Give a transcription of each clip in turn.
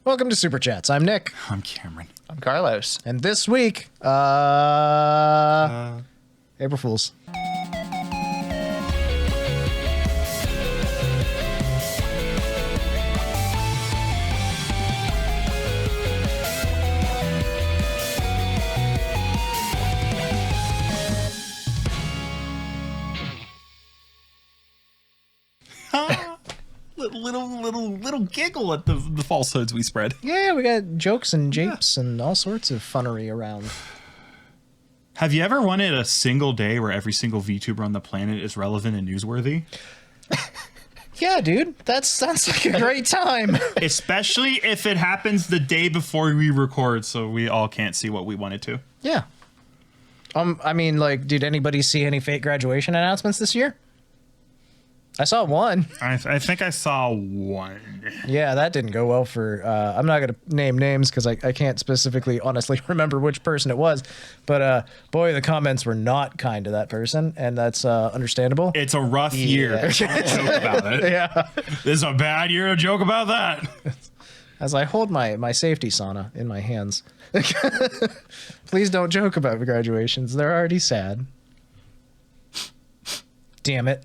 Welcome to Super Chats. I'm Nick. I'm Cameron. I'm Carlos. And this week, April Fools. Little giggle at the falsehoods we spread. Yeah, we got jokes and japes and all sorts of funnery around. Have you ever wanted a single day where every single VTuber on the planet is relevant and newsworthy? Yeah, dude, that sounds like a great time. Especially if it happens the day before we record, so we all can't see what we wanted to. Yeah. I mean, like, did anybody see any fake graduation announcements this year? I saw one. I think I saw one. Yeah, that didn't go well for... I'm not going to name names because I can't specifically, honestly, remember which person it was. But, boy, the comments were not kind to that person, and that's understandable. It's a rough year. Don't joke about it. Yeah. This is a bad year to joke about that. As I hold my safety sauna in my hands. Please don't joke about graduations. They're already sad. Damn it.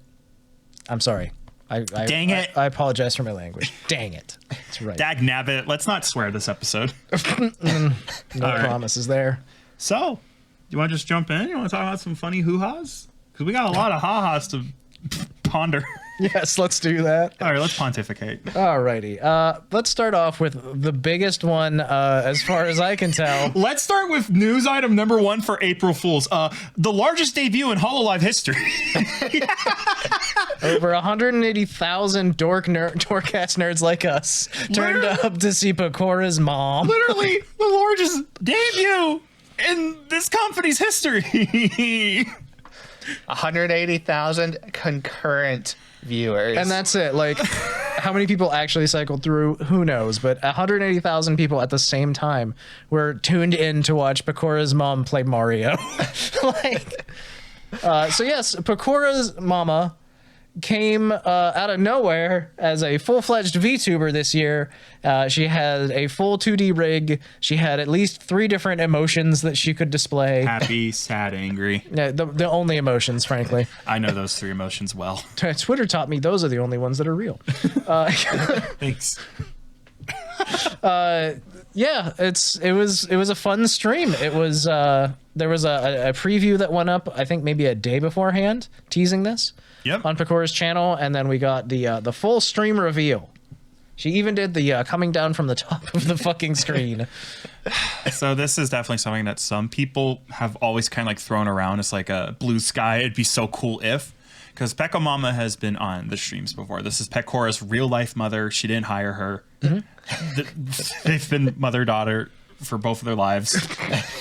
I'm sorry. Dang it. I apologize for my language. Dang it. That's right. Dag nabbit. Let's not swear this episode. No promises there. So, you want to just jump in? You want to talk about some funny hoo-has? Because we got a lot of ha-has to ponder. Yes, let's do that. All right, let's pontificate. Alrighty. Let's start off with the biggest one, as far as I can tell. Let's start with news item number 1 for April Fools. The largest debut in Hololive history. Over 180,000 dork-ass nerds like us turned up to see Pekora's mom. Literally the largest debut in this company's history. 180,000 concurrent viewers. And that's it. Like, how many people actually cycled through? Who knows? But 180,000 people at the same time were tuned in to watch Pekora's mom play Mario. So yes, Pekora's mama came out of nowhere as a full-fledged VTuber this year. She had a full 2D rig. She had at least 3 different emotions that she could display. Happy, sad, angry. Yeah, the only emotions, frankly. I know those 3 emotions well. Twitter taught me those are the only ones that are real. Thanks. Yeah, it was a fun stream. It was there was a preview that went up, I think maybe a day beforehand, teasing this. Yep. On Pekora's channel, and then we got the full stream reveal. She even did the coming down from the top of the fucking screen. So this is definitely something that some people have always kind of like thrown around as like a blue sky. It'd be so cool if, because Pekomama has been on the streams before. This is Pekora's real life mother. She didn't hire her. Mm-hmm. They've been mother-daughter for both of their lives.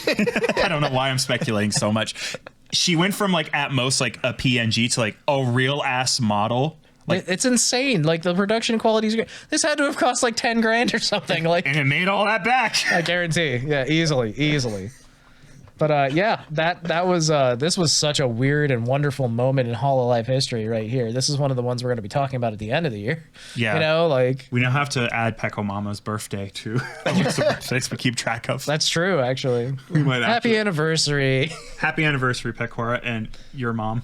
I don't know why I'm speculating so much. She went from like at most like a PNG to like a real ass model. Like, it's insane. Like the production quality is great. This had to have cost like 10 grand or something. Like, and it made all that back. I guarantee. Yeah, easily. But yeah, that was this was such a weird and wonderful moment in Hololive history right here. This is one of the ones we're going to be talking about at the end of the year. Yeah, you know, like we now have to add Pekomama's birthday to the list of birthdays we keep track of. That's true, actually. We might Happy anniversary. Happy anniversary, Pekora, and your mom.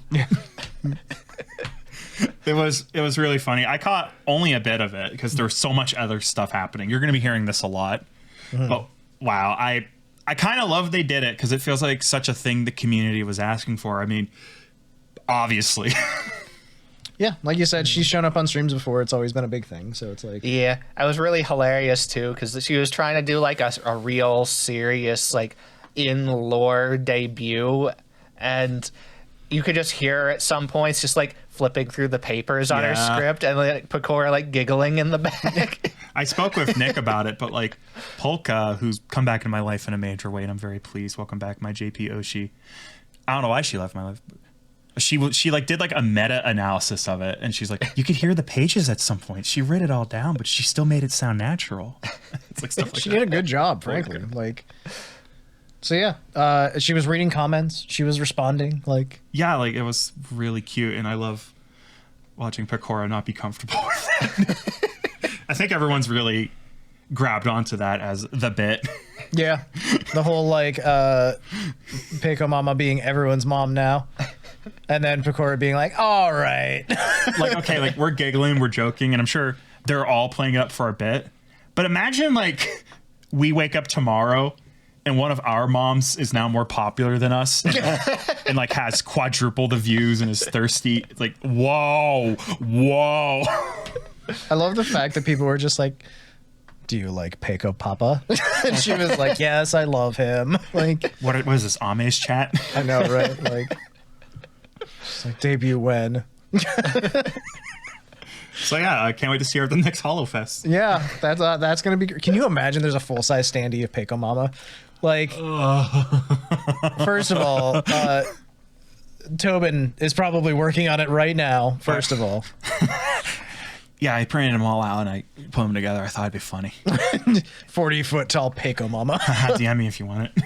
It was really funny. I caught only a bit of it because there was so much other stuff happening. You're going to be hearing this a lot. Mm-hmm. But wow, I kind of love they did it because it feels like such a thing the community was asking for. I mean, obviously. Yeah, like you said, she's shown up on streams before. It's always been a big thing, so it's like... Yeah, I was really hilarious, too, because she was trying to do, like, a real serious, like, in-lore debut, and you could just hear her at some points just, like, flipping through the papers on her script, and, like, Pekora, like, giggling in the back. I spoke with Nick about it, but, like, Polka, who's come back in my life in a major way, and I'm very pleased. Welcome back, my JP Oshi. I don't know why she left my life, but... She like did like a meta analysis of it, and she's like, you could hear the pages at some point. She wrote it all down, but she still made it sound natural. It's like stuff like she that. did a good job, frankly. Like, so yeah, she was reading comments. She was responding. Like, yeah, like it was really cute, and I love watching Pekora not be comfortable with it. I think everyone's really grabbed onto that as the bit. Yeah, the whole like Pekomama being everyone's mom now, and then Pecora being like, all right. Like, okay, like we're giggling, we're joking, and I'm sure they're all playing it up for a bit. But imagine like we wake up tomorrow and one of our moms is now more popular than us and like has quadruple the views and is thirsty. It's like, whoa. I love the fact that people were just like, do you like Peko Papa? And she was like, yes, I love him. Like, what is this, Ame's chat? I know, right? Like, she's like, debut when? So yeah, I can't wait to see her at the next HoloFest. Yeah, that's gonna be. Can you imagine? There's a full size standee of Pekomama. Like, first of all, Tobin is probably working on it right now. First of all, yeah, I printed them all out and I put them together. I thought it'd be funny. 40-foot tall Pekomama. DM me if you want it.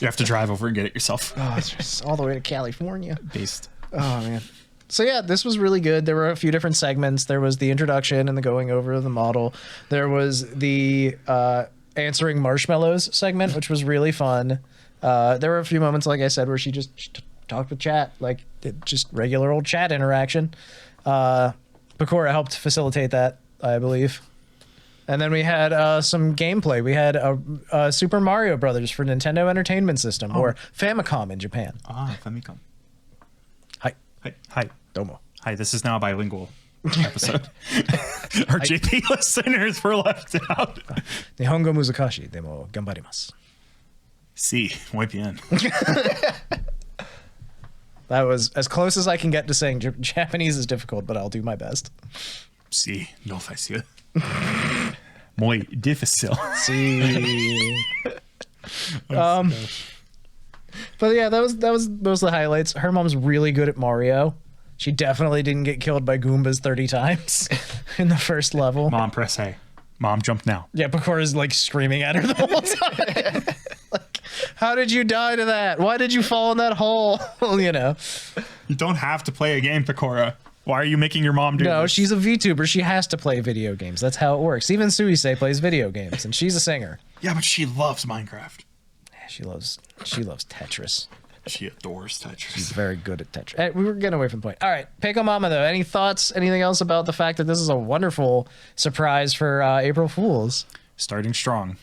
You have to drive over and get it yourself. Oh, it's just all the way to California. Based. Oh man. So yeah, this was really good. There were a few different segments. There was the introduction and the going over of the model. There was the answering marshmallows segment, which was really fun. There were a few moments, like I said, where she just talked with chat, like just regular old chat interaction. Pecora helped facilitate that, I believe. And then we had some gameplay. We had Super Mario Brothers for Nintendo Entertainment System, or Famicom in Japan. Ah, Famicom. Hi. Hi. Domo. Hi, this is now a bilingual episode. Our JP listeners were left out. Nihongo Muzukashi demo gambarimasu. Sí, muy bien. That was as close as I can get to saying Japanese is difficult, but I'll do my best. Sí, no fácil. Muy difícil. Sí. But yeah, that was most of the highlights. Her mom's really good at Mario. She definitely didn't get killed by Goombas 30 times in the first level. Mom, press A. Mom, jump now. Yeah, Pecora's like screaming at her the whole time. Like, how did you die to that? Why did you fall in that hole? You know. You don't have to play a game, Pecora. Why are you making your mom do No, this? she's a VTuber. She has to play video games. That's how it works. Even Suisei plays video games, and she's a singer. Yeah, but she loves Minecraft. She loves Tetris. She adores Tetris. She's very good at Tetris. Hey, we were getting away from the point. All right, Pekomama though. Any thoughts? Anything else about the fact that this is a wonderful surprise for April Fools? Starting strong.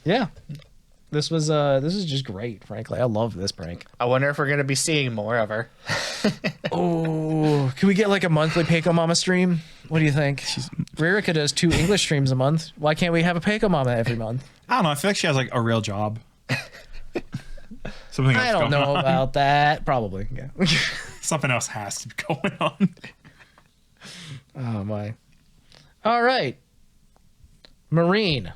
Yeah, this is just great. Frankly, I love this prank. I wonder if we're gonna be seeing more of her. Oh, can we get like a monthly Pekomama stream? What do you think? Ririka does 2 English streams a month. Why can't we have a Pekomama every month? I don't know. I feel like she has like a real job. Something else I don't going know on. about that. Probably, yeah. Something else has to be going on. Oh my. All right. Marine.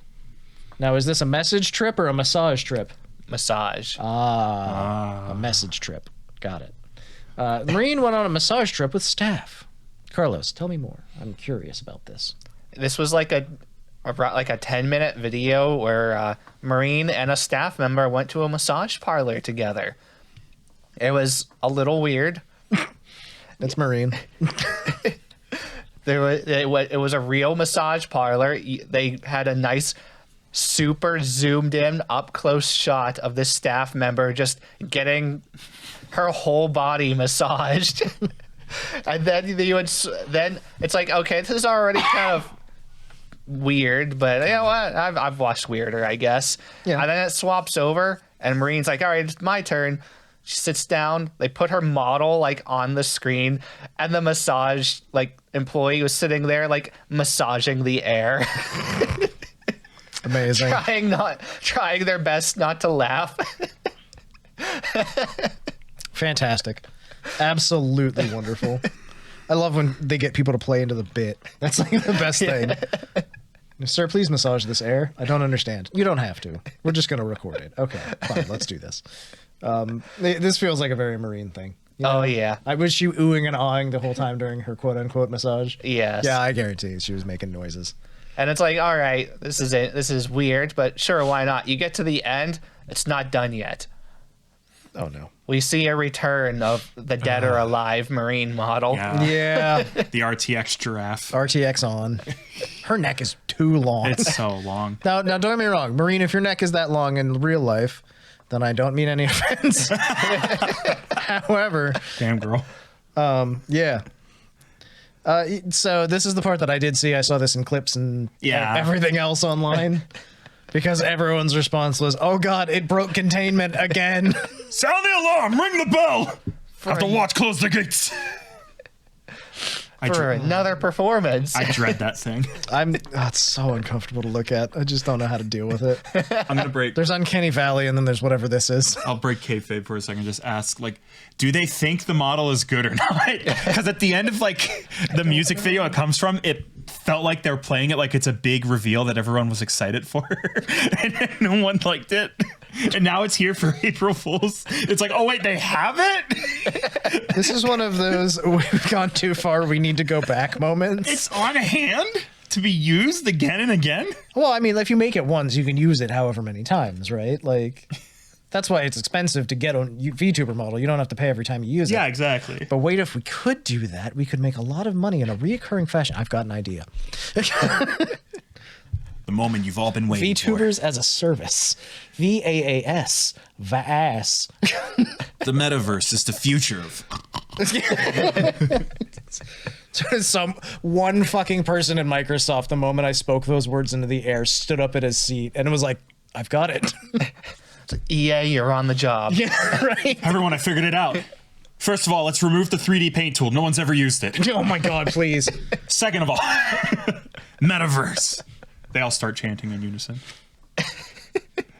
Now, is this a message trip or a massage trip? Massage. A message trip. Got it. Marine went on a massage trip with staff. Carlos, tell me more. I'm curious about this. This was like a 10-minute video where Marine and a staff member went to a massage parlor together. It was a little weird. That's Marine. It was a real massage parlor. They had a nice, super zoomed in, up close shot of this staff member just getting her whole body massaged. And then it's like, okay, this is already kind of weird, but you know what? I've watched weirder, I guess. Yeah. And then it swaps over, and Marine's like, all right, it's my turn. She sits down. They put her model like on the screen, and the massage like employee was sitting there like massaging the air. Amazing. trying their best not to laugh. Fantastic. Absolutely wonderful. I love when they get people to play into the bit. That's like the best thing. Sir, please massage this air. I don't understand. You don't have to. We're just going to record it. Okay, fine. Let's do this. This feels like a very Marine thing. You know? Oh, yeah. I was she oohing and awing the whole time during her quote-unquote massage? Yes. Yeah, I guarantee she was making noises. And it's like, all right, this is it. This is weird, but sure, why not? You get to the end, it's not done yet. Oh no. We see a return of the dead or alive marine model. Yeah. The RTX giraffe. RTX on. Her neck is too long. It's so long. Now, don't get me wrong, Marine. If your neck is that long in real life, then I don't mean any offense. However, Damn girl. yeah. So this is the part that I did see. I saw this in clips and Yeah. everything else online. Because everyone's response was, "Oh God, it broke containment again." Sound the alarm! Ring the bell! Have the watch close the gates. For another performance. I dread that thing. It's so uncomfortable to look at. I just don't know how to deal with it. I'm gonna break. There's Uncanny Valley, and then there's whatever this is. I'll break kayfabe for a second. Just ask, like, do they think the model is good or not? Because at the end of like the music video it comes from, it felt like they're playing it like it's a big reveal that everyone was excited for, and no one liked it. And now it's here for April Fools. It's like, oh wait, they have it? This is one of those we've gone too far, we need to go back moments. It's on hand to be used again and again? Well, I mean, if you make it once, you can use it however many times, right? Like, that's why it's expensive to get a VTuber model. You don't have to pay every time you use it. Yeah, exactly. But wait, if we could do that, we could make a lot of money in a reoccurring fashion. I've got an idea. The moment you've all been waiting VTubers as a service. VAAS. VAS. The metaverse is the future of... Some one fucking person in Microsoft, the moment I spoke those words into the air, stood up at his seat and it was like, I've got it. EA, you're on the job. Yeah, right. Everyone, I figured it out. First of all, let's remove the 3D paint tool. No one's ever used it. Oh my God, please. Second of all, metaverse. They all start chanting in unison.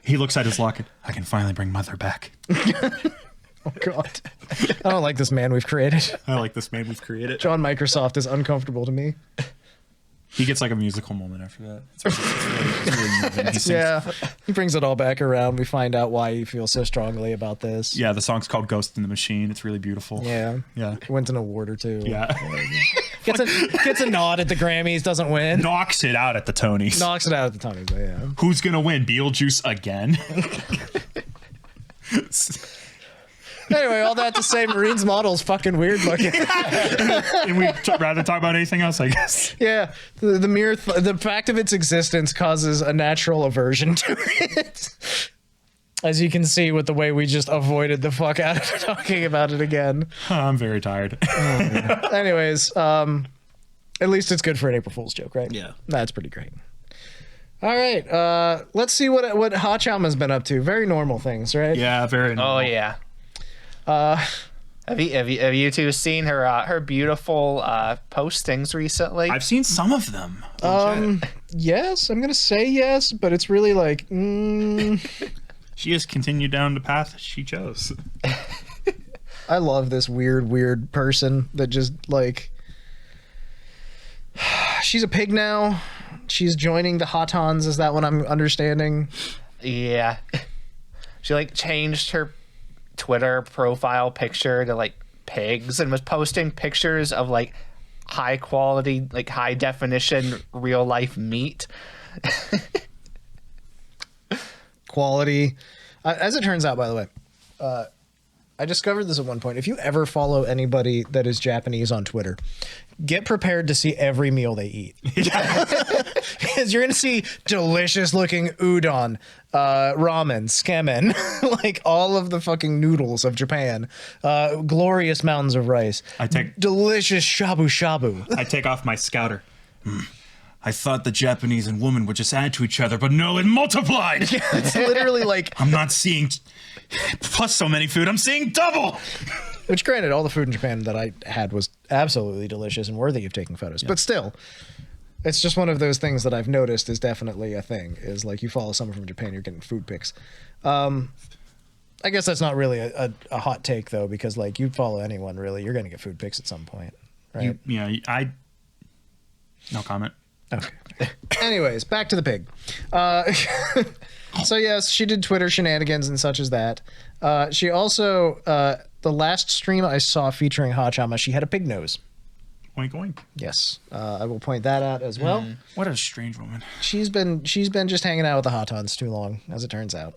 He looks at his locket. I can finally bring Mother back. Oh God. I don't like this man we've created. I like this man we've created. John Microsoft is uncomfortable to me. He gets like a musical moment after that. It's really moving. He sings. Yeah. He brings it all back around. We find out why he feels so strongly about this. Yeah, the song's called Ghost in the Machine. It's really beautiful. Yeah. Yeah. Wins an award or two. Yeah. Gets a nod at the Grammys, doesn't win. Knocks it out at the Tonys. Knocks it out at the Tonys, but yeah. Who's gonna win? Beetlejuice again? Anyway, all that to say, Marine's model is fucking weird looking. And we'd rather talk about anything else, I guess. Yeah, the mere the fact of its existence causes a natural aversion to it. As you can see with the way we just avoided the fuck out of talking about it again. I'm very tired. Anyways, at least it's good for an April Fool's joke, right? Yeah. That's pretty great. All right, let's see what Haachama's been up to. Very normal things, right? Yeah, very normal. Oh yeah. Have you two seen her beautiful postings recently? I've seen some of them. Yes, I'm gonna say yes, but it's really like, She has continued down the path she chose. I love this weird person that just like, she's a pig now. She's joining the Haatons. Is that what I'm understanding? Yeah. She like changed her Twitter profile picture to like pigs and was posting pictures of like high quality, like high definition real life meat. Quality. As it turns out, by the way, I discovered this at one point. If you ever follow anybody that is Japanese on Twitter, get prepared to see every meal they eat. Because you're going to see delicious looking udon, ramen, skemen, like all of the fucking noodles of Japan, glorious mountains of rice, delicious shabu shabu. I take off my scouter. I thought the Japanese and woman would just add to each other, but no, it multiplied. It's literally like, I'm not seeing plus so many food. I'm seeing double. which granted, all the food in Japan that I had was absolutely delicious and worthy of taking photos. But still, it's just one of those things that I've noticed is definitely a thing, is like you follow someone from Japan, you're getting food pics. I guess that's not really a hot take though, because like you follow anyone really, you're going to get food pics at some point, right? No comment. Okay. Anyways, back to the pig. So yes, she did Twitter shenanigans and such as that. She also, the last stream I saw featuring Haachama, she had a pig nose. Oink oink. Yes, I will point that out as well. What a strange woman. She's been just hanging out with the Haatons too long, as it turns out.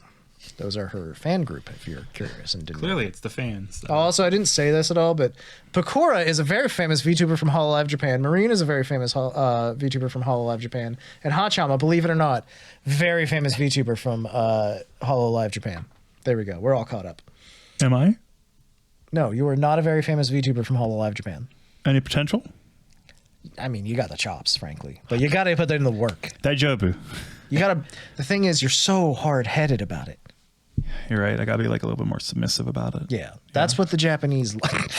Those are her fan group, if you're curious and didn't know. Clearly, it's the fans. Also, I didn't say this at all, but Pekora is a very famous VTuber from Hololive Japan. Marine is a very famous VTuber from Hololive Japan. And Haachama, believe it or not, very famous VTuber from Hololive Japan. There we go. We're all caught up. Am I? No, you are not a very famous VTuber from Hololive Japan. Any potential? I mean, you got the chops, frankly. But you got to put in the work. Daijobu. You got to... The thing is, you're so hard-headed about it. You're right. I got to be like a little bit more submissive about it. Yeah. That's what the Japanese like.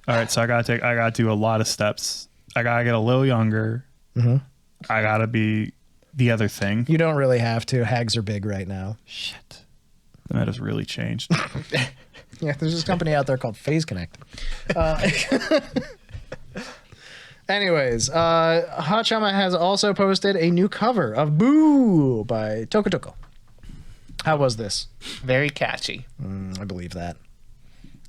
All right, so I gotta do a lot of steps. I gotta get a little younger. Mm-hmm. I gotta be the other thing. You don't really have to. Hags are big right now. Shit. The meta's really changed. Yeah, there's this company out there called Phase Connect. Anyways, Haachama has also posted a new cover of Boo by Tokotoko. How was this? Very catchy. I believe that.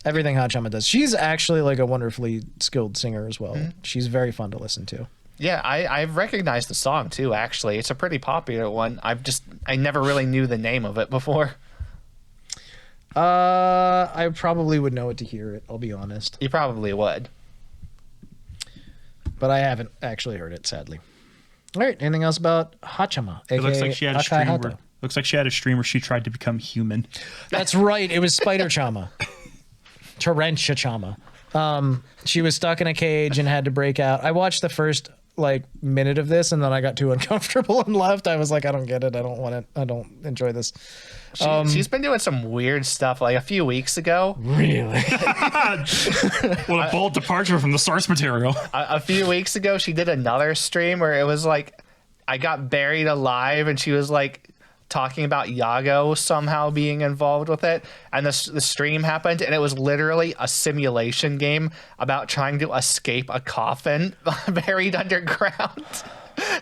Everything Haachama does. She's actually like a wonderfully skilled singer as well. She's very fun to listen to. Yeah, I've recognized the song too, actually. It's a pretty popular one. I never really knew the name of it before. I probably would know it to hear it, I'll be honest. You probably would. But I haven't actually heard it, sadly. All right, anything else about Haachama? It looks like she had a Akai stream Hato? where, looks like she had a stream where she tried to become human. That's right, it was Spider-Chama. Tarentia-Chama. She was stuck in a cage and had to break out. I watched the first minute of this and then I got too uncomfortable and left. I was like, I don't get it. I don't want it. I don't enjoy this. She's been doing some weird stuff like a few weeks ago. Really? What a bold departure from the source material. A few weeks ago, she did another stream where it was like, I got buried alive, and she was like talking about Yago somehow being involved with it. And the stream happened, and it was literally a simulation game about trying to escape a coffin buried underground.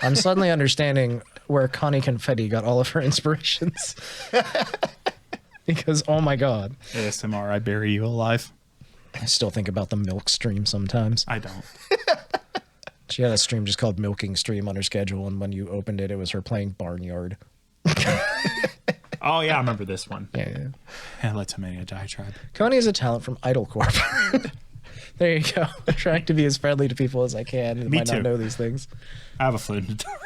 I'm suddenly understanding where Connie Confetti got all of her inspirations. Because, oh my God. ASMR, I bury you alive. I still think about the milk stream sometimes. I don't. She had a stream just called Milking Stream on her schedule, and when you opened it, it was her playing Barnyard. Oh, yeah, I remember this one. Yeah. And Let's Mania Diatribe. Connie is a talent from Idol Corp. There you go. I'm trying to be as friendly to people as I can who might too. not know these things. I have a flute in the door.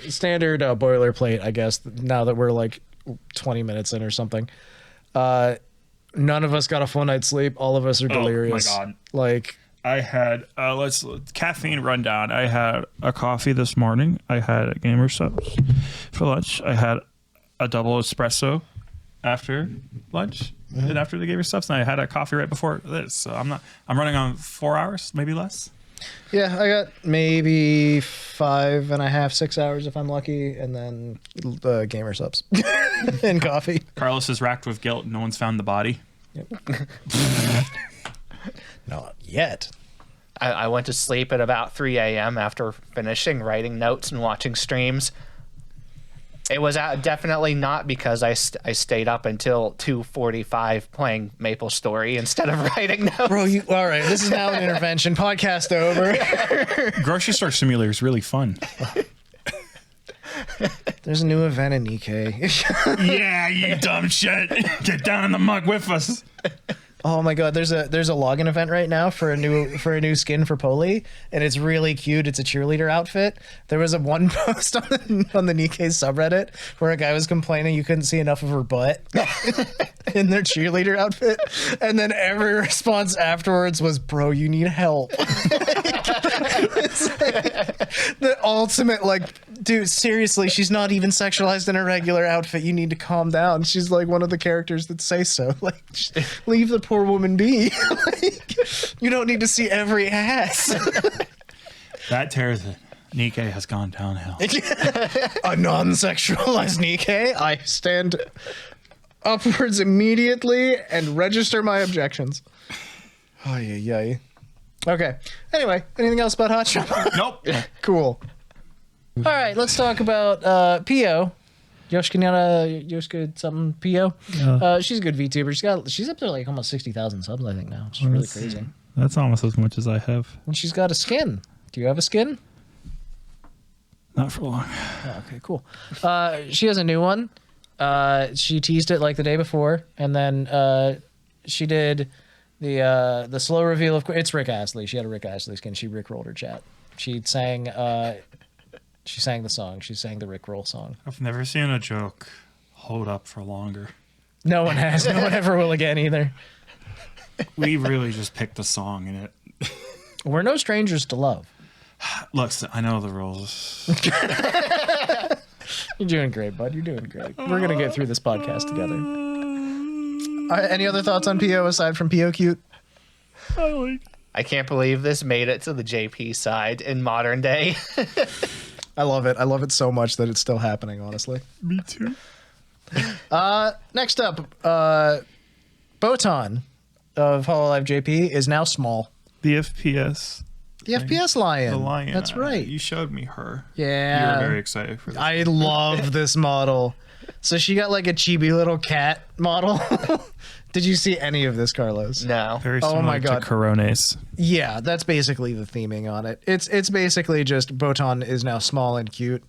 Standard boilerplate, I guess, now that we're like 20 minutes in or something. None of us got a full night's sleep. All of us are delirious. Oh, my God. Like, I had, caffeine rundown. I had a coffee this morning. I had a gamer subs for lunch. I had a double espresso after lunch and after the gamer subs. And I had a coffee right before this. So I'm running on 4 hours, maybe less. yeah, I got maybe 5.5, 6 hours if I'm lucky, and then the gamer subs and coffee. Carlos is racked with guilt. No one's found the body. Not yet. I went to sleep at about 3 a.m. after finishing writing notes and watching streams. It was definitely not because I stayed up until 2:45 playing Maple Story instead of writing notes. Bro, all right, this is now an intervention. Podcast over. Grocery Store Simulator is really fun. There's a new event in Nikkei. Yeah, you dumb shit. Get down in the mug with us. Oh my God, there's a login event right now for a new skin for Poli, and it's really cute. It's a cheerleader outfit. There was one post on the Nikkei subreddit where a guy was complaining you couldn't see enough of her butt in their cheerleader outfit, and then every response afterwards was, "Bro, you need help." It's like the ultimate, dude, seriously, she's not even sexualized in her regular outfit. You need to calm down. She's like one of the characters that say so. Leave the poor woman be. You don't need to see every ass. That tears it. Nikkei has gone downhill. A non-sexualized Nikkei? I stand upwards immediately and register my objections. Oh, yeah. Okay. Anyway, anything else about Haachama? Nope. Cool. All right, let's talk about Pio. Yoshika something Pio. She's a good VTuber. She's up to almost 60,000 subs, I think now. It's really crazy. That's almost as much as I have. And she's got a skin. Do you have a skin? Not for long. Oh, okay, cool. She has a new one. She teased it like the day before, and then she did the slow reveal of it's Rick Astley. She had a Rick Astley skin. She rickrolled her chat. She sang the song. She sang the rickroll song. I've never seen a joke hold up for longer. No one has. No one ever will again either. We really just picked a song in it. We're no strangers to love. Look, I know the rules. You're doing great, bud. You're doing great. We're gonna get through this podcast together. Any other thoughts on PO aside from PO cute? I can't believe this made it to the JP side in modern day. I love it. I love it so much that it's still happening, honestly. Me too. Next up, Botan of Hololive JP is now Smol. The FPS. The FPS lion. The lion. That's right. You showed me her. Yeah. You were very excited for this. I love this model. So she got like a chibi little cat model. Did you see any of this, Carlos? No. Very Oh similar my God. to Corones. Yeah, that's basically the theming on it. It's basically just Botan is now small and cute.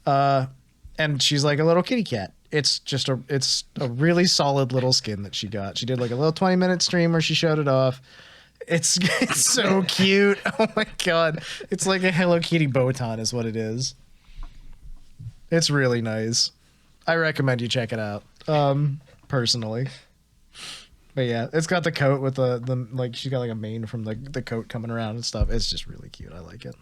And she's like a little kitty cat. It's a really solid little skin that she got. She did like a little 20-minute stream where she showed it off. It's so cute. Oh my God. It's like a Hello Kitty Botan is what it is. It's really nice. I recommend you check it out. Personally. But yeah, it's got the coat with the like she's got like a mane from the coat coming around and stuff. It's just really cute. I like it.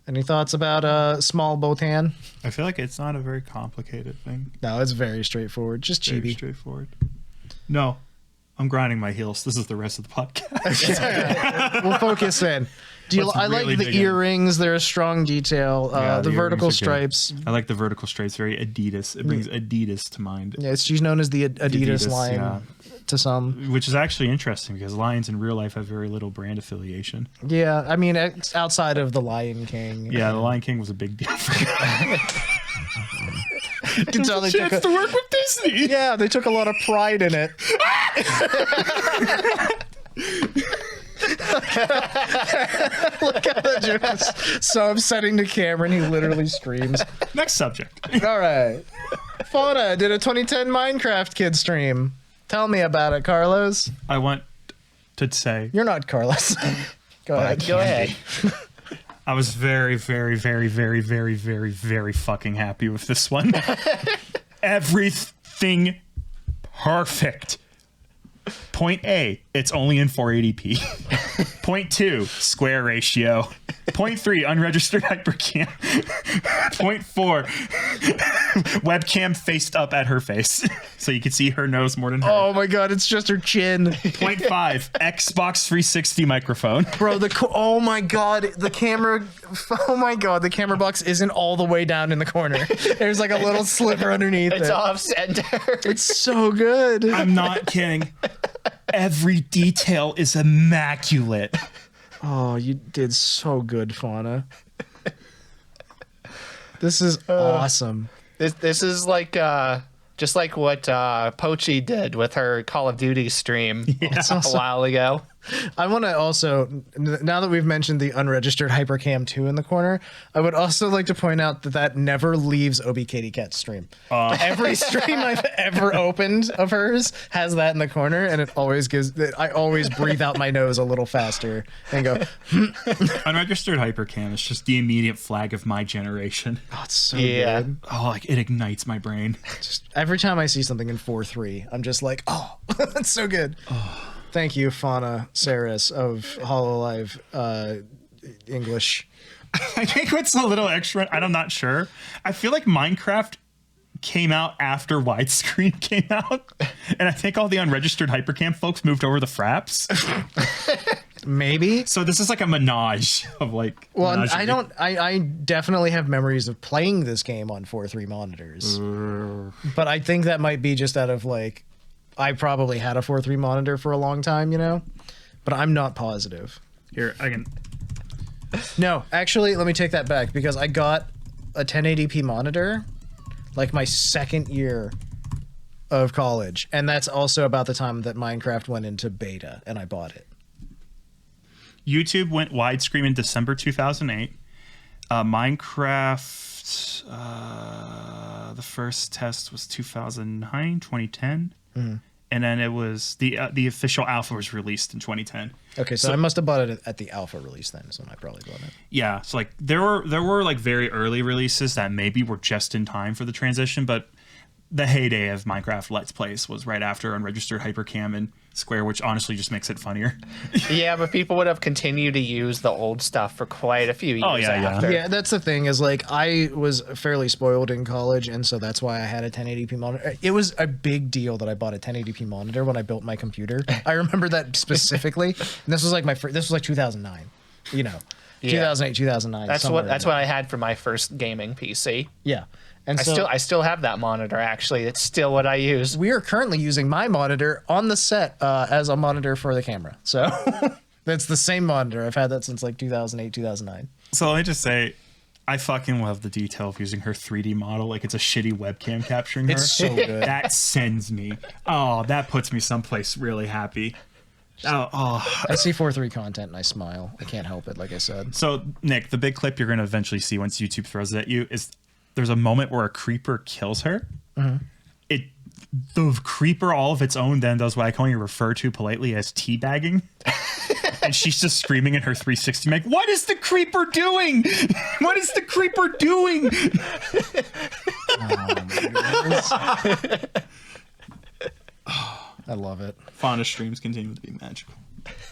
Any thoughts about small Botan? I feel like it's not a very complicated thing. No, it's very straightforward. Just Very chibi. straightforward. No, I'm grinding my heels. This is the rest of the podcast. We'll focus in. I Really like the dig in. earrings. They're a strong detail. Yeah, the the vertical earrings are good. stripes. I like the vertical stripes. Very Adidas. It brings Adidas to mind. Yeah, she's known as the Adidas line yeah. to some. Which is actually interesting because lions in real life have very little brand affiliation. Yeah, I mean, it's outside of the Lion King. Yeah, the Lion King was a big deal for You can tell they took chance to work with Disney. yeah, they took a lot of pride in it. Look at that joke. So upsetting to Cameron, he literally screams. Next subject. All right. Fauna did a 2010 Minecraft kid stream. Tell me about it, Carlos. I want to say You're not Carlos. Go ahead. Go ahead. I was very, very, very, very, very, very, very fucking happy with this one. Everything perfect. Point A, it's only in 480p. Point 2, square ratio. Point 3, unregistered hypercam. Point 4, webcam faced up at her face. So you can see her nose more than her. Oh my god, it's just her chin. Point 5, Xbox 360 microphone. Bro, oh my god, the camera, oh my god, the camera box isn't all the way down in the corner. There's like a little sliver underneath It's it. off center. It's so good. I'm not kidding. Every detail is immaculate. Oh, you did so good, Fauna. This is awesome. This is like just like what Pochi did with her Call of Duty stream a while ago. I want to also, now that we've mentioned the unregistered Hypercam 2 in the corner, I would also like to point out that never leaves Obi Katie Cat's stream. Every stream I've ever opened of hers has that in the corner, and it always I always breathe out my nose a little faster and go, Unregistered hypercam is just the immediate flag of my generation. oh, it's so Yeah. good. Oh, like it ignites my brain. Just every time I see something in 4.3, I'm just like, oh, that's so good. Thank you, Fauna Saris of Hololive English. I think what's a little extra, I'm not sure. I feel like Minecraft came out after widescreen came out, and I think all the unregistered hypercam folks moved over the fraps. Maybe. So this is like a menage of like. Well, menagerie. I definitely have memories of playing this game on 4.3 monitors, but I think that might be just out of like, I probably had a 4.3 monitor for a long time, you know, but I'm not positive. Here, I can. No, actually, let me take that back because I got a 1080p monitor like my second year of college, and that's also about the time that Minecraft went into beta, and I bought it. YouTube went widescreen in December 2008. Minecraft, the first test was 2009, 2010. And then it was the official alpha was released in 2010. Okay, so I must have bought it at the alpha release then, is when I probably bought it. Yeah, so like there were like very early releases that maybe were just in time for the transition, but the heyday of Minecraft Let's Plays was right after Unregistered Hypercam and Square, which honestly just makes it funnier. Yeah, but people would have continued to use the old stuff for quite a few years after. Yeah, that's the thing is like I was fairly spoiled in college, and so that's why I had a 1080p monitor. It was a big deal that I bought a 1080p monitor when I built my computer. I remember that specifically. And this was like this was like 2009. You know, 2008, 2009. That's what I had for my first gaming PC. Yeah. And I still have that monitor. Actually, it's still what I use. We are currently using my monitor on the set as a monitor for the camera. So that's the same monitor. I've had that since like 2008, 2009. So let me just say, I fucking love the detail of using her 3D model. Like it's a shitty webcam capturing her. It's so good. That sends me. Oh, that puts me someplace really happy. I see 4.3 content and I smile. I can't help it, like I said. So Nick, the big clip you're going to eventually see once YouTube throws it at you is there's a moment where a creeper kills her. The creeper all of its own then does what I can only refer to politely as teabagging. And she's just screaming in her 360 mic, "What is the creeper doing? What is the creeper doing?" I love it. Fauna streams continue to be magical.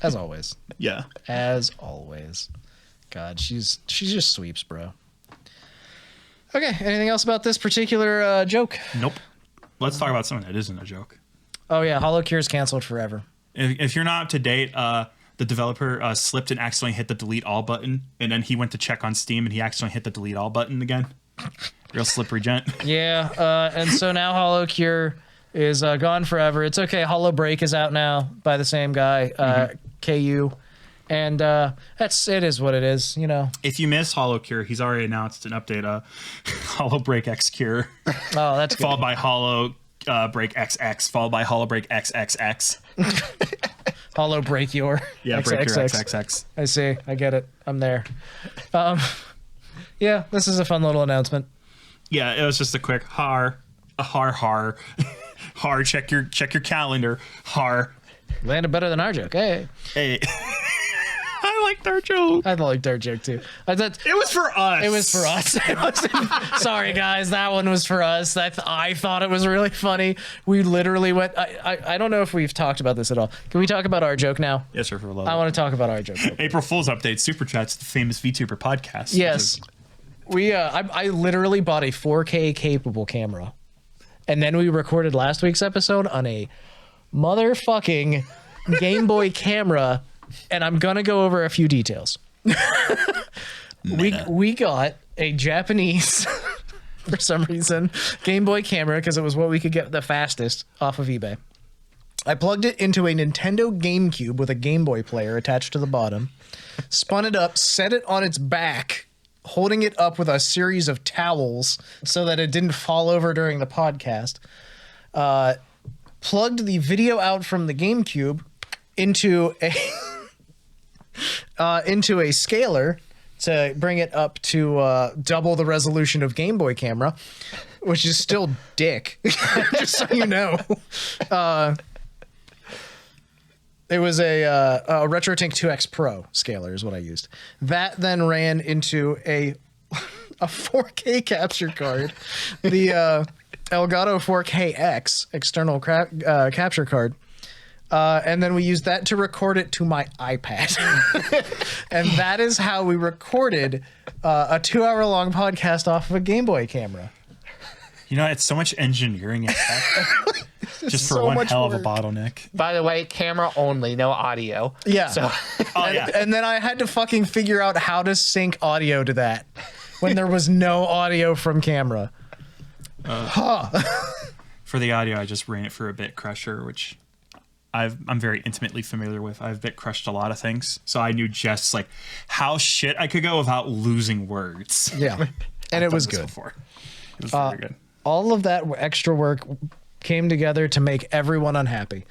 As always. Yeah. As always. God, she just sweeps, bro. Okay, anything else about this particular joke? Nope. Let's talk about something that isn't a joke. Oh yeah, Holocure is canceled forever. If you're not up to date, the developer slipped and accidentally hit the delete all button, and then he went to check on Steam and he accidentally hit the delete all button again. Real slippery gent. Yeah, and so now Holocure is gone forever. It's okay. Hollow Break is out now by the same guy, KU. And it is what it is, you know. If you miss Holocure, he's already announced an update, Hollow Break X Cure. Oh, that's good. Followed by Hollow Break XX, followed by Hollow Break XXX. Hollow Break Your. Yeah, Break Your XXX. I see. I get it. I'm there. Yeah, this is a fun little announcement. Yeah, it was just a quick har, har. Check your calendar. Har. Landed better than our joke. Hey. I liked our joke. I liked our joke too. I thought it was for us. It was for us. Sorry guys, that one was for us. I thought it was really funny. We literally went. I don't know if we've talked about this at all. Can we talk about our joke now? Yes, sir. For a I want to talk about our joke. April Fool's update. Super Chats, the famous VTuber podcast. Yes, we. I literally bought a 4K capable camera, and then we recorded last week's episode on a motherfucking Game Boy camera. And I'm gonna go over a few details. we got a Japanese, for some reason, Game Boy camera because it was what we could get the fastest off of eBay. I plugged it into a Nintendo GameCube with a Game Boy player attached to the bottom, spun it up, set it on its back, holding it up with a series of towels so that it didn't fall over during the podcast. Plugged the video out from the GameCube into a scaler to bring it up to double the resolution of Game Boy camera, which is still dick, just so you know. It was a RetroTink 2X Pro scaler is what I used. That then ran into a 4K capture card, the Elgato 4KX external capture card. And then we used that to record it to my iPad. And that is how we recorded a 2-hour-long podcast off of a Game Boy camera. You know, it's so much engineering and tech just for so one much hell of work. a bottleneck. By the way, camera only, no audio. Yeah. So And then I had to fucking figure out how to sync audio to that when there was no audio from camera. For the audio, I just ran it for a bit crusher, which I'm very intimately familiar with. I've bit crushed a lot of things, so I knew just like how shit I could go without losing words. Yeah. And it was good. Before. It was very good. All of that extra work came together to make everyone unhappy.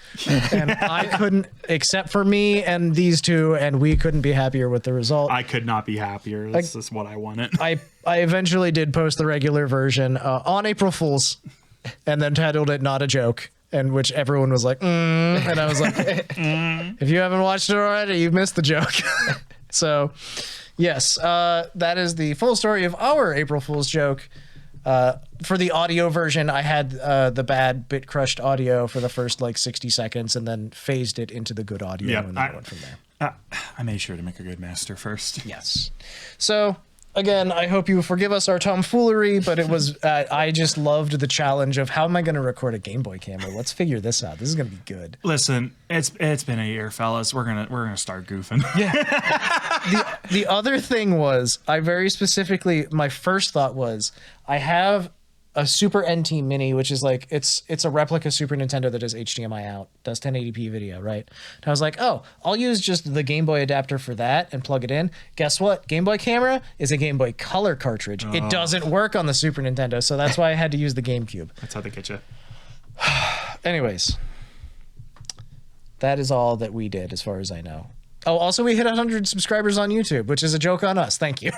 And I couldn't, except for me and these two, and we couldn't be happier with the result. I could not be happier. This is what I wanted. I eventually did post the regular version on April Fool's and then titled it Not a Joke, and which everyone was like, and I was like, if you haven't watched it already, you've missed the joke. So, yes, that is the full story of our April Fool's joke. For the audio version, I had the bad bit crushed audio for the first like 60 seconds and then phased it into the good audio and then went from there. I made sure to make a good master first. Yes. So, again, I hope you forgive us our tomfoolery, but it was I just loved the challenge of how am I going to record a Game Boy camera? Let's figure this out. This is going to be good. Listen, it's been a year, fellas. We're gonna start goofing. Yeah. The other thing was, I very specifically, my first thought was, I have a Super NT Mini, which is like, it's a replica Super Nintendo that does HDMI out, does 1080p video, right? And I was like, oh, I'll use just the Game Boy adapter for that and plug it in. Guess what? Game Boy camera is a Game Boy Color cartridge. It doesn't work on the Super Nintendo, so that's why I had to use the GameCube. That's how they get you. Anyways, that is all that we did as far as I know. Oh, also we hit 100 subscribers on YouTube, which is a joke on us. Thank you.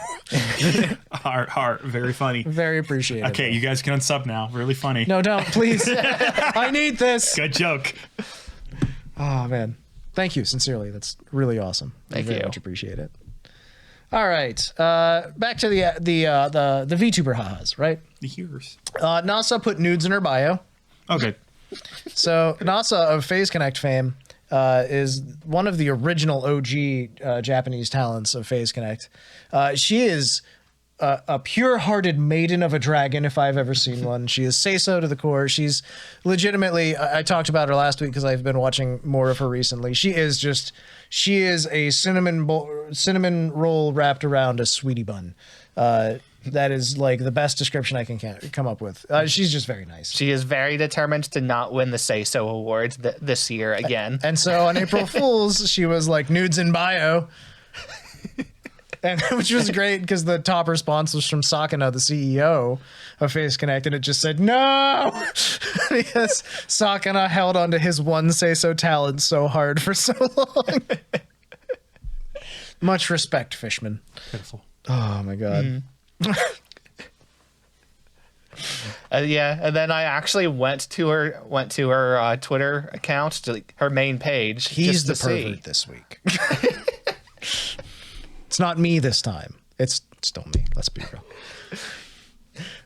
Heart, very funny. Very appreciated. Okay, you guys can unsub now. Really funny. No, don't, please. I need this. Good joke. Oh, man. Thank you, sincerely. That's really awesome. Thank very you. much appreciate it. All right. Back to the VTuber ha-has, right? The hearers. NASA put nudes in her bio. Okay. So NASA of Phase Connect fame is one of the original OG Japanese talents of Phase Connect. She is a pure-hearted maiden of a dragon, if I've ever seen one. She is say-so to the core. She's legitimately, I talked about her last week because I've been watching more of her recently. She is a cinnamon roll wrapped around a sweetie bun. That is like the best description I can come up with. She's just very nice. She is very determined to not win the Say So Awards this year again. And so on April Fool's, she was like, nudes in bio. And which was great because the top response was from Sakana, the CEO of Phase Connect, and it just said, no! Because Sakana held onto his one say-so talent so hard for so long. Much respect, Fishman. Pitiful. Oh, my God. Yeah, and then I actually went to her Twitter account, to her main page. He's the just to pervert see. this week. It's not me this time. It's still me. Let's be real.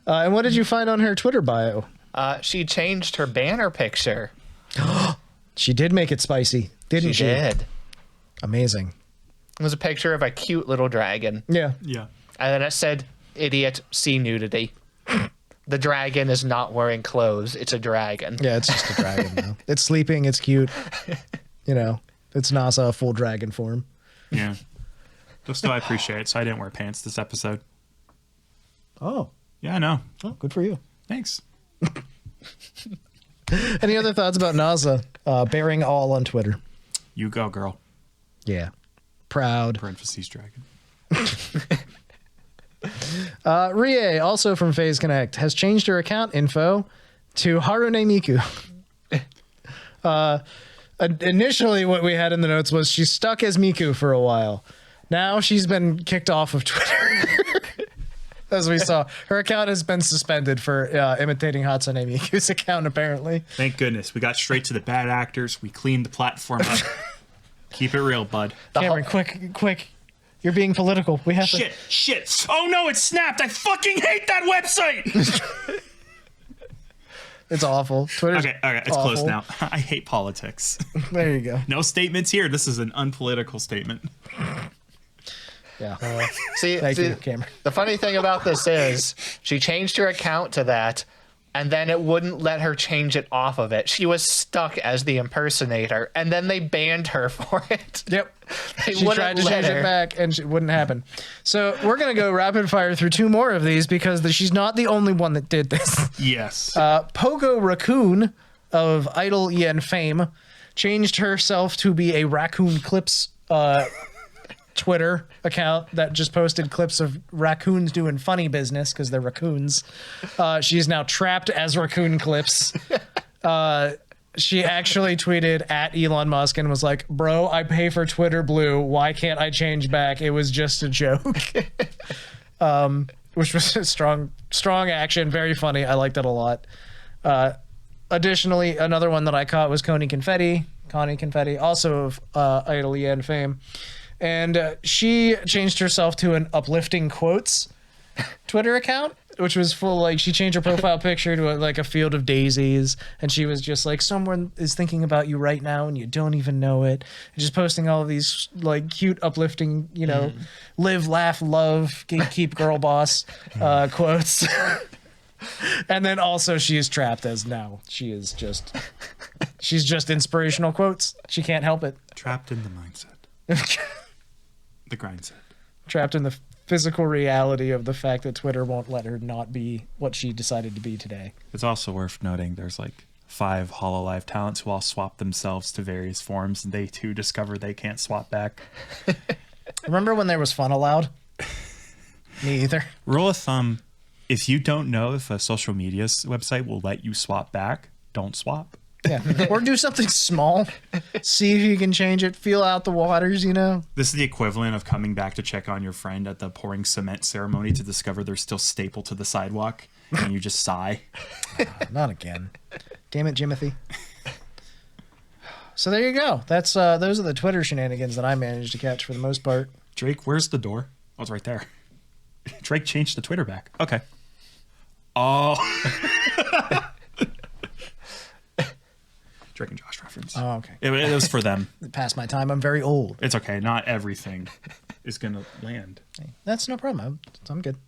And what did you find on her Twitter bio? She changed her banner picture. She did make it spicy, didn't she? She did. Amazing. It was a picture of a cute little dragon. Yeah. Yeah. And then it said, "Idiot, see nudity." The dragon is not wearing clothes. It's a dragon. Yeah, it's just a dragon though. It's sleeping. It's cute. You know, it's NASA full dragon form. Yeah. Just so I appreciate it. So I didn't wear pants this episode. Oh. Yeah, I know. Oh, good for you. Thanks. Any other thoughts about NASA? Bearing all on Twitter. You go, girl. Yeah. Proud. Parentheses dragon. Rie, also from Phase Connect, has changed her account info to Harune Miku. Initially, what we had in the notes was she's stuck as Miku for a while. Now she's been kicked off of Twitter. As we saw, her account has been suspended for imitating Hatsune Miku's account, apparently. Thank goodness. We got straight to the bad actors. We cleaned the platform up. Keep it real, bud. Cameron, quick. You're being political. We have Shit. Oh no, it snapped. I fucking hate that website. It's awful. Twitter's Okay, it's awful. close now. I hate politics. There you go. No statements here. This is an unpolitical statement. Yeah. See, Thank you, Cameron. the funny thing about this is she changed her account to that, and then it wouldn't let her change it off of it. She was stuck as the impersonator, and then they banned her for it. Yep. They She wouldn't tried to let change her. it back, and it wouldn't happen. So we're going to go rapid fire through two more of these because she's not the only one that did this. Yes. Pogo Raccoon of Idol Yen fame changed herself to be a Raccoon Clips Twitter account that just posted clips of raccoons doing funny business because they're raccoons. She's now trapped as Raccoon Clips. She actually tweeted at Elon Musk and was like, bro, I pay for Twitter Blue. Why can't I change back? It was just a joke. Which was a strong action. Very funny. I liked it a lot. Additionally, another one that I caught was Connie Confetti, also of Idol Yen fame. And she changed herself to an uplifting quotes Twitter account, which was full, like, she changed her profile picture to like a field of daisies, and she was just like, someone is thinking about you right now and you don't even know it, and just posting all of these like cute uplifting, you know, live, laugh, love, keep girl boss quotes. And then also she is trapped as now she's just inspirational quotes. She can't help it. Trapped in the mindset. The grind set. Trapped in the physical reality of the fact that Twitter won't let her not be what she decided to be today. It's also worth noting there's like 5 Hololive talents who all swap themselves to various forms, and they too discover they can't swap back. Remember when there was fun allowed? Me either. Rule of thumb, if you don't know if a social media website will let you swap back, don't swap. Yeah. Or do something small. See if you can change it. Feel out the waters, you know? This is the equivalent of coming back to check on your friend at the pouring cement ceremony to discover they're still stapled to the sidewalk, and you just sigh. Not again. Damn it, Jimothy. So there you go. That's those are the Twitter shenanigans that I managed to catch for the most part. Drake, where's the door? Oh, it's right there. Drake changed the Twitter back. Okay. Oh. Drake and Josh reference. Oh, okay. It was for them. Past my time. I'm very old. It's okay. Not everything is going to land. Hey, that's no problem. I'm good.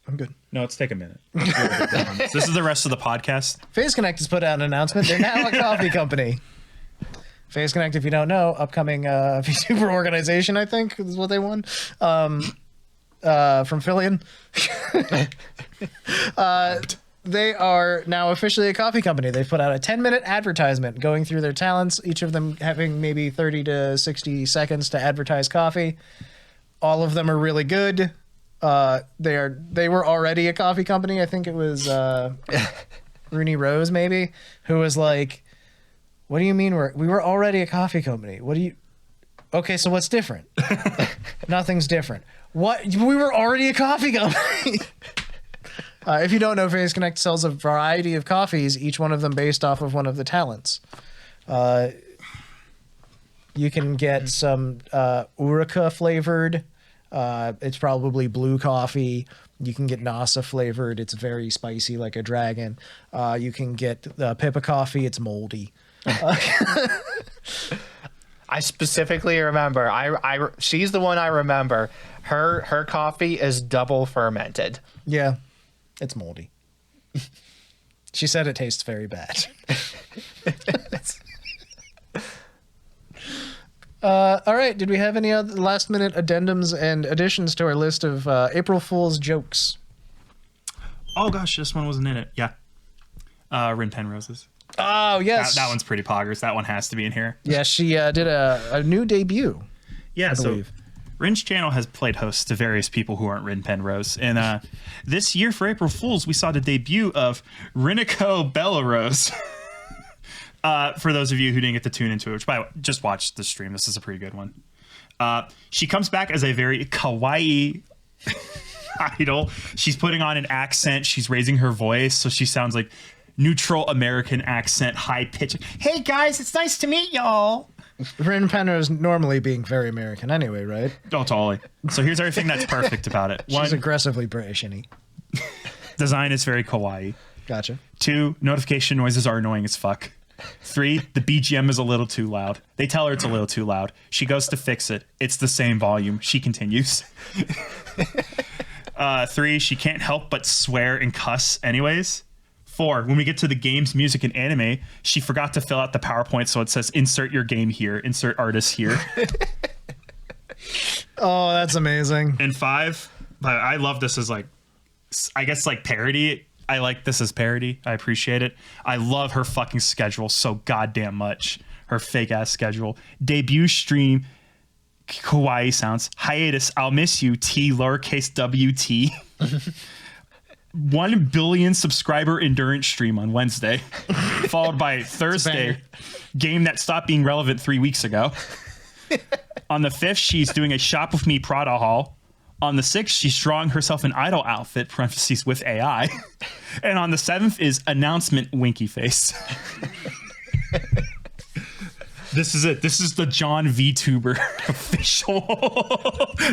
I'm good. No, let's take a minute. This is the rest of the podcast. Phase Connect has put out an announcement. They're now a coffee company. Phase Connect, if you don't know, upcoming VTuber organization, I think, is what they won. From Filian. They are now officially a coffee company. They've put out a 10-minute advertisement going through their talents, each of them having maybe 30 to 60 seconds to advertise coffee. All of them are really good. They were already a coffee company. I think it was Rooney Rose, maybe, who was like, what do you mean we were already a coffee company? What do you... Okay, so what's different? Nothing's different. What? We were already a coffee company. If you don't know, Phase Connect sells a variety of coffees, each one of them based off of one of the talents. You can get some Uruka flavored. It's probably blue coffee. You can get Nasa flavored. It's very spicy like a dragon. You can get Pippa coffee. It's moldy. I specifically remember. She's the one I remember. Her coffee is double fermented. Yeah, it's moldy. She said it tastes very bad. All right. Did we have any other last-minute addendums and additions to our list of April Fool's jokes? Oh gosh, this one wasn't in it. Yeah, Rin Penrose's. Oh yes, that one's pretty poggers. That one has to be in here. Yeah, she did a new debut. Yeah, I believe. Rin's channel has played host to various people who aren't Rin Penrose. And this year for April Fools, we saw the debut of Rinniko Bellerose. For those of you who didn't get to tune into it, which by the way, just watch the stream. This is a pretty good one. She comes back as a very kawaii idol. She's putting on an accent. She's raising her voice, so she sounds like neutral American accent, high pitch. Hey guys, it's nice to meet y'all. Rin Penrose normally being very American anyway, right? Oh, totally. So here's everything that's perfect about it. She's aggressively British-y. Design is very kawaii. Gotcha. 2, notification noises are annoying as fuck. 3, the BGM is a little too loud. They tell her it's a little too loud. She goes to fix it. It's the same volume. She continues. 3, she can't help but swear and cuss anyways. 4, when we get to the games, music, and anime, she forgot to fill out the PowerPoint, so it says insert your game here, insert artist here. Oh, that's amazing. And 5, I love this as like, I guess like parody. I like this as parody. I appreciate it. I love her fucking schedule so goddamn much. Her fake ass schedule. Debut stream, kawaii sounds. Hiatus, I'll miss you, T lowercase WT. 1 billion subscriber endurance stream on Wednesday, followed by Thursday, game that stopped being relevant 3 weeks ago. On the 5th, she's doing a Shop With Me Prada haul. On the 6th, she's drawing herself an idol outfit, parentheses, with AI. And on the 7th is announcement winky face. This is it. This is the John VTuber official.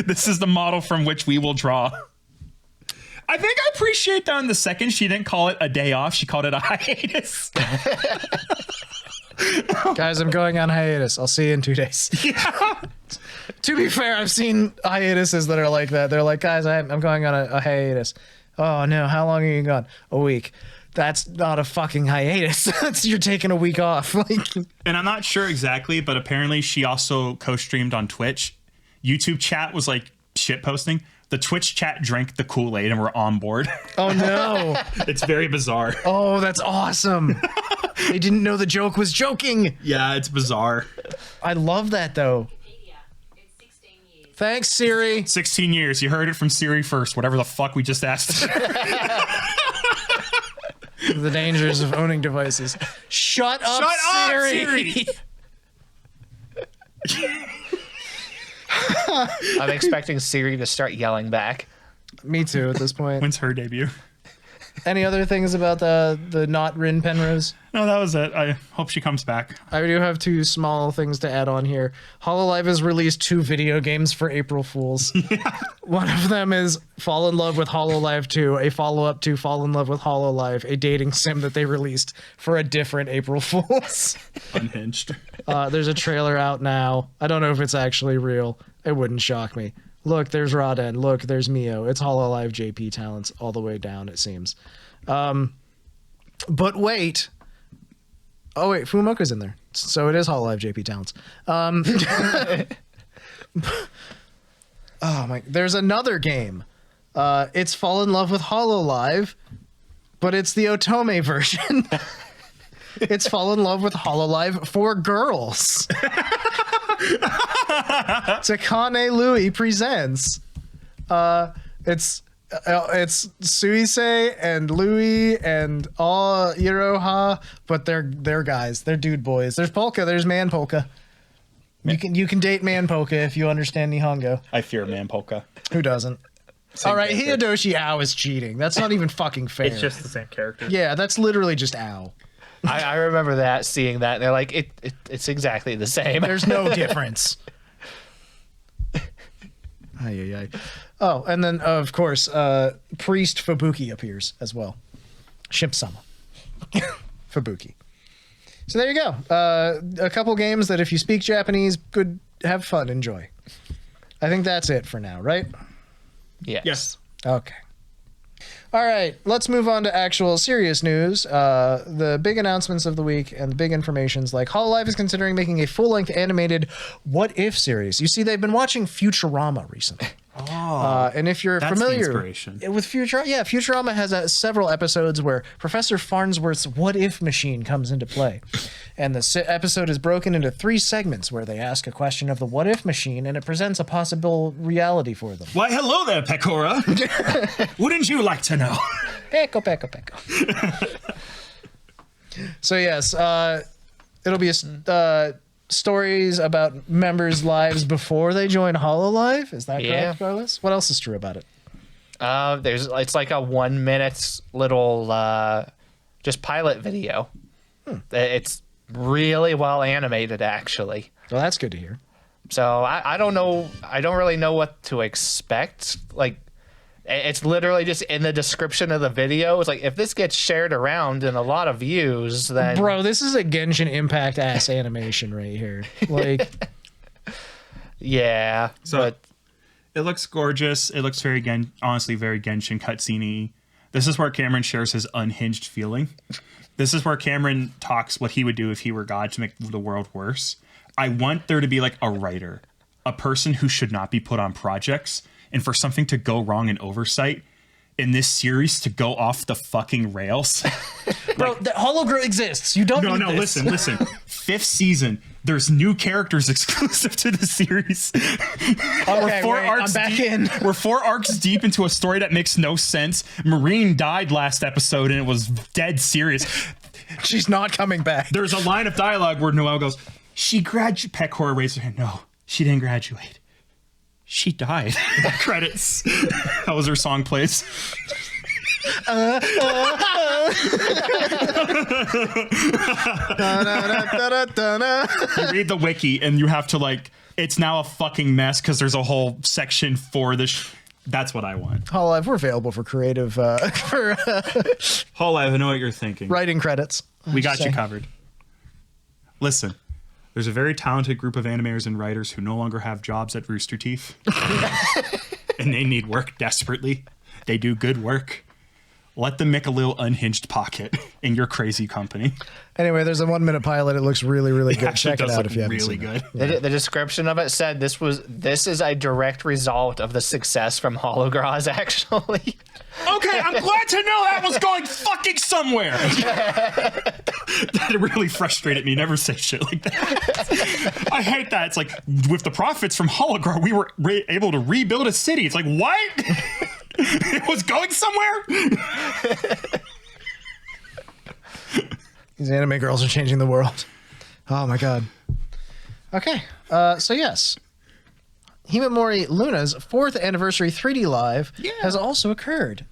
This is the model from which we will draw. I think I appreciate that on the 2nd, she didn't call it a day off. She called it a hiatus. Guys, I'm going on hiatus. I'll see you in 2 days. Yeah. To be fair, I've seen hiatuses that are like that. They're like, guys, I'm going on a hiatus. Oh, no. How long are you gone? A week. That's not a fucking hiatus. That's you're taking a week off. Like, And I'm not sure exactly, but apparently she also co-streamed on Twitch. YouTube chat was like shit posting. The Twitch chat drank the Kool-Aid and were on board. oh, no. It's very bizarre. Oh, that's awesome. They didn't know the joke was joking. Yeah, it's bizarre. I love that, though. It's 16 years. Thanks, Siri. 16 years. You heard it from Siri first, whatever the fuck we just asked. The dangers of owning devices. Shut up, Siri. I'm expecting Siri to start yelling back. Me too at this point. When's her debut? Any other things about the not Rin Penrose? No, that was it. I hope she comes back. I do have 2 small things to add on here. Hololive has released 2 video games for April Fools. Yeah. One of them is Fall in Love with Hololive 2, a follow-up to Fall in Love with Hololive, a dating sim that they released for a different April Fools. Unhinged. There's a trailer out now. I don't know if it's actually real. It wouldn't shock me. Look, there's Raden. Look, there's Mio. It's Hololive JP talents all the way down, it seems. But wait. Oh, wait. Fumoka's in there. So it is Hololive JP talents. Oh, my. There's another game. It's Fall in Love with Hololive, but it's the Otome version. It's Fall in Love with Hololive for girls. Takane Louie presents. It's Suisei and Louie and all Iroha, but they're guys. They're dude boys. There's Polka. There's Man Polka. You can date Man Polka if you understand Nihongo. I fear Man Polka. Who doesn't? All right, Hideyoshi Ao is cheating. That's not even fucking fair. It's just the same character. Yeah, that's literally just Ao. I remember that, seeing that, and they're like, it's exactly the same. There's no difference. Ay, ay, ay. Oh, and then, of course, Priest Fubuki appears as well. Shimp-sama. Fubuki. So there you go. A couple games that if you speak Japanese, could have fun, enjoy. I think that's it for now, right? Yes. Okay. All right, let's move on to actual serious news. The big announcements of the week and the big informations, like Hololive is considering making a full-length animated What If series. You see, they've been watching Futurama recently. Oh, And if you're that's the familiar inspiration. with Futurama, yeah, Futurama has several episodes where Professor Farnsworth's What If machine comes into play. And the episode is broken into 3 segments where they ask a question of the What If machine and it presents a possible reality for them. Why, hello there, Pecora. Wouldn't you like to know? Peko. So yes, it'll be stories about members' lives before they join Hololive. Is that correct, Carlos? What else is true about it? It's like a 1 minute little just pilot video. It's really well animated, actually. Well, that's good to hear. So I don't know. I don't really know what to expect. Like, it's literally just in the description of the video. It's like, if this gets shared around and a lot of views, then Bro, this is a Genshin Impact ass animation right here. Like, yeah. So but it looks gorgeous. It looks very, honestly, very Genshin cutscene-y. This is where Cameron shares his unhinged feeling. This is where Cameron talks what he would do if he were God to make the world worse. I want there to be like a writer, a person who should not be put on projects, and for something to go wrong in oversight in this series to go off the fucking rails. bro, the Holocure exists. You don't need this. Listen. 5th season, There's new characters exclusive to the series. Okay, I'm back in. We're 4 arcs deep into a story that makes no sense. Marine died last episode and it was dead serious. She's not coming back. There's a line of dialogue where Noelle goes, she graduated. Pecora raised her hand. No, she didn't graduate. She died. Credits. That was her song plays. You read the wiki and you have to like, it's now a fucking mess because there's a whole section for this. That's what I want. Hololive, we're available for creative, Hololive, I know what you're thinking. writing credits. We got you covered. Listen, there's a very talented group of animators and writers who no longer have jobs at Rooster Teeth. And they need work desperately. They do good work. Let them make a little unhinged pocket in your crazy company. Anyway, there's a 1-minute pilot. It looks really, really good. Actually Check it does out look if you haven't really seen good. it. The description of it said this is a direct result of the success from Holograz, actually. Okay, I'm glad to know that was going fucking somewhere. That really frustrated me. Never say shit like that. I hate that. It's like, with the profits from Holograr, we were able to rebuild a city. It's like, what? It was going somewhere? These anime girls are changing the world. Oh my god. Okay, so yes. Himamori Luna's 4th anniversary 3D Live has also occurred.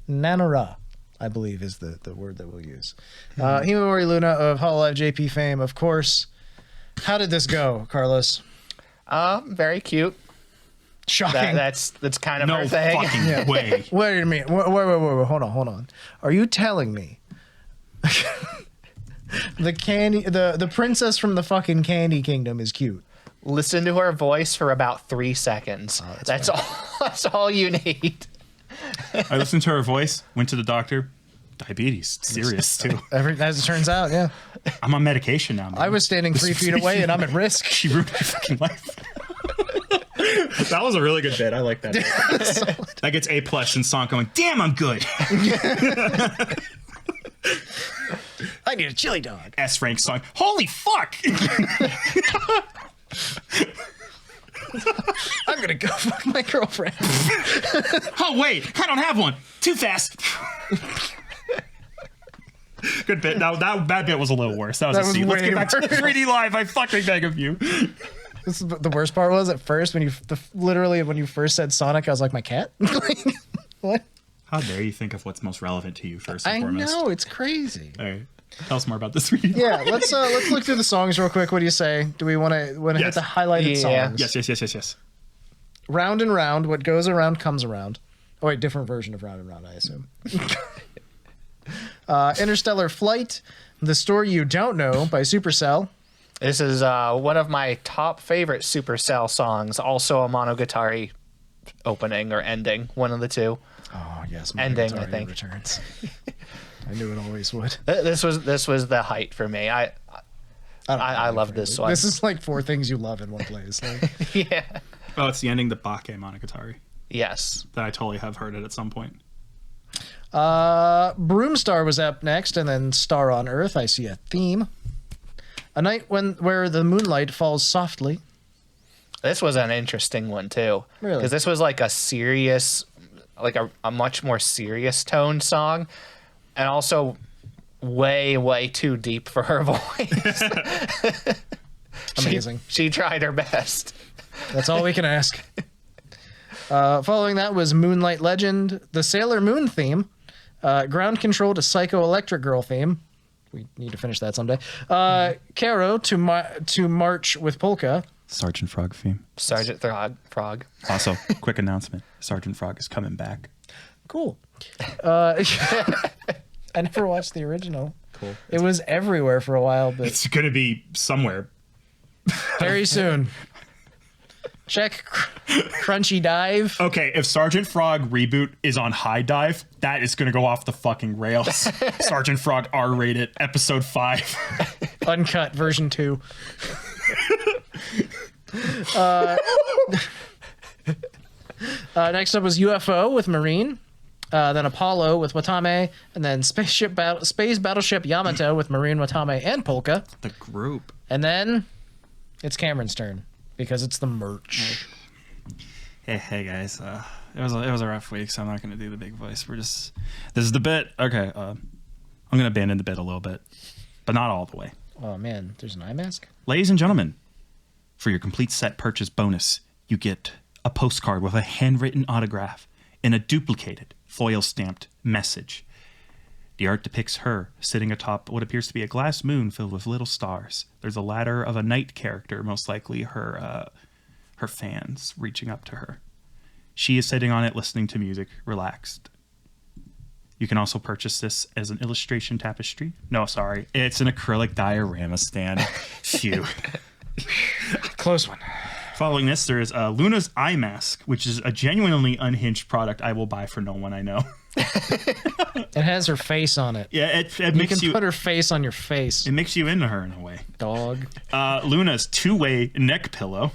Nanara, I believe, is the word that we'll use. Himamori Luna of Hololive JP fame, of course. How did this go, Carlos? Very cute. Shocking. That's kind of No her thing. fucking way. Wait a minute. Wait. Hold on. Are you telling me the princess from the fucking Candy Kingdom is cute? Listen to her voice for about 3 seconds. That's all. That's all you need. I listened to her voice, went to the doctor. Diabetes. Serious, too. As it turns out, yeah. I'm on medication now, man. I was standing 3 feet away and I'm at risk. She ruined my fucking life. That was a really good bit. I like that bit. That gets A+ and Sonic going, damn, I'm good. I need a chili dog. S rank song. Holy fuck! I'm gonna go fuck my girlfriend. Oh wait, I don't have one. Too fast. Good bit. Now that bit was a little worse. That was That a was C. Let's way get back to worse. 3D Live. I fucking beg of you. This is, the worst part was at first when literally when you first said Sonic, I was like, my cat. Like, what? How dare you think of what's most relevant to you first and I foremost? know, it's crazy. All right. Tell us more about this 3D. Yeah, let's look through the songs real quick. What do you say? Do we want to hit Yes. the highlighted Yeah. songs? Yes. Round and round, what goes around comes around. Oh wait, different version of Round and Round, I assume. Interstellar Flight, The Story You Don't Know by Supercell. This is one of my top favorite Supercell songs. Also a Monogatari opening or ending, one of the two. Oh yes, Ending, Monogatari I think. returns. I knew it always would. This was the height for me. I love this one. This is like 4 things you love in one place. Like, Yeah. Oh, it's the ending to Bake Monogatari Yes. that I totally have heard it at some point. Broomstar was up next, and then Star on Earth. I see a theme. A night where the moonlight falls softly. This was an interesting one too. Really? Because this was like a serious, like a much more serious tone song, and also way too deep for her voice. Amazing. She tried her best. That's all we can ask. Following that was Moonlight Legend, the Sailor Moon theme, Ground Control to Psycho Electric Girl theme. We need to finish that someday. Caro to March with Polka. Sergeant Frog theme. Sergeant Frog. Also, quick announcement. Sergeant Frog is coming back. Cool. I never watched the original. Cool. It was everywhere for a while, but It's going to be somewhere. very soon. Check Crunchy Dive. Okay, if Sergeant Frog reboot is on High Dive, that is going to go off the fucking rails. Sergeant Frog R-rated, episode 5. Uncut version 2. Next up was UFO with Marine. Then Apollo with Watame. And then Space Battleship Yamato with Marine, Watame, and Polka. The group. And then It's Cameron's turn because it's the merch. Hey guys. It was a rough week, so I'm not going to do the big voice. This is the bit. Okay. I'm going to abandon the bit a little bit, but not all the way. Oh man, there's an eye mask. Ladies and gentlemen, for your complete set purchase bonus, you get a postcard with a handwritten autograph and a duplicated foil stamped message. The art depicts her sitting atop what appears to be a glass moon filled with little stars. There's a ladder of a knight character, most likely her fans reaching up to her. She is sitting on it listening to music, relaxed. You can also purchase this as an illustration tapestry. No, sorry. It's an acrylic diorama stand. Phew. Close one. Following this, there is Luna's eye mask, which is a genuinely unhinged product I will buy for no one I know. It has her face on it. Yeah, it You makes can put her face on your face. It makes you into her in a way. Dog. Luna's two-way neck pillow.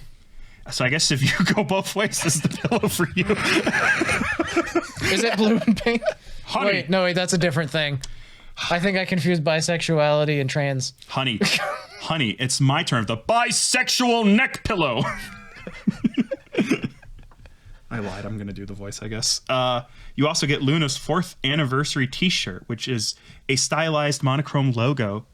So I guess if you go both ways, this is the pillow for you. Is it blue and pink? Honey. Wait, that's a different thing. I think I confused bisexuality and trans. Honey, it's my turn. The bisexual neck pillow. I lied. I'm going to do the voice, I guess. You also get Luna's 4th anniversary t-shirt, which is a stylized monochrome logo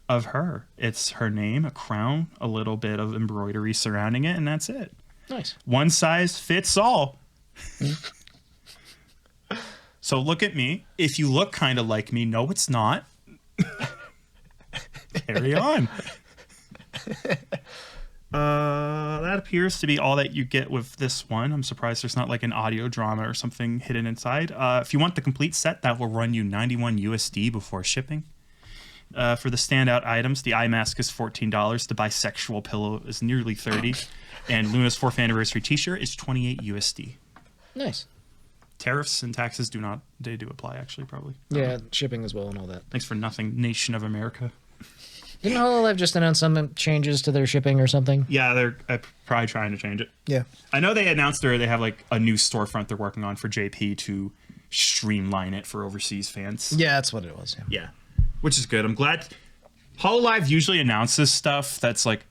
of her. It's her name, a crown, a little bit of embroidery surrounding it, and that's it. Nice. One size fits all. So look at me. If you look kind of like me, no, it's not. Carry on. That appears to be all that you get with this one. I'm surprised there's not like an audio drama or something hidden inside. If you want the complete set, that will run you 91 USD before shipping. For the standout items, the eye mask is $14. The bisexual pillow is nearly $30. And Luna's 4th anniversary t-shirt is 28 USD. Nice. Tariffs and taxes do apply, actually, probably. Yeah, shipping as well and all that. Thanks for nothing, nation of America. Didn't Hololive just announce some changes to their shipping or something? Yeah, they're probably trying to change it. Yeah. I know they announced they have like a new storefront they're working on for JP to streamline it for overseas fans. Yeah, that's what it was. Yeah, which is good. I'm glad. Hololive usually announces stuff that's like,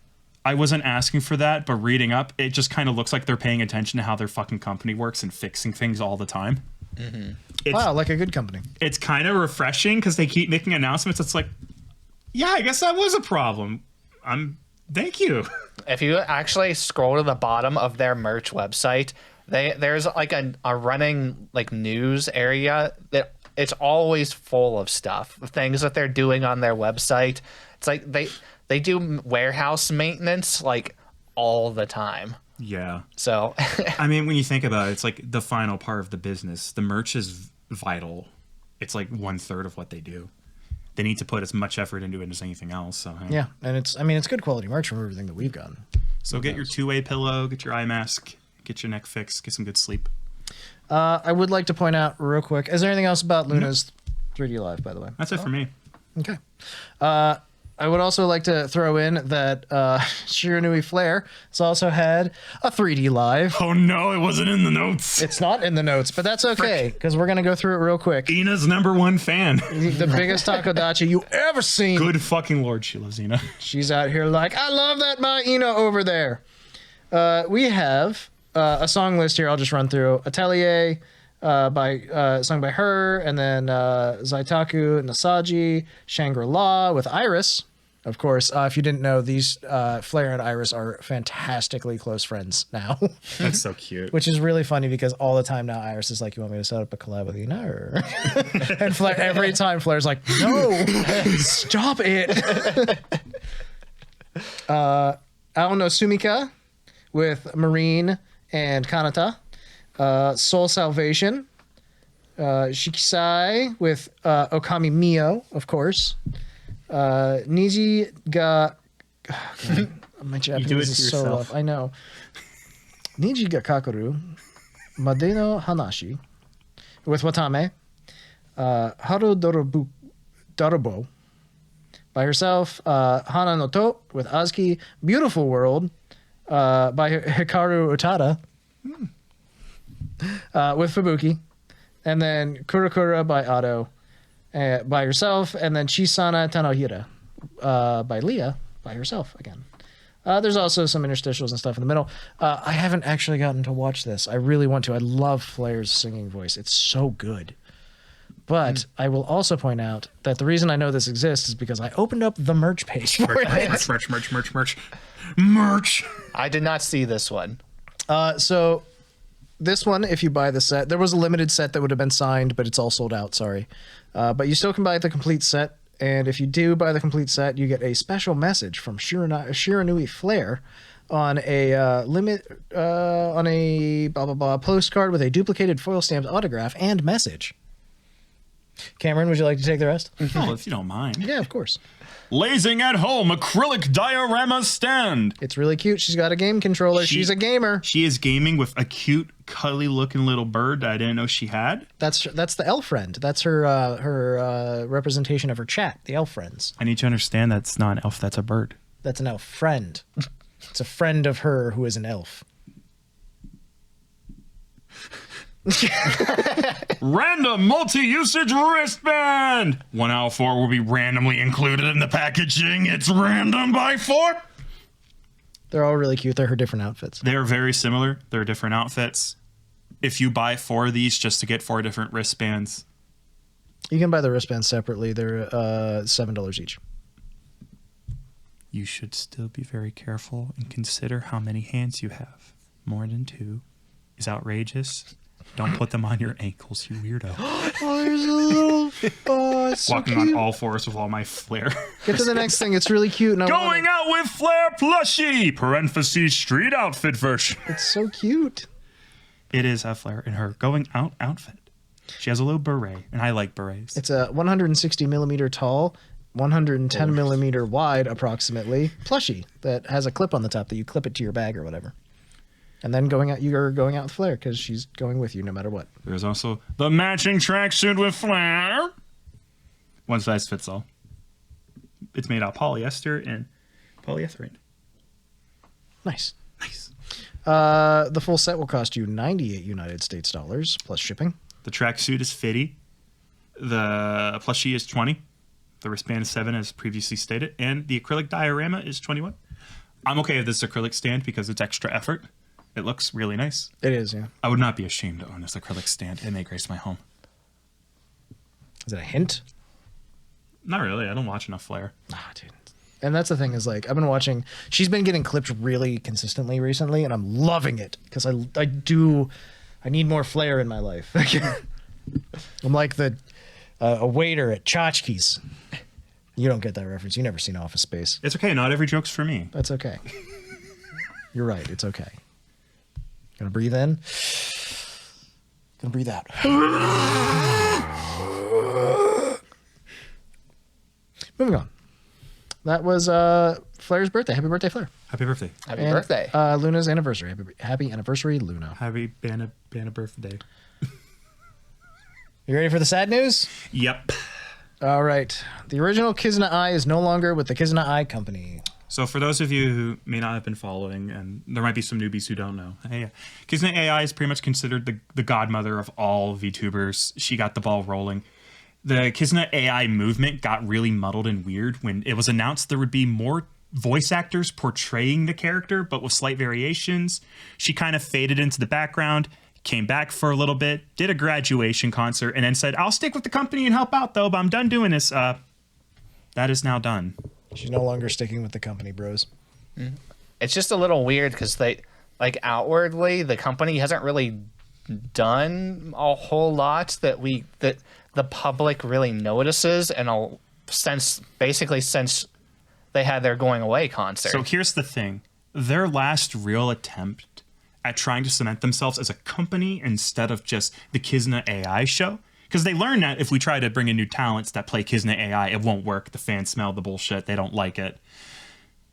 I wasn't asking for that, but reading up, it just kind of looks like they're paying attention to how their fucking company works and fixing things all the time. Mm-hmm. Wow, like a good company. It's kind of refreshing because they keep making announcements. It's like, yeah, I guess that was a problem. Thank you. If you actually scroll to the bottom of their merch website, there's like a running like news area that it's always full of stuff, things that they're doing on their website. It's like they do warehouse maintenance like all the time. Yeah. So I mean, when you think about it, it's like the final part of the business. The merch is vital. It's like 1/3 of what they do. They need to put as much effort into it as anything else. So hey. Yeah, and it's good quality merch from everything that we've gotten. So get your two-way pillow, get your eye mask, get your neck fixed, get some good sleep. I would like to point out real quick. Is there anything else about Luna's 3D Live, by the way? That's it for me. Okay. I would also like to throw in that Shiranui Flare has also had a 3D Live. Oh no, it wasn't in the notes. It's not in the notes, but that's okay because we're gonna go through it real quick. Ina's #1 fan. The biggest takodachi you ever seen. Good fucking lord, she loves Ina. She's out here like, I love that my Ina over there. We have a song list here. I'll just run through. Atelier sung by her, and then Zaitaku Nasaji, Shangri-La with Iris. Of course, if you didn't know, these Flare and Iris are fantastically close friends now. That's so cute. Which is really funny because all the time now Iris is like, you want me to set up a collab with Ina? Or... and Flare, every time Flare's like, no, stop it. Aono Sumika with Marine and Kanata. Soul Salvation. Shikisai with Okami Mio, of course. Niji ga... my Japanese is so rough. I know. Niji ga Kakoru. Made no Hanashi with Watame. Haru Dorobo by herself. Hana no To with Azki. Beautiful World by Hikaru Utada with Fubuki. And then Kurakura by Ado. By herself, and then Chisana Tanohira by Leah by herself again. There's also some interstitials and stuff in the middle. I haven't actually gotten to watch this. I really want to. I love Flair's singing voice. It's so good. But I will also point out that the reason I know this exists is because I opened up the merch page for it. Merch. I did not see this one. So this one, if you buy the set, there was a limited set that would have been signed, but it's all sold out. Sorry. But you still can buy the complete set. And if you do buy the complete set, you get a special message from Shiranui Flair on a on a blah blah blah postcard with a duplicated foil stamped autograph and message. Cameron, would you like to take the rest? Oh, if you don't mind. Yeah, of course. Lazing at home, acrylic diorama stand. It's really cute. She's got a game controller. She's a gamer. She is gaming with a cute, cuddly-looking little bird that I didn't know she had. That's the elf friend. That's her representation of her chat, the elf friends. I need to understand that's not an elf, that's a bird. That's an elf friend. It's a friend of her who is an elf. Random multi-usage wristband. 1 out of 4 will be randomly included in the packaging. It's random by 4. They're all really cute. They're her different outfits. They're very similar. They're different outfits. If you buy 4 of these just to get 4 different wristbands, you can buy the wristbands separately. They're $7 each. You should still be very careful and consider how many hands you have. More than 2 is outrageous. Don't put them on your ankles, you weirdo. Oh, there's a little... Oh, it's so Walking cute. on all fours with all my flair. Get to the next thing. It's really cute. And Going out with Flair plushie, parentheses street outfit version. It's so cute. It is a Flair in her going out outfit. She has a little beret, and I like berets. It's a 160 millimeter tall, 110 millimeter wide, approximately, plushie that has a clip on the top that you clip it to your bag or whatever. And then you're going out with Flair because she's going with you no matter what. There's also the matching tracksuit with Flair. One size fits all. It's made out of polyester and polyethylene. Nice. Nice. The full set will cost you 98 United States dollars plus shipping. The tracksuit is 50. The plushie is 20. The wristband is 7, as previously stated. And the acrylic diorama is 21. I'm okay with this acrylic stand because it's extra effort. It looks really nice. It is, yeah. I would not be ashamed to own this acrylic stand. It may grace my home. Is it a hint? Not really. I don't watch enough Flair. Ah, dude. And that's the thing is, like, I've been watching... She's been getting clipped really consistently recently, and I'm loving it because I need more Flair in my life. I'm like a waiter at Tchotchkes. You don't get that reference. You've never seen Office Space. It's okay. Not every joke's for me. That's okay. You're right. It's okay. Gonna breathe in. Gonna breathe out. Moving on. That was Flair's birthday. Happy birthday, Flair. Happy birthday. Happy birthday. Luna's anniversary. Happy anniversary, Luna. Happy Banna birthday. You ready for the sad news? Yep. All right. The original Kizuna Eye is no longer with the Kizuna Eye Company. So for those of you who may not have been following, and there might be some newbies who don't know, Kizuna AI is pretty much considered the godmother of all VTubers. She got the ball rolling. The Kizuna AI movement got really muddled and weird when it was announced there would be more voice actors portraying the character, but with slight variations. She kind of faded into the background, came back for a little bit, did a graduation concert, and then said, I'll stick with the company and help out, though, but I'm done doing this. That is now done. She's no longer sticking with the company, bros. It's just a little weird because outwardly, the company hasn't really done a whole lot that the public really notices, and since they had their going away concert. So here's the thing. Their last real attempt at trying to cement themselves as a company instead of just the Kizuna AI show, because they learned that if we try to bring in new talents that play Kizuna AI, it won't work. The fans smell the bullshit. They don't like it.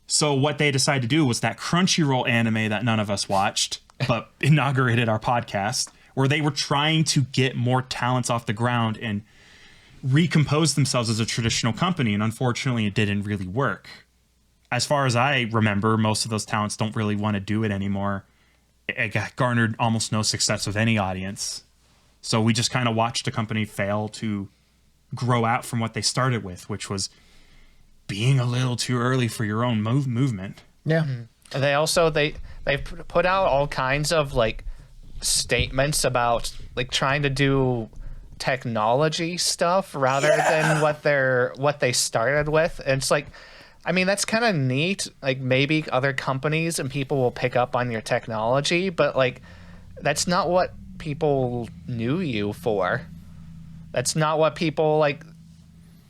So what they decided to do was that Crunchyroll anime that none of us watched, but inaugurated our podcast, where they were trying to get more talents off the ground and recompose themselves as a traditional company. And unfortunately, it didn't really work. As far as I remember, most of those talents don't really want to do it anymore. It garnered almost no success with any audience. So we just kind of watched the company fail to grow out from what they started with, which was being a little too early for your own movement. Yeah. And they've put out all kinds of like statements about like trying to do technology stuff rather than what they started with. And it's like, I mean, that's kind of neat. Like maybe other companies and people will pick up on your technology, but like that's not what people knew you for. That's not what people like.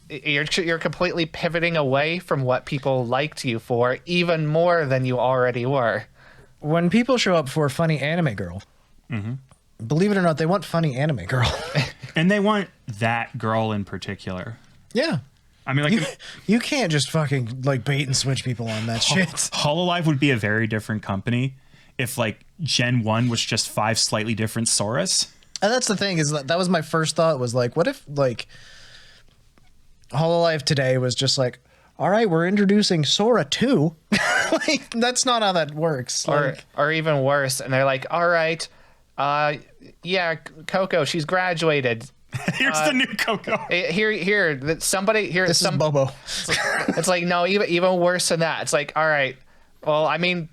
You're completely pivoting away from what people liked you for, even more than you already were. When people show up for funny anime girl, believe it or not, they want funny anime girl. And they want that girl in particular. Yeah. I mean, like, You can't just fucking like bait and switch people on that shit. Hololive would be a very different company if like Gen 1 was just 5 slightly different Soras. And that's the thing is that was my first thought was like, what if like Hololive today was just like, all right, we're introducing Sora 2. Like, that's not how that works. Like, Or even worse, and they're like, all right, yeah, Coco, she's graduated. Here's the new Coco. Somebody here. this is Bobo. It's like, no, even worse than that. It's like, all right, well, I mean,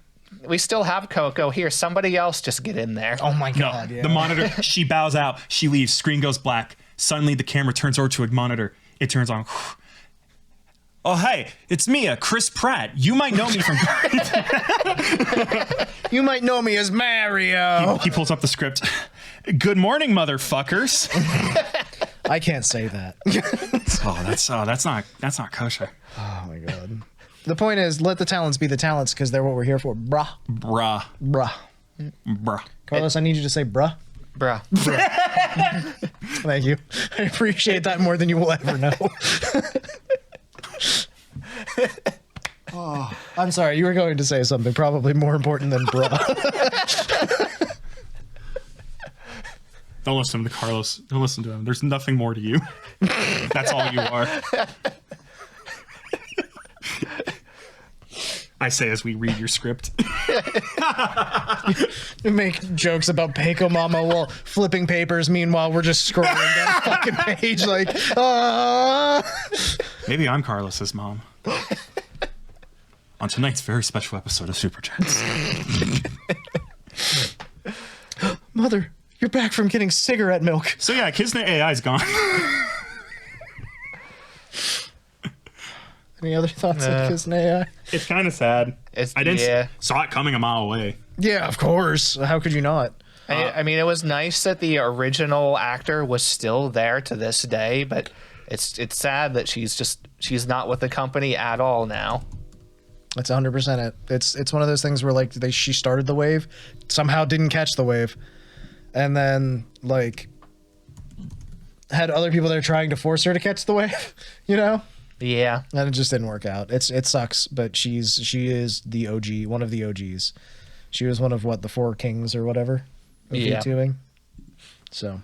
we still have Coco here. Somebody else just get in there. Oh my No, god! Yeah. the monitor, she bows out, she leaves, screen goes black. Suddenly the camera turns over to a monitor. It turns on. Oh, hey, it's me, Chris Pratt. You might know me from... You might know me as Mario. He pulls up the script. Good morning, motherfuckers. I can't say that. That's not kosher. Oh my god. The point is, let the talents be the talents because they're what we're here for. Bruh. Bruh. Carlos, I need you to say bruh. Bruh. Thank you. I appreciate that more than you will ever know. Oh, I'm sorry. You were going to say something probably more important than bruh. Don't listen to Carlos. Don't listen to him. There's nothing more to you. That's all you are. I say as we read your script. You make jokes about Pekomama while flipping papers. Meanwhile, we're just scrolling down the fucking page like, Maybe I'm Carlos's mom. On tonight's very special episode of Super Chats. Mother, you're back from getting cigarette milk. So yeah, Kizuna AI is gone. Any other thoughts on Kizuna AI? It's kind of sad. I didn't saw it coming a mile away. Yeah, of course. How could you not? I mean, it was nice that the original actor was still there to this day, but it's sad that she's not with the company at all now. That's 100% it. It's one of those things where like she started the wave, somehow didn't catch the wave, and then like had other people there trying to force her to catch the wave, you know? Yeah. And it just didn't work out. It sucks, but she is the OG, one of the OGs. She was one of the 4 kings or whatever of Vtubing. So,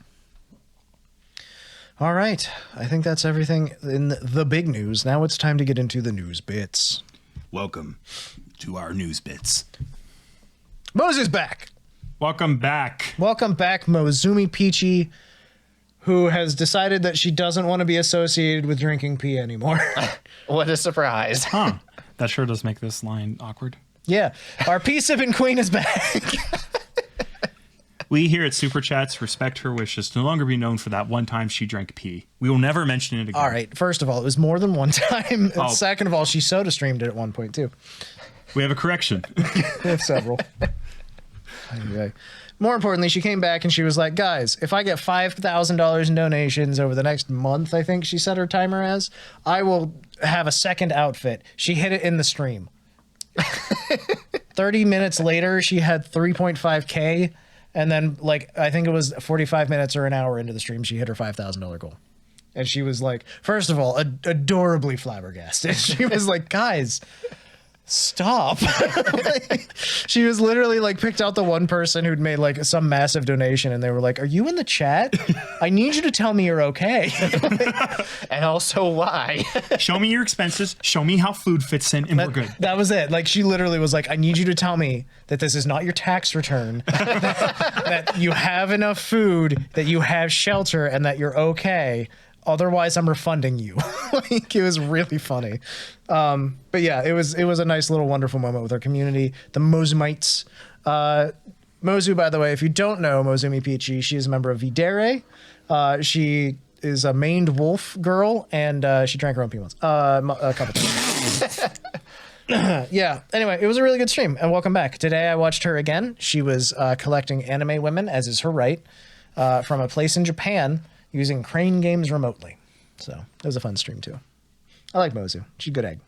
all right. I think that's everything in the big news. Now it's time to get into the news bits. Welcome to our news bits. Mozzu's back. Welcome back. Welcome back, Mozumi Peachy, who has decided that she doesn't want to be associated with drinking pee anymore. What a surprise. Huh. That sure does make this line awkward. Yeah. Our pea sipping queen is back. We here at Super Chats respect her wishes to no longer be known for that one time she drank pee. We will never mention it again. All right. First of all, it was more than one time. And Oh. second of all, she soda streamed it at one point, too. We have a correction. We have several. Anyway. More importantly, she came back and she was like, guys, if I get $5,000 in donations over the next month, I think she set her timer as, I will have a second outfit. She hit it in the stream. 30 minutes later, she had 3.5K. And then, like, I think it was 45 minutes or an hour into the stream, she hit her $5,000 goal. And she was like, first of all, adorably flabbergasted. She was like, guys, stop. Like, she was literally like picked out the one person who'd made like some massive donation and they were like, are you in the chat? I need you to tell me you're okay. And also why. Show me your expenses. Show me how food fits in, and we're good. That was it. Like she literally was like, I need you to tell me that this is not your tax return, that you have enough food, that you have shelter, and that you're okay. otherwise I'm refunding you. Like, it was really funny. But yeah, it was a nice little wonderful moment with our community, the Mozzumites. Mozzu, by the way, if you don't know Mozumi Peachy, she is a member of Videre. She is a maned wolf girl, and she drank her own pee once. A couple times. Yeah, anyway, it was a really good stream, and welcome back. Today I watched her again. She was collecting anime women, as is her right, from a place in Japan using Crane Games remotely. So it was a fun stream, too. I like Mozzu. She's a good egg.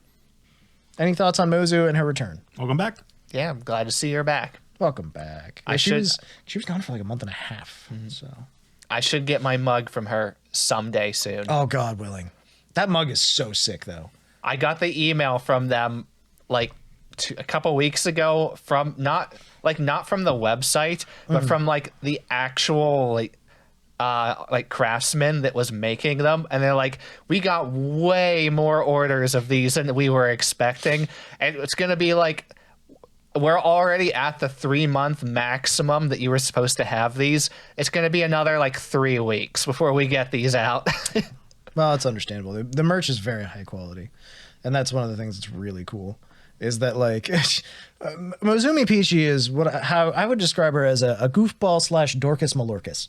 Any thoughts on Mozzu and her return? Welcome back. Yeah, I'm glad to see her back. Welcome back. Yeah, she was gone for like a month and a half. So I should get my mug from her someday soon. oh, God willing. That mug is so sick, though. I got the email from them like a couple weeks ago from not from the website, but from like the actual like craftsman that was making them, and they're like, we got way more orders of these than we were expecting, and it's gonna be like, we're already at the 3-month maximum that you were supposed to have these. It's gonna be another like 3 weeks before we get these out. Well, it's understandable. The merch is very high quality, and that's one of the things that's really cool. Is that like Mozumi Peachy is how I would describe her as a goofball / Dorcas Malorcas.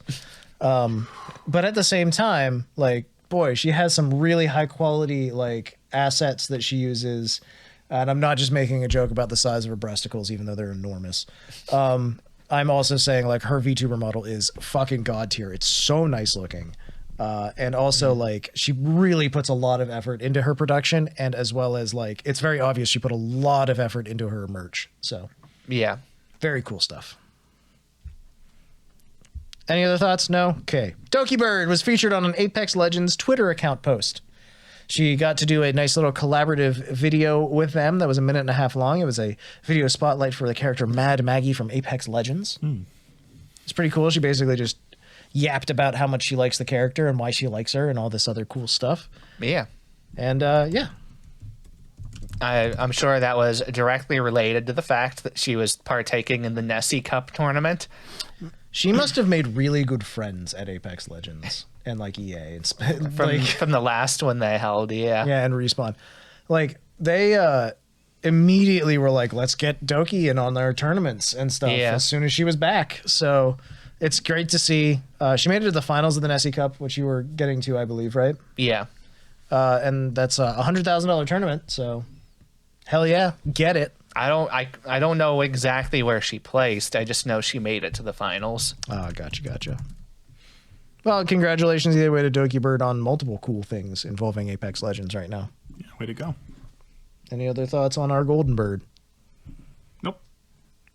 But at the same time, like, boy, she has some really high quality like assets that she uses. And I'm not just making a joke about the size of her breasticles, even though they're enormous. I'm also saying like her VTuber model is fucking god tier. It's so nice looking. And also like she really puts a lot of effort into her production, and as well as like it's very obvious she put a lot of effort into her merch. So Yeah. very cool stuff. Any other thoughts? No? Okay. Doki Bird was featured on an Apex Legends Twitter account post. She got to do a nice little collaborative video with them that was 1.5 minutes long. It was a video spotlight for the character Mad Maggie from Apex Legends. It's pretty cool. She basically just yapped about how much she likes the character and why she likes her and all this other cool stuff. Yeah. And yeah. I'm sure that was directly related to the fact that she was partaking in the Nessie Cup tournament. She must have made really good friends at Apex Legends and like EA and From the last one they held, yeah. Yeah, and Respawn. Like they immediately were like, let's get Doki in on their tournaments and stuff as soon as she was back. So it's great to see. She made it to the finals of the Nessie Cup, which you were getting to, I believe, right? Yeah. And that's a $100,000 tournament. So hell yeah, get it. I don't know exactly where she placed. I just know she made it to the finals. Oh, gotcha. Well, congratulations either way to Doki Bird on multiple cool things involving Apex Legends right now. Yeah, way to go. Any other thoughts on our Golden Bird? Nope.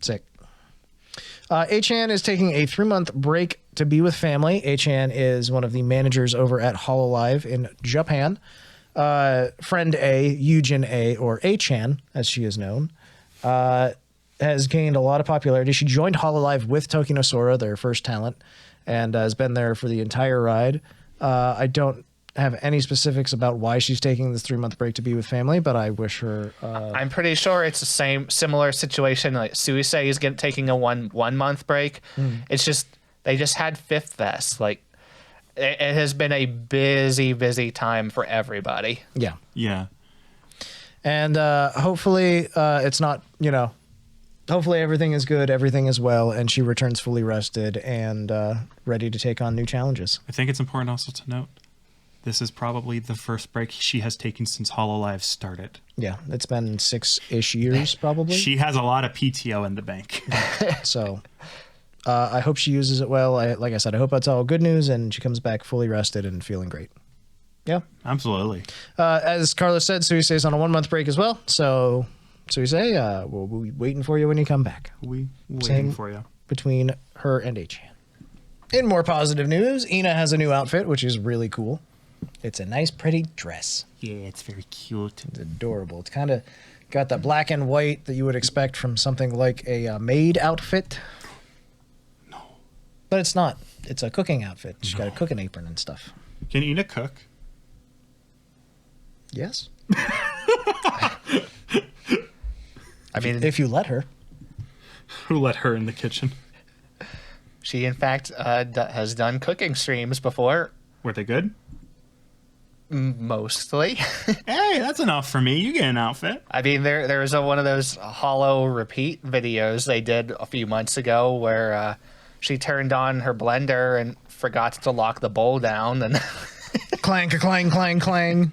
Sick. Achan is taking a 3-month break to be with family. Achan is one of the managers over at Hololive in Japan. Friend A, Yujin A, or Achan, as she is known, has gained a lot of popularity. She joined Hololive with Tokino Sora, their first talent, and has been there for the entire ride. I don't have any specifics about why she's taking this 3-month break to be with family, but I wish her... I'm pretty sure it's the similar situation. Like Suisei is taking a one month break. It's just, they just had Fifth Fest. Like, it has been a busy time for everybody. Yeah. Yeah. And hopefully it's not, hopefully everything is good, everything is well, and she returns fully rested and ready to take on new challenges. I think it's important also to note, this is probably the first break she has taken since Hololive started. Yeah, it's been 6-ish years probably. She has a lot of PTO in the bank. So I hope she uses it well. Like I said, I hope that's all good news and she comes back fully rested and feeling great. Yeah. Absolutely. As Carlos said, Suisei is on a 1-month break as well. So Suisei, we'll be waiting for you when you come back. Waiting for you. Between her and Achan. In more positive news, Ina has a new outfit, which is really cool. It's a nice, pretty dress. Yeah, it's very cute. It's adorable. It's kind of got that black and white that you would expect from something like a maid outfit. No. But it's not. It's a cooking outfit. She's got a cooking apron and stuff. Can Ina cook? Yes. I mean, if you let her. Who let her in the kitchen? she in fact has done cooking streams before. Were they good? Mostly. Hey, that's enough for me. You get an outfit. I mean, there was one of those holo repeat videos they did a few months ago where she turned on her blender and forgot to lock the bowl down, and Clang, clang, clang, clang.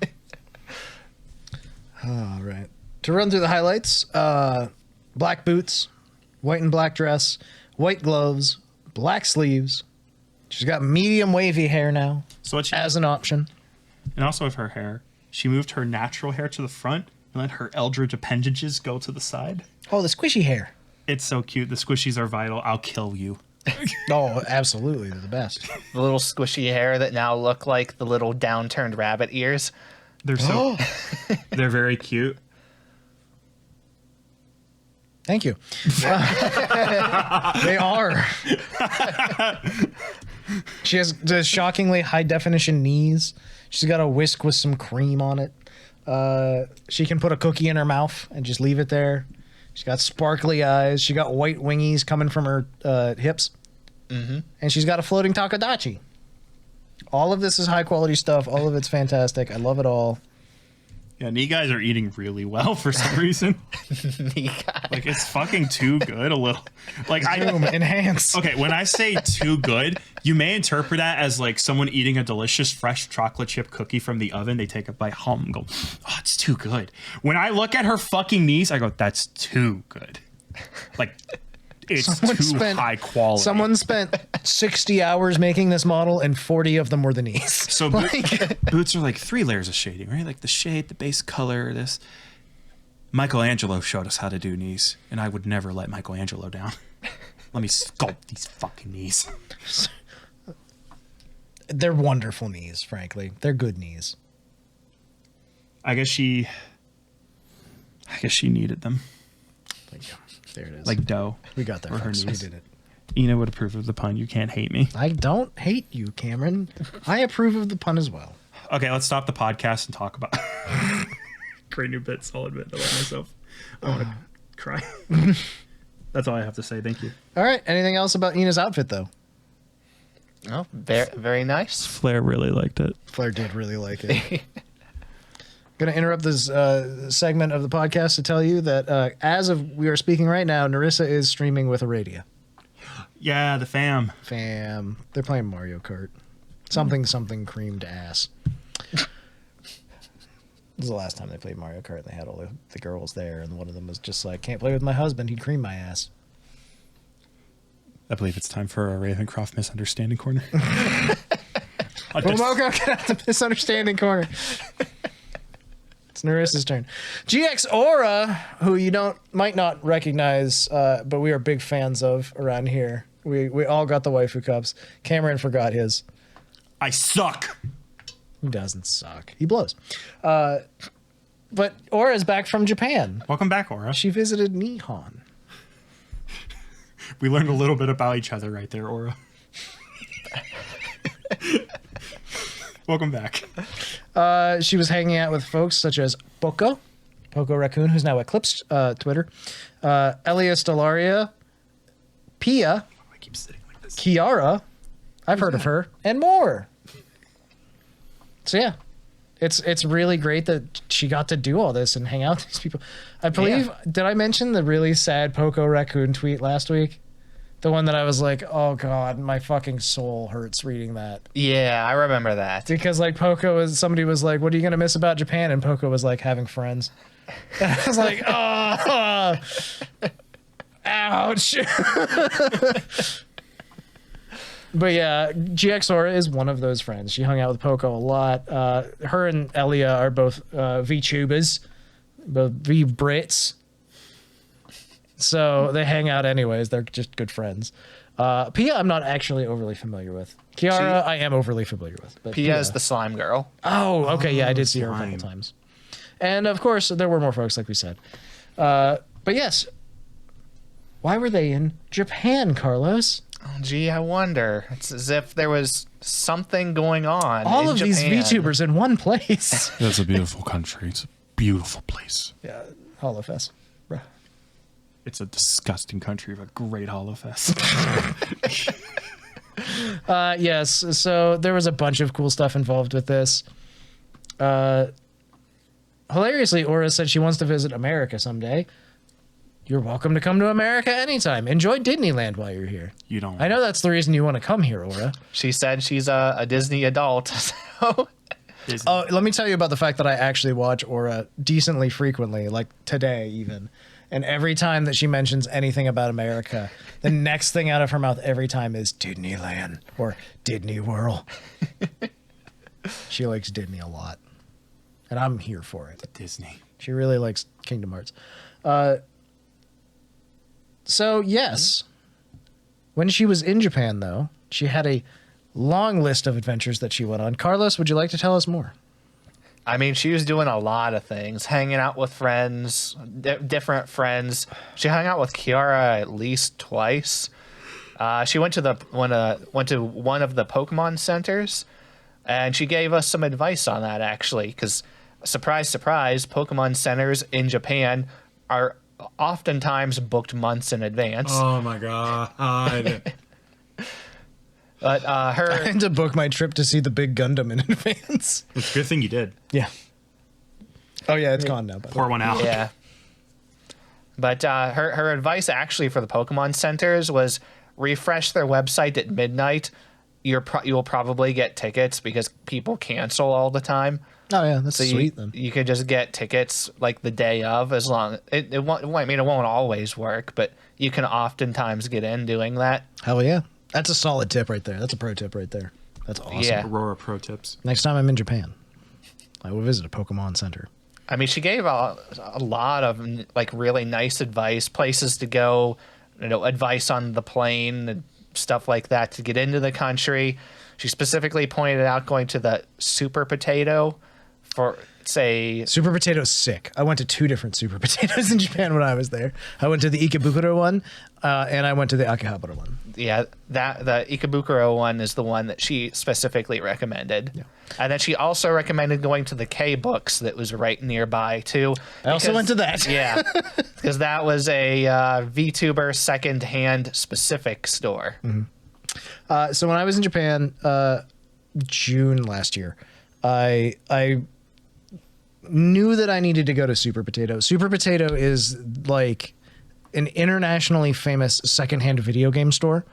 All right. To run through the highlights, black boots, white and black dress, white gloves, black sleeves. She's got medium wavy hair now So what she as an option. and also with her hair, she moved her natural hair to the front and let her eldritch appendages go to the side. Oh, the squishy hair. It's so cute. The squishies are vital. I'll kill you. Oh, absolutely. They're the best. the little squishy hair that now look like the little downturned rabbit ears. They're so they're very cute. Thank you. They are. She has the shockingly high definition knees. She's got a whisk with some cream on it. She can put a cookie in her mouth and just leave it there. She's got sparkly eyes. She got white wingies coming from her hips. Mm-hmm. And she's got a floating takadachi. All of this is high quality stuff. All of it's fantastic. I love it all. Yeah, knee guys are eating really well for some reason. Like it's fucking too good a little. Like Boom, I enhance. Okay, when I say too good, you may interpret that as like someone eating a delicious fresh chocolate chip cookie from the oven. They take a bite, hum, and go, "Oh, it's too good." When I look at her fucking knees, I go, "That's too good." Like it's too high quality. Someone spent 60 hours making this model, and 40 of them were the knees. So boots are like 3 layers of shading, right? Like the shade, the base color, this. Michelangelo showed us how to do knees, and I would never let Michelangelo down. Let me sculpt these fucking knees. They're wonderful knees, frankly. They're good knees. I guess she needed them. Like, there it is. Like dough. We got there. Or her Folks. We knees. did it. Ina would approve of the pun. You can't hate me. I don't hate you, Cameron. I approve of the pun as well. Okay, let's stop the podcast and talk about great new bits. I'll admit I love myself. I want to cry. That's all I have to say. Thank you. All right. Anything else about Ina's outfit, though? Oh, very, very nice. Flair really liked it. Flair did really like it. Going to interrupt this segment of the podcast to tell you that as of we are speaking right now, Narissa is streaming with Aradia. Yeah, the fam. Fam. They're playing Mario Kart. Something creamed ass. This is the last time they played Mario Kart. They had all the girls there, and one of them was just like, "Can't play with my husband. He'd cream my ass." I believe it's time for a Ravencroft misunderstanding corner. Moko, get out the misunderstanding corner. It's Narissa's turn. GX Aura, who you might not recognize, but we are big fans of around here. We all got the waifu cups. Cameron forgot his. I suck. Who doesn't suck? He blows. But Aura is back from Japan. Welcome back, Aura. She visited Nihon. We learned a little bit about each other right there, Aura. Welcome back. She was hanging out with folks such as Poco Raccoon, who's now eclipsed Twitter, Elias Delaria, Pia, I keep sitting like this. Kiara, I've heard of her, and more. So yeah, it's really great that she got to do all this and hang out with these people. I believe, did I mention the really sad Poco Raccoon tweet last week? The one that I was like, oh god, my fucking soul hurts reading that. Yeah, I remember that. Because like somebody was like, what are you going to miss about Japan? And Poco was like, having friends. And I was like, oh, ouch. But yeah, GX Aura is one of those friends. She hung out with Poco a lot. Her and Elia are both VTubers, both V-Brits. So they hang out anyways. They're just good friends. Pia, I'm not actually overly familiar with. Kiara, I am overly familiar with. But Pia is the slime girl. Oh, okay. Yeah, I did see her a slime. couple times. And of course, there were more folks, like we said. But yes, why were they in Japan, Carlos? Oh, gee, I wonder. It's as if there was something going on. All in of these Japan. VTubers in one place. It's a beautiful country. It's a beautiful place. Yeah, Holofest. Bruh. It's a disgusting country of a great Holofest. Yes, so there was a bunch of cool stuff involved with this. Hilariously, Aura said she wants to visit America someday. You're welcome to come to America anytime. Enjoy Disneyland while you're here. You don't. I know that's the reason you want to come here, Aura. She said she's a Disney adult. So Disney. Oh, let me tell you about the fact that I actually watch Aura decently frequently, like today even. And every time that she mentions anything about America, the next thing out of her mouth every time is Disneyland or Disney World. She likes Disney a lot. And I'm here for it. Disney. She really likes Kingdom Hearts. So, yes. When she was in Japan, though, she had a long list of adventures that she went on. Carlos, would you like to tell us more? I mean, she was doing a lot of things, hanging out with friends, different friends. She hung out with Kiara at least twice. She went to one of the Pokemon centers, and she gave us some advice on that, actually, because surprise, surprise, Pokemon centers in Japan are oftentimes booked months in advance. Oh my god. But I her, had to book my trip to see the big Gundam in advance. It's a good thing you did. Yeah. Oh, yeah, it's gone now. But Pour one out. yeah. But her advice actually for the Pokemon centers was refresh their website at midnight. You'll probably get tickets because people cancel all the time. Oh, yeah, that's So sweet then. you could just get tickets like the day of, as long it won't. I mean, it won't always work, but you can oftentimes get in doing that. Hell yeah. That's a solid tip right there. That's a pro tip right there. That's awesome. Yeah. Aurora Pro Tips. Next time I'm in Japan, I will visit a Pokemon Center. I mean, she gave a lot of like really nice advice, places to go, advice on the plane and stuff like that to get into the country. She specifically pointed out going to the Super Potato for, say... Super Potato's sick. I went to 2 different Super Potatoes in Japan when I was there. I went to the Ikebukuro one, and I went to the Akihabara one. Yeah, the Ikebukuro one is the one that she specifically recommended. Yeah. And then she also recommended going to the K-Books that was right nearby, too. I also went to that. Yeah, because that was a VTuber second-hand specific store. Mm-hmm. So when I was in Japan, June last year, I knew that I needed to go to Super Potato. Super Potato is like an internationally famous secondhand video game store.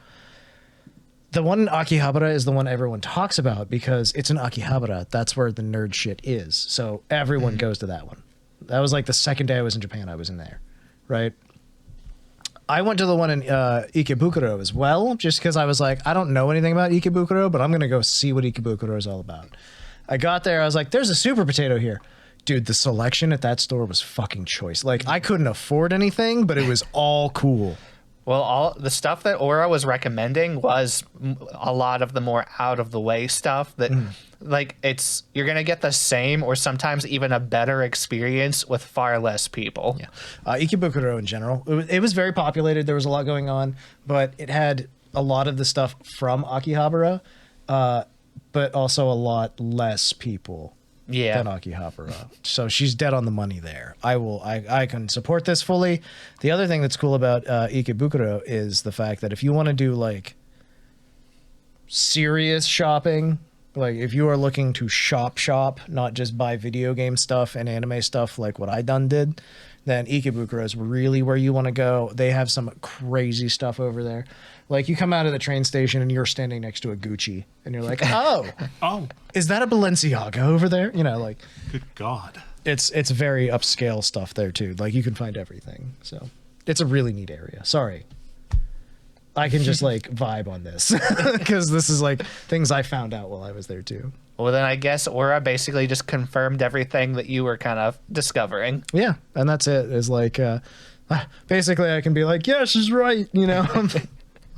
The one in Akihabara is the one everyone talks about because it's in Akihabara. That's where the nerd shit is. So everyone goes to that one. That was like the second day I was in Japan, I was in there, right? I went to the one in Ikebukuro as well, just because I was like, I don't know anything about Ikebukuro, but I'm going to go see what Ikebukuro is all about. I got there, I was like, there's a Super Potato here. Dude, the selection at that store was fucking choice. Like, I couldn't afford anything, but it was all cool. Well, all the stuff that Aura was recommending was a lot of the more out of the way stuff that like you're going to get the same or sometimes even a better experience with far less people. Yeah. Ikebukuro in general, it was very populated. There was a lot going on, but it had a lot of the stuff from Akihabara, but also a lot less people. Yeah. Than Akihabara. So she's dead on the money there. I can support this fully. The other thing that's cool about Ikebukuro is the fact that if you want to do like serious shopping, like if you are looking to shop, not just buy video game stuff and anime stuff like what I done did, then Ikebukuro is really where you want to go. They have some crazy stuff over there. Like you come out of the train station and you're standing next to a Gucci and you're like, oh, is that a Balenciaga over there? You know, like, good God. It's very upscale stuff there too. Like you can find everything. So it's a really neat area. Sorry. I can just like vibe on this because this is like things I found out while I was there too. Well, then I guess Aura basically just confirmed everything that you were kind of discovering. Yeah. And that's it. Is like, basically I can be like, yeah, she's right. You know,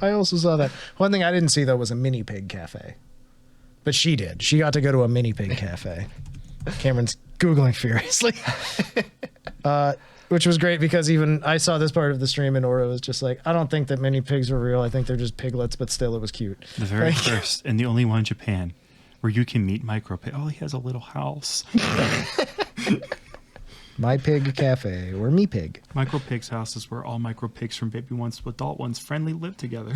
I also saw that. One thing I didn't see though was a mini pig cafe, but she did. She got to go to a mini pig cafe. Cameron's Googling furiously, which was great because even I saw this part of the stream and Aura was just like, I don't think that mini pigs are real. I think they're just piglets, but still it was cute. The very first and the only one in Japan where you can meet micro pig. Oh, he has a little house. My Pig Cafe or Me Pig. Micro Pig's house is where all micro pigs from baby ones to adult ones friendly live together.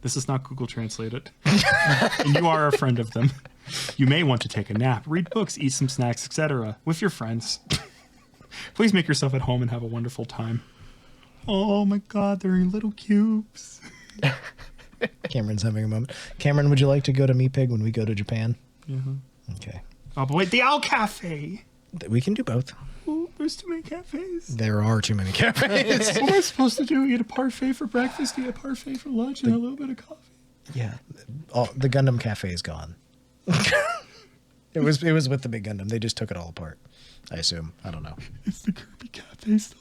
This is not Google translated. And you are a friend of them. You may want to take a nap, read books, eat some snacks, etc. with your friends. Please make yourself at home and have a wonderful time. Oh my god, they're in little cubes. Cameron's having a moment. Cameron, would you like to go to Meepig when we go to Japan? Okay. Oh, but wait, the Owl Cafe. We can do both. Oh, there's too many cafes. There are too many cafes. What am I supposed to do? Eat a parfait for breakfast, eat a parfait for lunch, and a little bit of coffee? Yeah. The Gundam Cafe is gone. It was with the big Gundam. They just took it all apart, I assume. I don't know. Is the Kirby Cafe still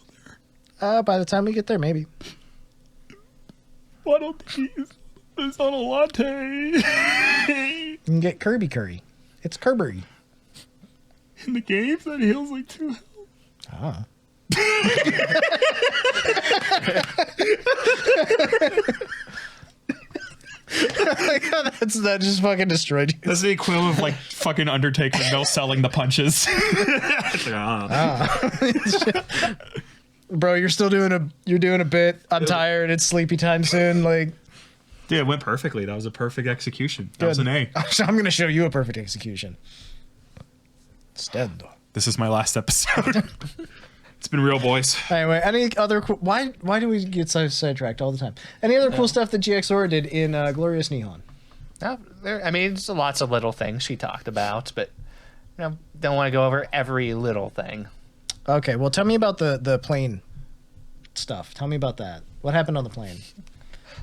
there? By the time we get there, maybe. Why don't there's not a latte? You can get Kirby Curry. It's Kirby. In the games, that heals like 2 health. Ah. That just fucking destroyed you. That's the equivalent of like fucking Undertaker no selling the punches. Bro, you're doing a bit. I'm tired. It's sleepy time soon. Like, Dude, it went perfectly. That was a perfect execution. That was an A. I'm gonna show you a perfect execution. Stendo. This is my last episode. It's been real, boys. Anyway, any other why do we get so sidetracked all the time? Any other cool stuff that GX Sora did in Glorious Nihon? No, I mean, it's lots of little things she talked about, but don't want to go over every little thing. Okay, well, tell me about the plane stuff. Tell me about that. What happened on the plane?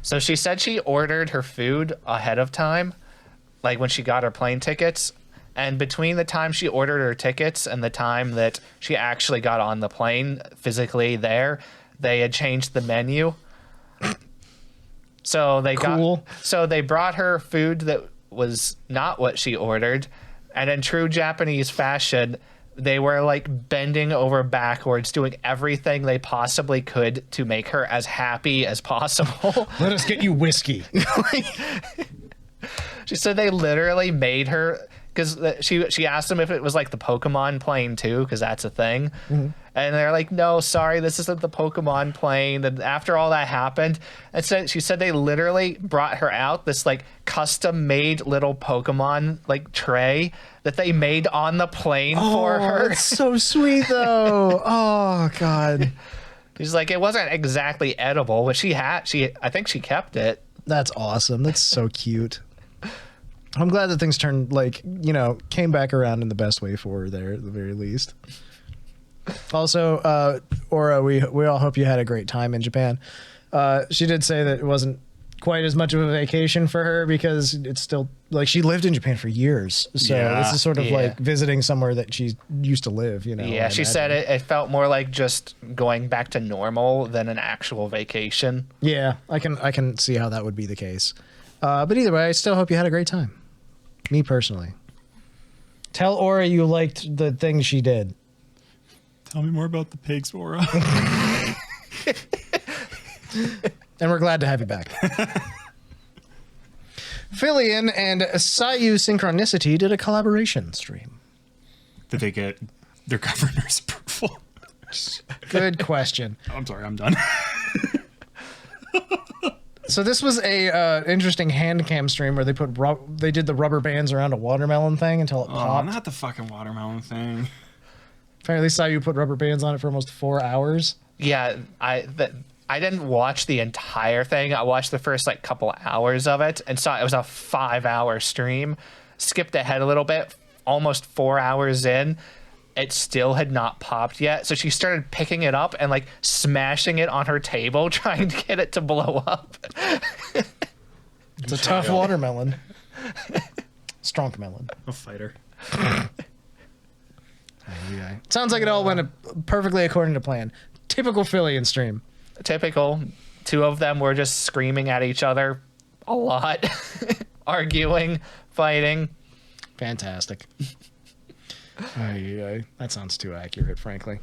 So she said she ordered her food ahead of time, like when she got her plane tickets. And between the time she ordered her tickets and the time that she actually got on the plane physically there, they had changed the menu. So they brought her food that was not what she ordered. And in true Japanese fashion, they were like bending over backwards, doing everything they possibly could to make her as happy as possible. Let us get you whiskey. She said they literally made her, because she asked them if it was like the Pokemon plane too, because that's a thing. Mm-hmm. And they're like, no, sorry, this isn't the Pokemon plane. And after all that happened, she said they literally brought her out this like custom made little Pokemon like tray that they made on the plane for her. That's so sweet though. Oh God. She's like, it wasn't exactly edible, but I think she kept it. That's awesome. That's so cute. I'm glad that things turned came back around in the best way for her there at the very least. Also, Aura, we all hope you had a great time in Japan. She did say that it wasn't quite as much of a vacation for her because it's still like she lived in Japan for years. So this is sort of like visiting somewhere that she used to live, Yeah, she said it felt more like just going back to normal than an actual vacation. Yeah, I can see how that would be the case. But either way, I still hope you had a great time. Me personally. Tell Aura you liked the things she did. Tell me more about the pigs, Aura. And we're glad to have you back. Filian and Sayu Synchronicity did a collaboration stream. Did they get their governor's approval? Good question. I'm sorry, I'm done. So this was a interesting hand cam stream where they did the rubber bands around a watermelon thing until it popped. Not the fucking watermelon thing. Apparently Sayu put rubber bands on it for almost 4 hours. Yeah, I didn't watch the entire thing. I watched the first couple hours of it and saw it was a 5-hour stream. Skipped ahead a little bit, almost 4 hours in. It still had not popped yet. So she started picking it up and smashing it on her table, trying to get it to blow up. It's a tough watermelon. Strong melon. A fighter. Sounds like it all went perfectly according to plan. Typical Filian stream. Typical. 2 of them were just screaming at each other a lot. Arguing, fighting. Fantastic. That sounds too accurate, frankly.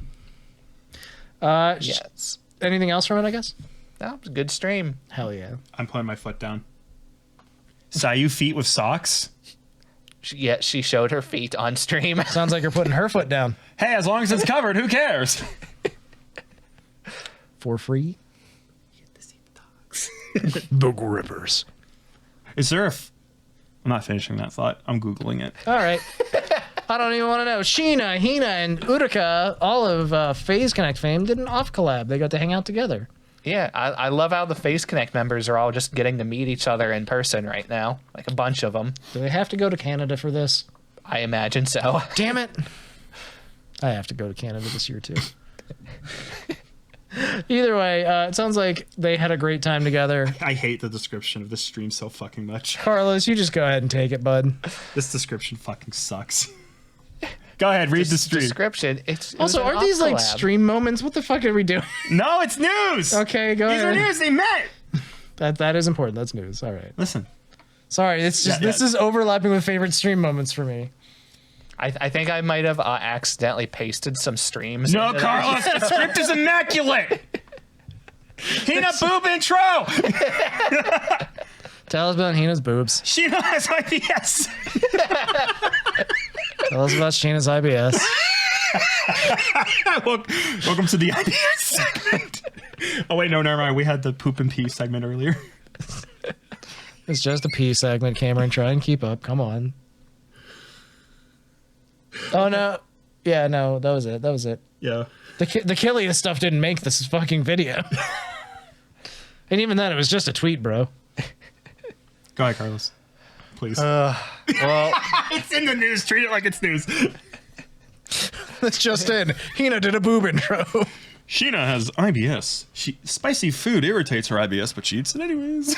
Yes. Anything else from it, I guess? That was a good stream. Hell yeah. I'm putting my foot down. Sayu feet with socks? She showed her feet on stream. Sounds like you're putting her foot down. Hey, as long as it's covered, who cares? For free? The Grippers. Is there I'm not finishing that thought. I'm Googling it. All right. I don't even want to know. Sheena, Hina, and Uruka, all of Phase Connect fame, did an off collab. They got to hang out together. Yeah, I love how the Face Connect members are all just getting to meet each other in person right now. Like a bunch of them. Do they have to go to Canada for this? I imagine so. Damn it. I have to go to Canada this year, too. Either way, it sounds like they had a great time together. I hate the description of this stream so fucking much. Carlos, you just go ahead and take it, bud. This description fucking sucks. Go ahead, read the stream. Description. It Also, was an aren't these like collab. stream moments? What the fuck are we doing? No, it's news. Okay, go These ahead. are news. They met. That is important. That's news. All right. Listen. Sorry, it's just Yeah, this yeah. is overlapping with favorite stream moments for me. I think I might have accidentally pasted some streams. No, into that. Carlos, the script is immaculate. Hina boob intro. Tell us about Hina's boobs. Sheena has IBS. Tell us about Sheena's IBS. Welcome to the IBS segment. Oh wait, no, never mind. We had the poop and pee segment earlier. It's just a pee segment, Cameron. Try and keep up. Come on. Oh no. Yeah, no, that was it. That was it. Yeah. The Killia stuff didn't make this fucking video. And even then, it was just a tweet, bro. Go ahead, Carlos. Please. Well, It's in the news. Treat it like it's news. That's just in. Hina did a boob intro. Sheena has IBS. Spicy food irritates her IBS, but she eats it anyways.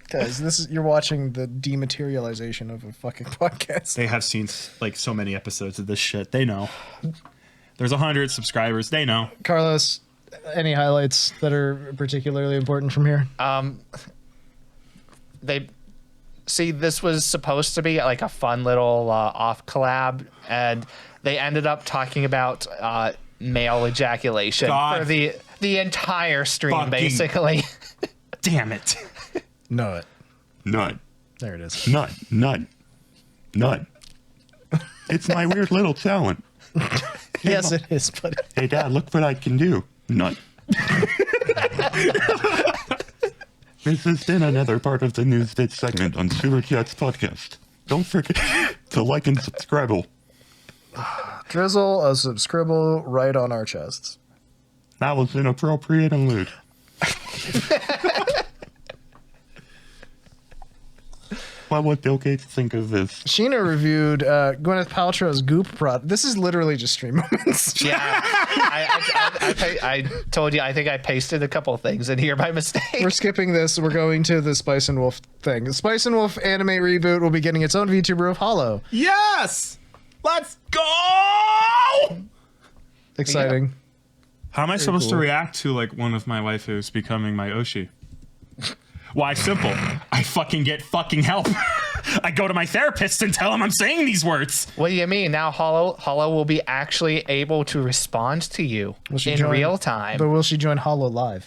Guys, you're watching the dematerialization of a fucking podcast. They have seen like so many episodes of this shit. They know. There's 100 subscribers. They know. Carlos, any highlights that are particularly important from here? this was supposed to be like a fun little off collab, and they ended up talking about male ejaculation God. for the entire stream, Fucking- basically. Damn it. No. Nut, There it is. nut, nut, nut. It's my weird little talent. Yes, it is, buddy. Hey, Dad, look what I can do. Nut. This has been another part of the News Bit segment on Super Chat's podcast. Don't forget to like and subscribe. Drizzle a subscribble right on our chests. That was inappropriate and lewd. What would Bill Gates think of this? Sheena reviewed Gwyneth Paltrow's Goop product. This is literally just stream moments. Yeah, I told you. I think I pasted a couple things in here by mistake. We're skipping this. We're going to the Spice and Wolf thing. The Spice and Wolf anime reboot will be getting its own VTuber of Holo. Yes. Let's go. Exciting. How am I supposed to cool. react to like one of my waifus becoming my Oshi? Why, simple. I fucking get fucking help. I go to my therapist and tell him I'm saying these words. What do you mean? Now Hollow will be actually able to respond to you Will she in join- real time. But will she join Hololive?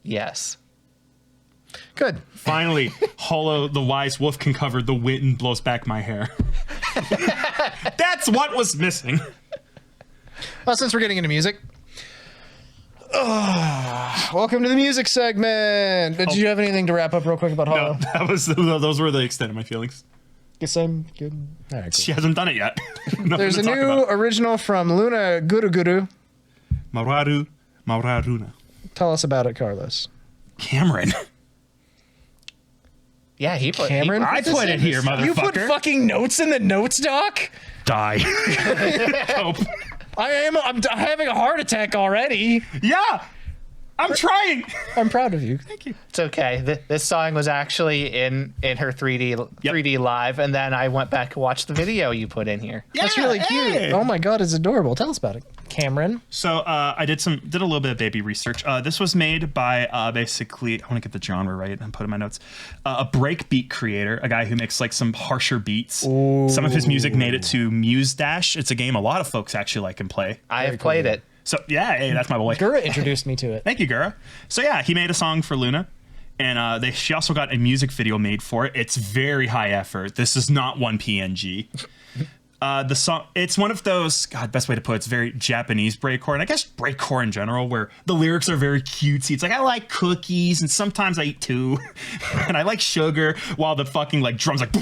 Yes. Good. Finally, Holo the wise wolf can cover the wind blows back my hair. That's what was missing. Well, since we're getting into music, welcome to the music segment. Did you have anything to wrap up real quick about Holo? Those were the extent of my feelings. Guess I'm good. All right, cool. She hasn't done it yet. Nothing There's to a talk new about. original from Luna Guru. Mauraruna. Tell us about it, Carlos. Cameron. Yeah, he put Cameron? I put it here, motherfucker. You put fucking notes in the notes doc? Die. Hope. I'm having a heart attack already. Yeah. I'm trying. I'm proud of you. It's okay. This song was actually in her 3D live, and then I went back and watched the video you put in here. That's really cute. hey. Oh my god, it's adorable. Tell us about it, Cameron. So I did a little bit of baby research. This was made by basically, I want to get the genre right and put in my notes. A breakbeat creator, a guy who makes like some harsher beats. Ooh. Some of his music made it to Muse Dash. It's a game a lot of folks actually like and play. I have played it. So yeah, hey, that's my boy. Gura introduced me to it. Thank you, Gura. So yeah, he made a song for Luna, and she also got a music video made for it. It's very high effort. This is not one PNG. The song, it's one of those, God, best way to put it, it's very Japanese breakcore, and I guess breakcore in general, where the lyrics are very cutesy. It's like, I like cookies, and sometimes I eat two, and I like sugar, while the fucking like drums like.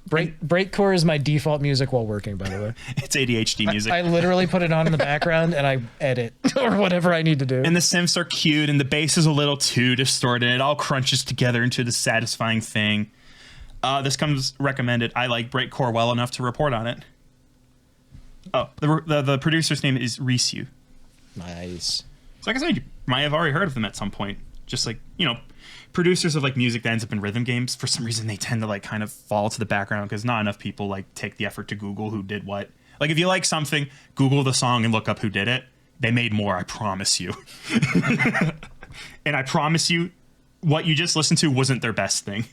Breakcore is my default music while working, by the way. It's ADHD music. I literally put it on in the background and I edit or whatever I need to do. And the synths are cute, and the bass is a little too distorted, and it all crunches together into the satisfying thing. This comes recommended. I like breakcore well enough to report on it. Oh, the producer's name is Risu. Nice. So like I said, you might have already heard of them at some point. Just like, producers of like music that ends up in rhythm games, for some reason they tend to like kind of fall to the background because not enough people like take the effort to Google who did what. Like if you like something, Google the song and look up who did it. They made more, I promise you. And I promise you, what you just listened to wasn't their best thing.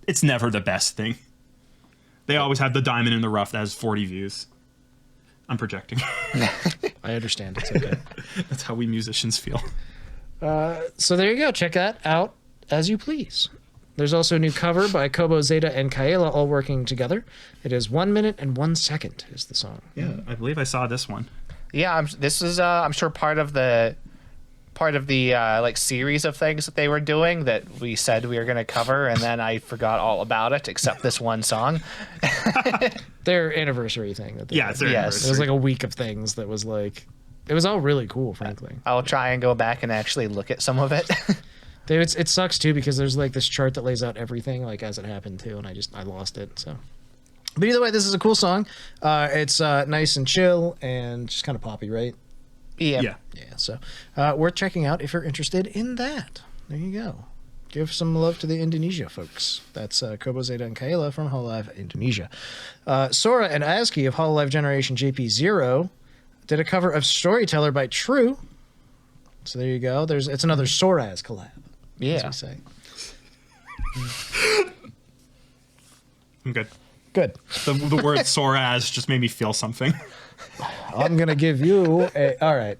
It's never the best thing. They always have the diamond in the rough that has 40 views. I'm projecting. I understand. It's okay. That's how we musicians feel. So there you go. Check that out as you please. There's also a new cover by Kobo, Zeta, and Kaela all working together. It is 1 minute and 1 second is the song. Yeah, I believe I saw this one. Yeah, this is I'm sure part of the like series of things that they were doing that we said we were going to cover, and then I forgot all about it except this one song. Their anniversary thing. That they did. It's their Yes. anniversary. It was like a week of things that was like, it was all really cool, frankly. I'll try and go back and actually look at some of it. It sucks too because there's like this chart that lays out everything like as it happened too, and I lost it. So, but either way, this is a cool song. It's nice and chill and just kind of poppy, right? Yeah. Yeah. So worth checking out if you're interested in that. There you go. Give some love to the Indonesia folks. That's Kobo, Zeta, and Kaela from Hololive Indonesia. Sora and Azki of Hololive Generation JP0 did a cover of Storyteller by True. So there you go. It's another Soraz collab. Yeah. As we say. I'm good. Good. The word Soraz just made me feel something. I'm gonna give you a. All right,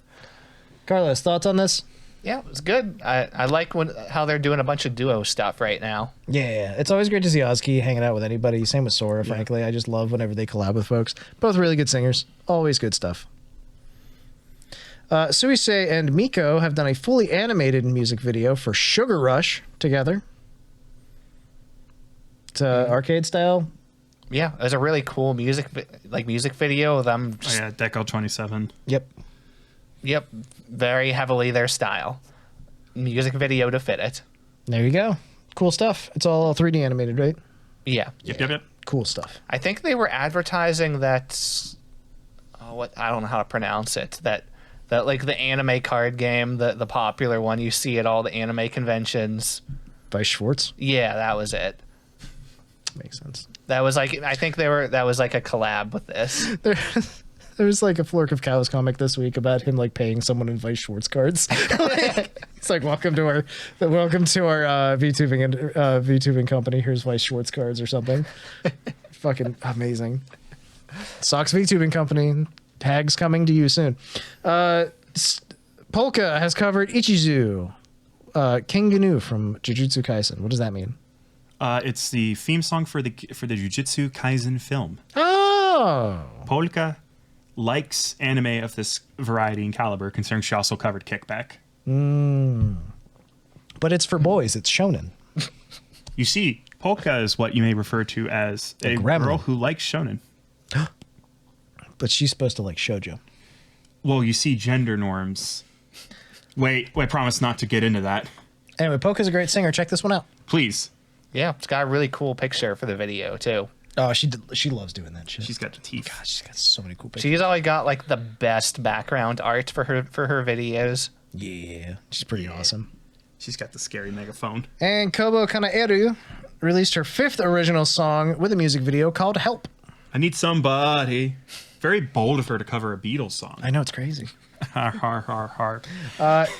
Carlos, thoughts on this? Yeah, it was good. I like how they're doing a bunch of duo stuff right now. Yeah, it's always great to see Azki hanging out with anybody. Same with Sora, frankly. I just love whenever they collab with folks. Both really good singers. Always good stuff. Suisei and Miko have done a fully animated music video for Sugar Rush together. It's arcade style. Yeah, it was a really cool music video of them. Oh, yeah, Deco 27. Yep, very heavily their style. Music video to fit it. There you go. Cool stuff. It's all 3D animated, right? Yeah. Yep. Cool stuff. I think they were advertising that. I don't know how to pronounce it. That like the anime card game, the popular one you see at all the anime conventions. By Schwartz. Yeah, that was it. Makes sense. That was like that was like a collab with this. There's like a Flork of Cows comic this week about him like paying someone in Vice Schwartz cards. It's like welcome to our VTubing company. Here's Vice Schwartz cards or something. Fucking amazing. Socks VTubing company. Tags coming to you soon. Polka has covered Ichizu, King Gnu from Jujutsu Kaisen. What does that mean? It's the theme song for the Jujutsu Kaisen film. Oh, Polka likes anime of this variety and caliber, considering she also covered Kickback. but it's for boys. It's shonen. You see, Polka is what you may refer to as a gremlin. girl who likes shonen. But she's supposed to like shoujo. Well, you see gender norms. Wait, I promise not to get into that. Anyway, Polka's a great singer. Check this one out. Please. Yeah, it's got a really cool picture for the video too. Oh, she loves doing that shit. She's got the teeth. God, she's got so many cool pictures. She's always got like the best background art for her videos. Yeah, she's pretty awesome. She's got the scary megaphone. And Kobo Kanaeru released her 5th original song with a music video called Help. I need somebody. Very bold of her to cover a Beatles song. I know, it's crazy. Har, har, har, har.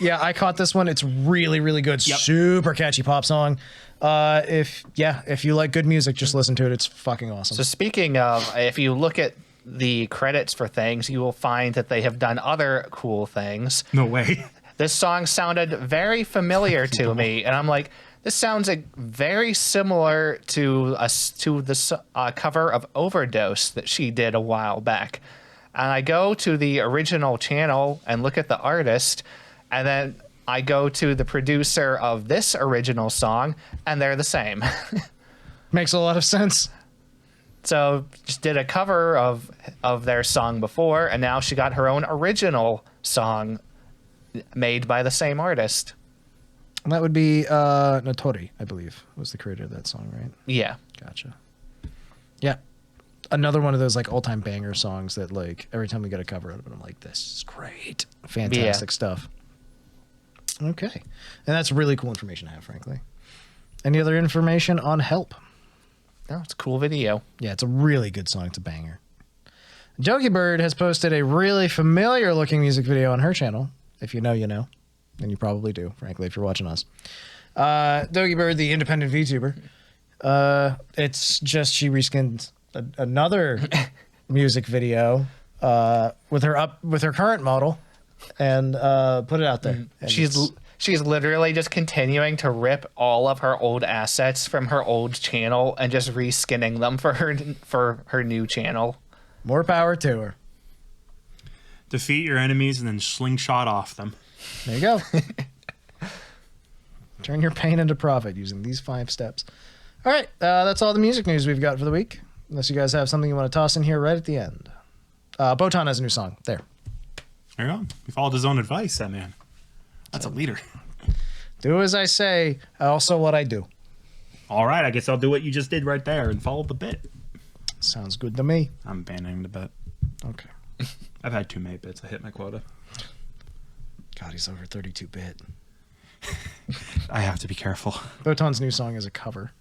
Yeah, I caught this one. It's really, really good. Yep. Super catchy pop song. If you like good music, just listen to it. It's fucking awesome. So speaking of, if you look at the credits for things, you will find that they have done other cool things. No way. This song sounded very familiar to me, and I'm like, this sounds very similar to the cover of Overdose that she did a while back. And I go to the original channel and look at the artist, and then I go to the producer of this original song, and they're the same. Makes a lot of sense. So just did a cover of their song before, and now she got her own original song made by the same artist. And that would be Notori, I believe, was the creator of that song, right? Yeah. Gotcha. Yeah. Another one of those like all-time banger songs that like every time we get a cover of it, I'm like, this is great. Fantastic stuff. Okay. And that's really cool information to have, frankly. Any other information on Help? Oh, it's a cool video. Yeah, it's a really good song. It's a banger. Doki Bird has posted a really familiar looking music video on her channel. If you know, you know. And you probably do, frankly, if you're watching us. Doki Bird, the independent VTuber. It's just she reskinned another music video with her current model and put it out there. And She's literally just continuing to rip all of her old assets from her old channel and just reskinning them for her new channel. more power to her. Defeat your enemies and then slingshot off them. There you go. Turn your pain into profit using these 5 steps. All right, that's all the music news we've got for the week. Unless you guys have something you want to toss in here right at the end. Botan has a new song. There. There you go. He followed his own advice, that man. That's a leader. Do as I say, also what I do. All right, I guess I'll do what you just did right there and follow the bit. Sounds good to me. I'm abandoning the bit. Okay. I've had 2 mate bits. I hit my quota. God, he's over 32-bit. I have to be careful. Botan's new song is a cover.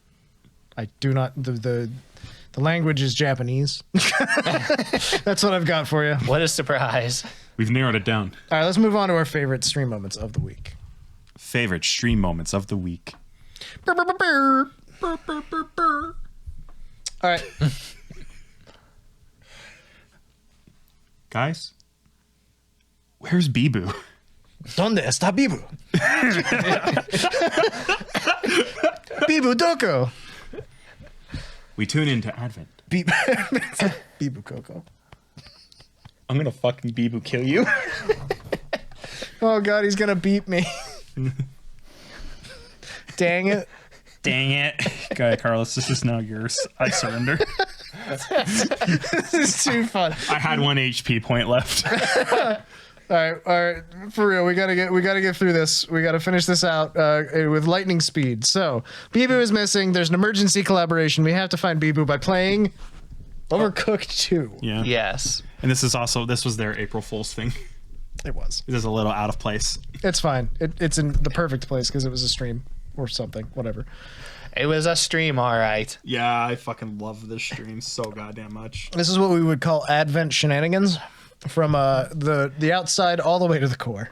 I do not... The language is Japanese. That's what I've got for you. What a surprise. We've narrowed it down. All right, let's move on to our favorite stream moments of the week. Favorite stream moments of the week. Burr, burr, burr, burr. Burr, burr, burr, burr. All right. Guys, where's Bibu? ¿Dónde está Bibu? Bibu Doko. We tune into Advent. Bibu Coco. I'm gonna fucking Bibu kill you. Oh God, he's gonna beat me. Dang it. Dang it. Okay, Carlos, this is now yours. I surrender. This is too fun. I had 1 HP point left. All right, for real. We gotta get through this. We gotta finish this out with lightning speed. So Bibu is missing. There's an emergency collaboration. We have to find Bibu by playing Overcooked 2. Yeah. Yes. And this was their April Fool's thing. It was. It is a little out of place. It's fine. It's in the perfect place because it was a stream or something. Whatever. It was a stream, all right. Yeah, I fucking love this stream so goddamn much. This is what we would call Advent shenanigans, from the outside all the way to the core.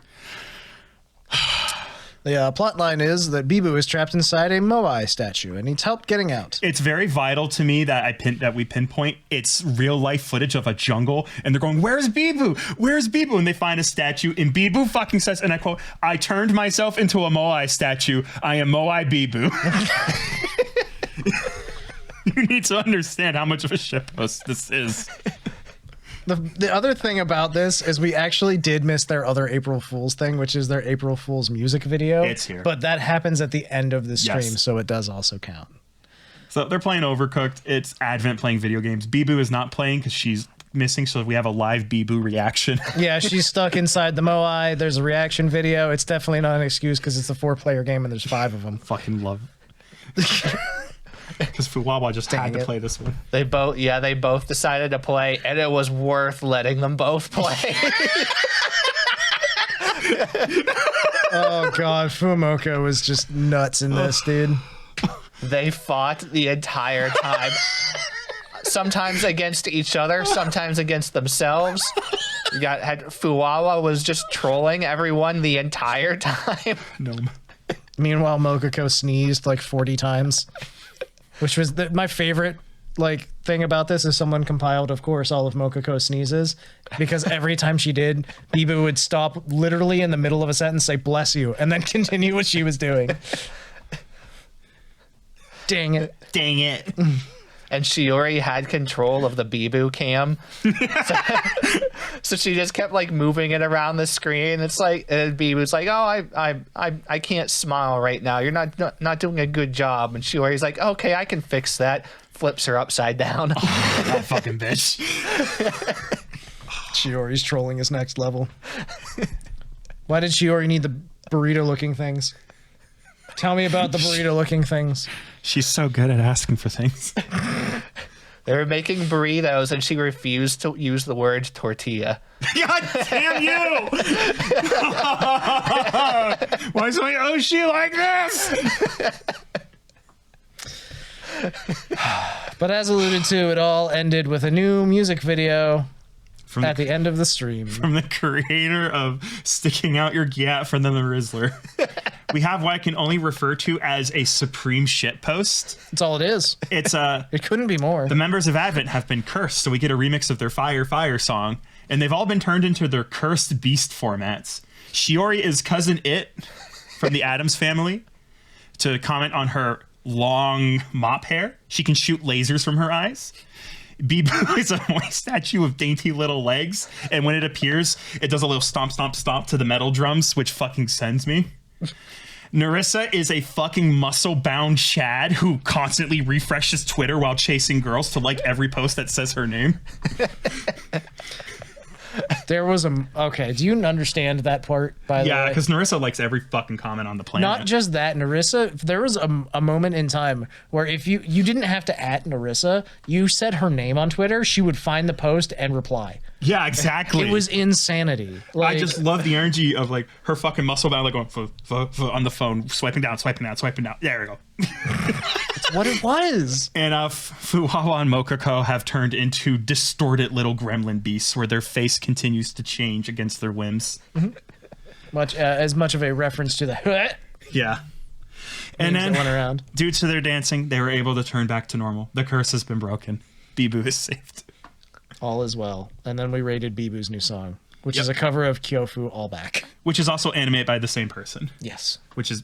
The plot line is that Bibu is trapped inside a Moai statue and needs help getting out. It's very vital to me that we pinpoint it's real life footage of a jungle, and they're going, "Where's Bibu? Where's Bibu?" And they find a statue, and Bibu fucking says, and I quote, "I turned myself into a Moai statue. I am Moai Bibu." You need to understand how much of a shitpost this is. The other thing about this is we actually did miss their other April Fool's thing, which is their April Fool's music video. It's here. But that happens at the end of the stream, Yes. so it does also count. So they're playing Overcooked. It's Advent playing video games. Bibu is not playing because she's missing, so we have a live Bibu reaction. Yeah, she's stuck inside the Moai. There's a reaction video. It's definitely not an excuse because it's a 4-player game and there's 5 of them. Fucking love it. Because Fuwawa just had to play this one. They both decided to play, and it was worth letting them both play. Oh God, Fumoka was just nuts in this, dude. They fought the entire time. Sometimes against each other, sometimes against themselves. Fuwawa was just trolling everyone the entire time. Gnome. Meanwhile, Mokoko sneezed like 40 times, which was my favorite thing about this is someone compiled, of course, all of Mokoko sneezes, because every time she did, Bibu would stop literally in the middle of a sentence, say "bless you," and then continue what she was doing. Dang it. Dang it. And Shiori had control of the Bibu cam. So she just kept like moving it around the screen. It's like, and Bibu's like, oh, I can't smile right now. You're not doing a good job. And Shiori's like, okay, I can fix that. Flips her upside down. That fucking bitch. Shiori's trolling his next level. Why did Shiori need the burrito-looking things? Tell me about the burrito-looking things. She's so good at asking for things. They were making burritos, and she refused to use the word tortilla. God damn you! Why is my Oshi like this? But as alluded to, it all ended with a new music video at the end of the stream. From the creator of Sticking Out Your Gat from the Rizzler. We have what I can only refer to as a supreme shitpost. That's all it is. It's It couldn't be more. the members of Advent have been cursed, so we get a remix of their Fire Fire song, and they've all been turned into their cursed beast formats. Shiori is cousin It from the Addams family. To comment on her long mop hair, she can shoot lasers from her eyes. Bibu is a moist statue of dainty little legs, and when it appears, it does a little stomp, stomp, stomp to the metal drums, which fucking sends me. Narissa is a fucking muscle-bound Chad who constantly refreshes Twitter while chasing girls to like every post that says her name. There was okay, do you understand that part, by the way? Yeah, because Narissa likes every fucking comment on the planet. Not just that, Narissa, there was a moment in time where if you didn't have to @ Narissa, you said her name on Twitter, she would find the post and reply. Yeah, exactly. It was insanity. I just love the energy of like her fucking muscle bound, like going on the phone, swiping down. There we go. It's what it was. And Fuwawa and Mokoko have turned into distorted little gremlin beasts where their face continues to change against their whims. As much of a reference to the Yeah. And memes then, that went around. due to their dancing, they were able to turn back to normal. The curse has been broken. Bibu is saved. All is well. And then we rated Bibu's new song, which is a cover of Kyofu All Back. Which is also animated by the same person. Yes. Which is...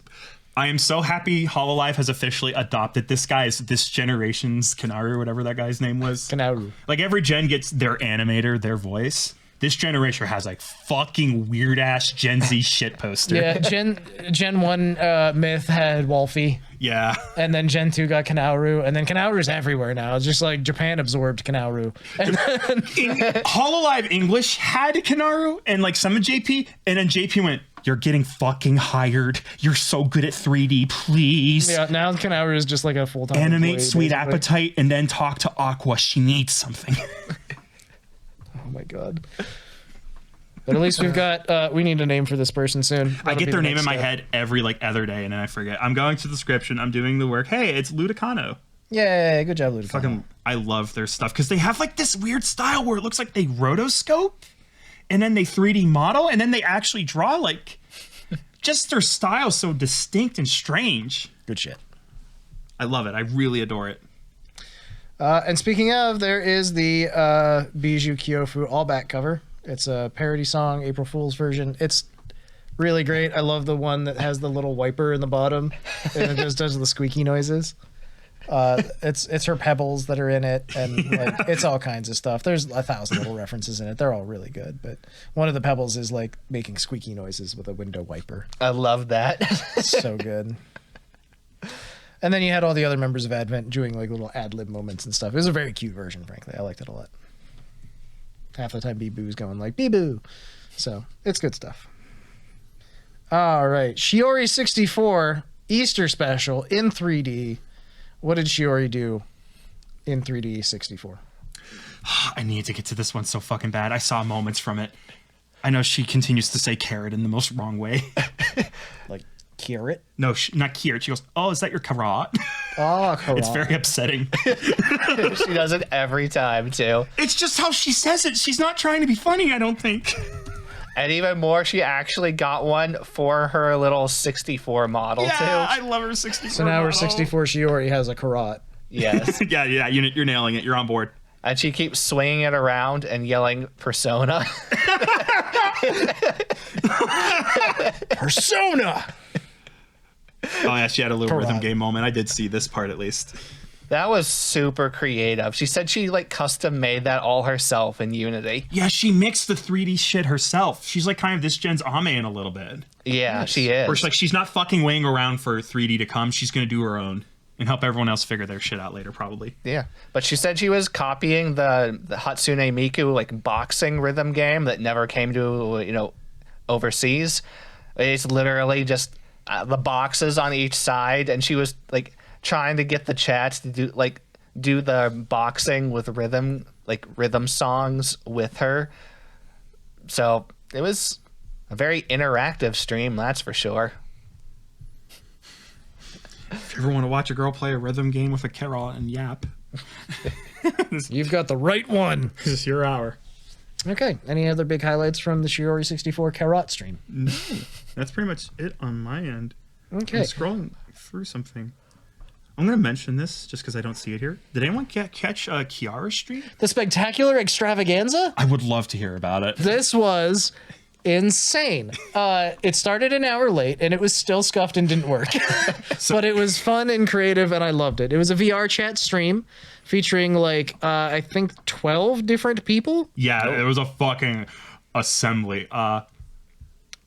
I am so happy Hololive has officially adopted this guy as this generation's Kanaru, whatever that guy's name was. Kanaru. Like every gen gets their animator, their voice. This generation has like fucking weird ass Gen Z shit poster. Yeah, Gen 1 Myth had Wolfie. Yeah. And then Gen 2 got Kanauru, and then Kanauru's everywhere now. It's just like Japan absorbed Kanauru. And then, Hololive English had Kanaru and like some of JP, and then JP went, "You're getting fucking hired. You're so good at 3D, please." yeah, now Kanauru is just like a full-time Animate employee, Sweet basically. Appetite and then talk to Aqua. She needs something. Oh my god. But at least we've got, we need a name for this person soon. I That'll get be their the name next in my step. head every like other day, and then I forget. I'm going to the description. I'm doing the work. Hey, it's Ludicano. Yay, good job, Ludicano. Fucking, I love their stuff because they have like this weird style where it looks like they rotoscope, and then they 3D model, and then they actually draw. Like, just their style so distinct and strange. Good shit. I love it. I really adore it. And speaking of, there is the Bijou Kyofu All Back cover. It's a parody song, April Fool's version. It's really great. I love the one that has the little wiper in the bottom and it just does the squeaky noises. It's her pebbles that are in it, and like it's all kinds of stuff. There's 1,000 little references in it. They're all really good, but one of the pebbles is like making squeaky noises with a window wiper. I love that. So good. And then you had all the other members of Advent doing like little ad-lib moments and stuff. It was a very cute version, frankly. I liked it a lot. Half the time Bee-Boo's going like, Bee-Boo. So, it's good stuff. All right. Shiori 64 Easter special in 3D. What did Shiori do in 3D 64? I need to get to this one so fucking bad. I saw moments from it. I know she continues to say carrot in the most wrong way. Like, carrot? No, not carrot. She goes, "Oh, is that your carrot?" Oh, carrot. It's very upsetting. She does it every time, too. It's just how she says it. She's not trying to be funny, I don't think. And even more, she actually got one for her little 64 model, Yeah, too. I love her 64. So now her model. 64 Shiori has a carrot. Yes. Yeah, you're nailing it. You're on board. And she keeps swinging it around and yelling Persona. Persona! Oh yeah, she had a little rhythm Parade. game moment. I did see this part at least. That was super creative. She said she like custom made that all herself in Unity. Yeah, she mixed the 3D shit herself. She's like kind of this gen's Ame in a little bit. Yeah, she is. Where she's not fucking waiting around for 3D to come. She's gonna do her own and help everyone else figure their shit out later, probably. Yeah, but she said she was copying the Hatsune Miku like boxing rhythm game that never came to overseas. It's literally just the boxes on each side, and she was like trying to get the chat to do the boxing with rhythm songs with her. So it was a very interactive stream, that's for sure. If you ever want to watch a girl play a rhythm game with a Carol and Yap, You've got the right one. this is your hour. Okay. Any other big highlights from the Shiori 64 Carrot stream? No, that's pretty much it on my end. Okay. I'm scrolling through something. I'm going to mention this just because I don't see it here. Did anyone catch Kiara's stream? The Spectacular Extravaganza? I would love to hear about it. This was insane. It started an hour late and it was still scuffed and didn't work. But it was fun and creative and I loved it. It was a VR chat stream featuring I think 12 different people. Yeah, it was a fucking assembly.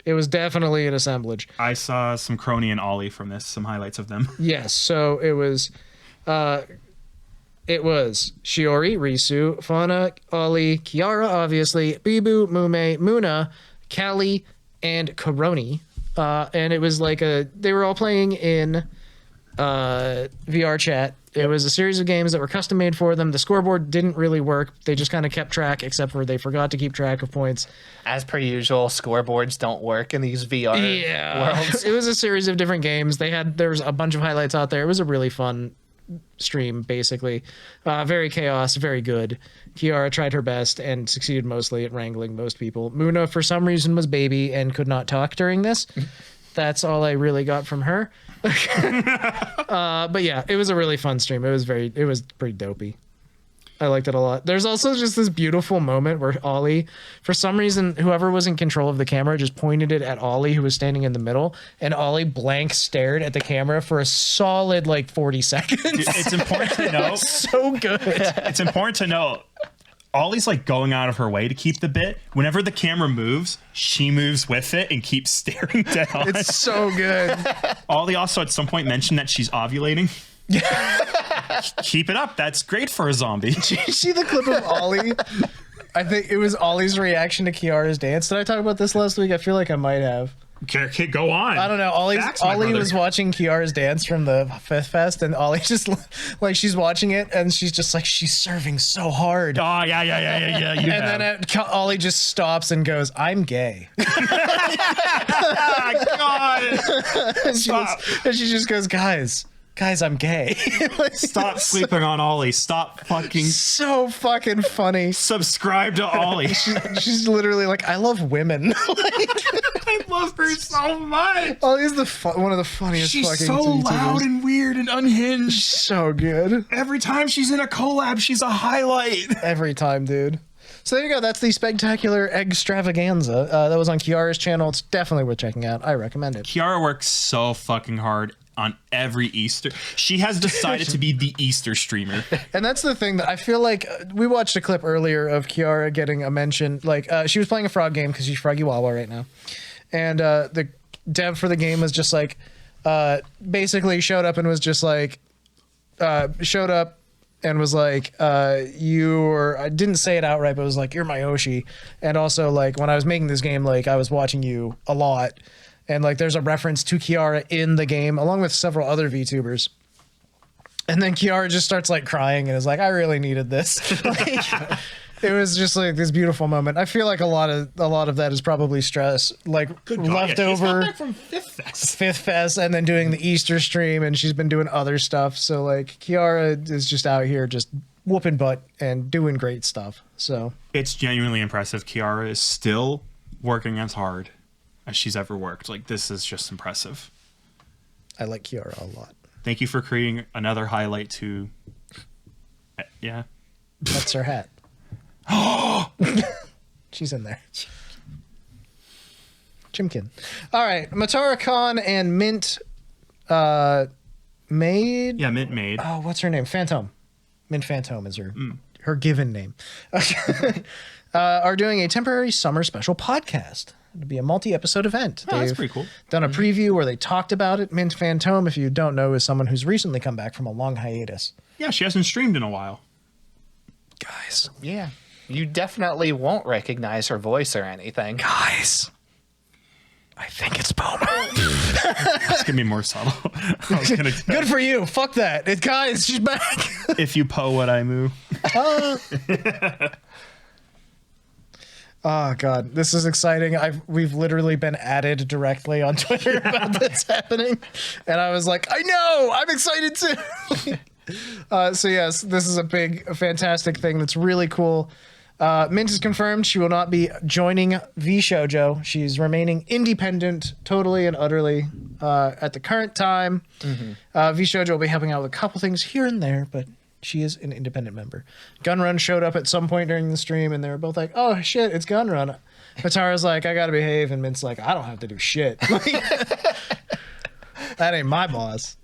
It was definitely an assemblage. I saw some Crony and Ollie from this, some highlights of them. Yes, so it was Shiori, Risu, Fauna, Ollie, Kiara, obviously, Bibu, Mume, Muna, Callie, and Koroni. And it was they were all playing in VR chat. It was a series of games that were custom made for them. The scoreboard didn't really work. They just kind of kept track, except for they forgot to keep track of points. As per usual, scoreboards don't work in these VR worlds. It was a series of different games. There was a bunch of highlights out there. It was a really fun stream, basically. Very chaos, very good. Kiara tried her best and succeeded mostly at wrangling most people. Muna, for some reason, was baby and could not talk during this. That's all I really got from her. But yeah, it was a really fun stream. It was pretty dopey. I liked it a lot. There's also just this beautiful moment where Ollie, for some reason, whoever was in control of the camera just pointed it at Ollie, who was standing in the middle, and Ollie blank stared at the camera for a solid 40 seconds. It's important to know. So good. It's important to know. Ollie's going out of her way to keep the bit. Whenever the camera moves, she moves with it and keeps staring down. It's so good. Ollie also at some point mentioned that she's ovulating. Keep it up. That's great for a zombie. Did you see the clip of Ollie? I think it was Ollie's reaction to Kiara's dance. Did I talk about this last week? I feel like I might have. Okay, go on. I don't know. Ollie was watching Kiara's dance from the Fifth Fest, and Ollie just she's watching it, and she's just she's serving so hard. Oh yeah. And then Ollie just stops and goes, "I'm gay." God. and she just goes, "Guys, I'm gay." Stop sleeping on Ollie. Stop fucking. So fucking funny. Subscribe to Ollie. She's literally I love women. I love her so much. Ollie's one of the funniest She's fucking so YouTubers. loud and weird and unhinged. So good. Every time she's in a collab, she's a highlight. Every time, dude. So there you go. That's the Spectacular Extravaganza. That was on Kiara's channel. It's definitely worth checking out. I recommend it. Kiara works so fucking hard on every Easter. She has decided to be the Easter streamer. And that's the thing that I feel we watched a clip earlier of Kiara getting a mention. She was playing a frog game because she's Froggy Wawa right now. And the dev for the game was just basically showed up and was just showed up and was I didn't say it outright, but it was you're my Oshi. And also when I was making this game, I was watching you a lot. And there's a reference to Kiara in the game along with several other VTubers. And then Kiara just starts crying and is I really needed this. It was just this beautiful moment. I feel a lot of that is probably stress, left over from Fifth Fest, and then doing the Easter stream, and she's been doing other stuff. So Kiara is just out here just whooping butt and doing great stuff. So it's genuinely impressive. Kiara is still working as hard as she's ever worked. This is just impressive. I like Kiara a lot. Thank you for creating another highlight to. Yeah. That's her hat. She's in there. Chimkin. All right. Matara Khan and Mint made. Yeah, Mint made. Oh, what's her name? Phantom. Mint Phantom is her given name. Are doing a temporary summer special podcast. It'll be a multi-episode event. Oh, that's They've pretty cool. done a preview where they talked about it. Mint Phantom, if you don't know, is someone who's recently come back from a long hiatus. Yeah, she hasn't streamed in a while. Guys. Yeah. You definitely won't recognize her voice or anything. Guys. I think it's Poma. It's gonna be more subtle. I was gonna Good for you. Fuck that. Guys, she's back. if you po what I moo. Oh God, this is exciting. We've literally been added directly on Twitter about this happening, and I was like, I know, I'm excited too. So yes, this is a fantastic thing that's really cool. Mint is confirmed she will not be joining V Shoujo. She's remaining independent, totally and utterly at the current time. V Shoujo will be helping out with a couple things here and there, but she is an independent member. Gunrun showed up at some point during the stream, and they were both like, "Oh shit, it's Gunrun." Katara's like, "I gotta behave," and Mint's like, "I don't have to do shit. That ain't my boss."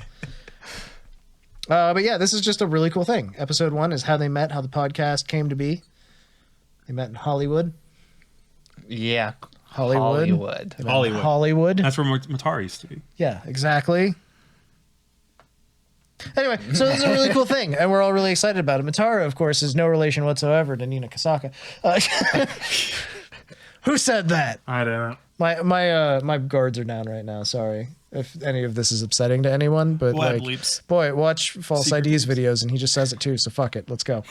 But yeah, this is just a really cool thing. Episode 1 is how they met, how the podcast came to be. They met in Hollywood. Yeah. Hollywood. They met in Hollywood. Hollywood. That's where Matari used to be. Yeah, exactly. Anyway, so this is a really cool thing, and we're all really excited about it. Matara, of course, is no relation whatsoever to Nina Kasaka. Who said that? I don't know. My guards are down right now. Sorry if any of this is upsetting to anyone, but We'll have like, bleeps. boy, watch False Secret IDs videos, and he just says it too. So fuck it, let's go.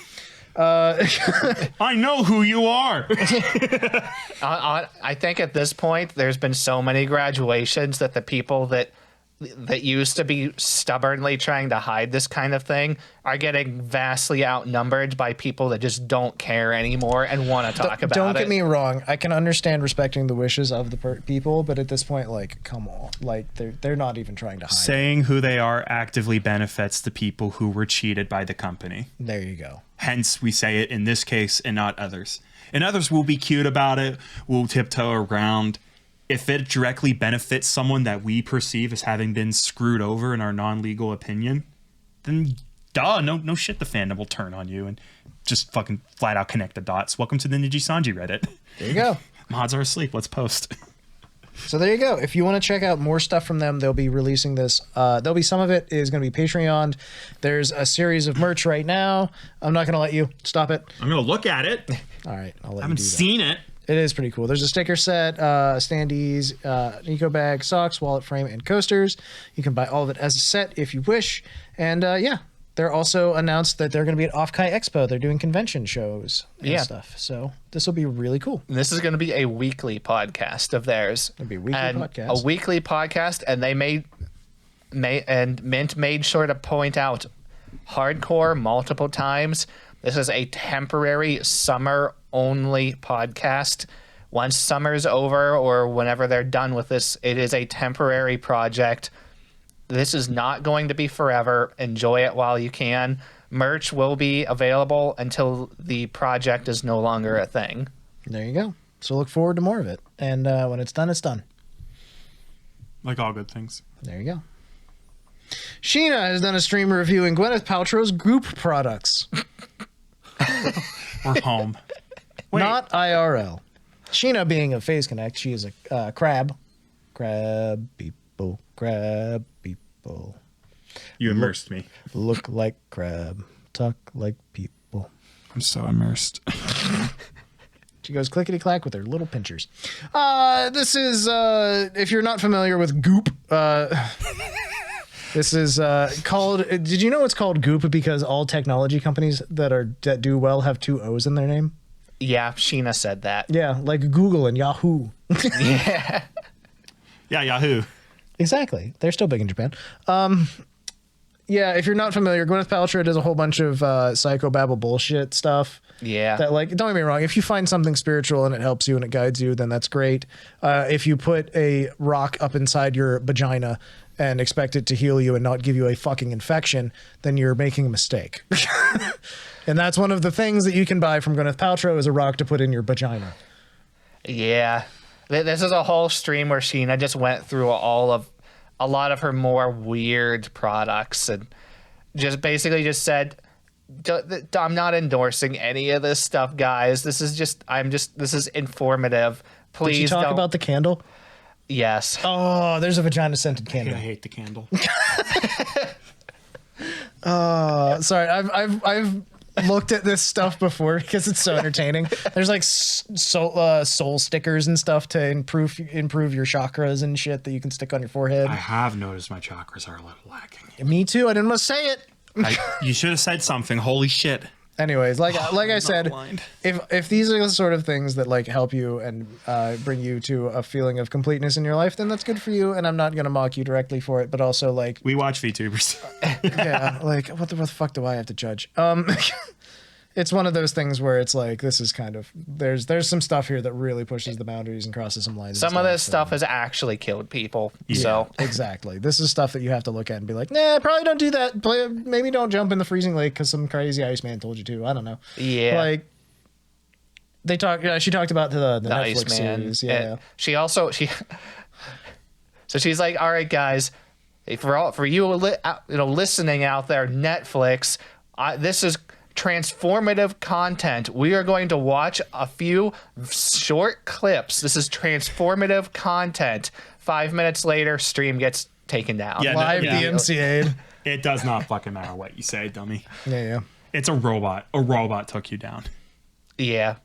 I know who you are. I think at this point, there's been so many graduations that the people that used to be stubbornly trying to hide this kind of thing are getting vastly outnumbered by people that just don't care anymore and want to talk about it. Don't get me wrong. I can understand respecting the wishes of the people, but at this point, like, come on, like they're not even trying to hide. Saying who they are actively benefits the people who were cheated by the company. There you go. Hence, we say it in this case and not others. And others will be cute about it. We'll tiptoe around. If it directly benefits someone that we perceive as having been screwed over in our non-legal opinion, then no shit, the fandom will turn on you and just fucking flat out connect the dots. Welcome to the Nijisanji Reddit. There you go. Mods are asleep. Let's post. So there you go. If you want to check out more stuff from them, they'll be releasing this. There'll be some of it is going to be Patreon. There's a series of merch right now. I'm not going to let you stop it. I'm going to look at it. All right, I'll let you I haven't do that. seen it. It is pretty cool. There's a sticker set, standees, Nico bag, socks, wallet frame, and coasters. You can buy all of it as a set if you wish. And yeah, they're also announced that they're going to be at Offkai Expo. They're doing convention shows and stuff. So this will be really cool. And this is going to be a weekly podcast of theirs. It'll be a weekly podcast. A weekly podcast, and Mint made sure to point out hardcore multiple times. This is a temporary summer-only podcast. Once summer's over or whenever they're done with this, it is a temporary project. This is not going to be forever. Enjoy it while you can. Merch will be available until the project is no longer a thing. There you go. So look forward to more of it. And when it's done, it's done. Like all good things. There you go. Sheena has done a stream reviewing Gwyneth Paltrow's Goop products. We're home. Not IRL. Sheena being a Phase Connect, she is a crab. Crab people, crab people. You immersed me. Look like crab, talk like people. I'm so immersed. She goes clickety clack with her little pinchers. This is if you're not familiar with Goop. This is called. Did you know it's called Goop because all technology companies that do well have 2 O's in their name? Yeah, Sheena said that. Yeah, like Google and Yahoo. Yeah. Yeah, Yahoo. Exactly. They're still big in Japan. Yeah, if you're not familiar, Gwyneth Paltrow does a whole bunch of psychobabble bullshit stuff. Yeah. That, like, don't get me wrong, if you find something spiritual and it helps you and it guides you, then that's great. If you put a rock up inside your vagina and expect it to heal you and not give you a fucking infection, then you're making a mistake. And that's one of the things that you can buy from Gwyneth Paltrow is a rock to put in your vagina. Yeah. This is a whole stream where Sheena just went through all a lot of her more weird products, and just basically just said, I'm not endorsing any of this stuff, guys. This is this is informative. Please Did you talk don't. about the candle? Yes. Oh, there's a vagina scented candle. I hate the candle. Sorry, I've looked at this stuff before because it's so entertaining. There's like soul stickers and stuff to improve your chakras and shit that you can stick on your forehead. I have noticed my chakras are a little lacking. Me too. I didn't want to say it. You should have said something. Holy shit. Anyways, like I said, blind. if these are the sort of things that like help you and bring you to a feeling of completeness in your life, then that's good for you. And I'm not gonna mock you directly for it, but also like We watch VTubers. yeah, like what the fuck do I have to judge? It's one of those things where it's like this is kind of there's some stuff here that really pushes the boundaries and crosses some lines. Some of this stuff has actually killed people. Yeah. So Exactly. This is stuff that you have to look at and be like, nah, probably don't do that. Maybe don't jump in the freezing lake because some crazy Iceman told you to. I don't know. yeah. Like they talked. She talked about the Netflix Iceman. series. Yeah. And so she's like, all right, guys, for you listening out there, Netflix, this is transformative content. We are going to watch a few short clips. This is transformative content. 5 minutes later, stream gets taken down. Yeah, Live yeah. DMCA'd. It does not fucking matter what you say, dummy. Yeah. It's a robot. A robot took you down. Yeah.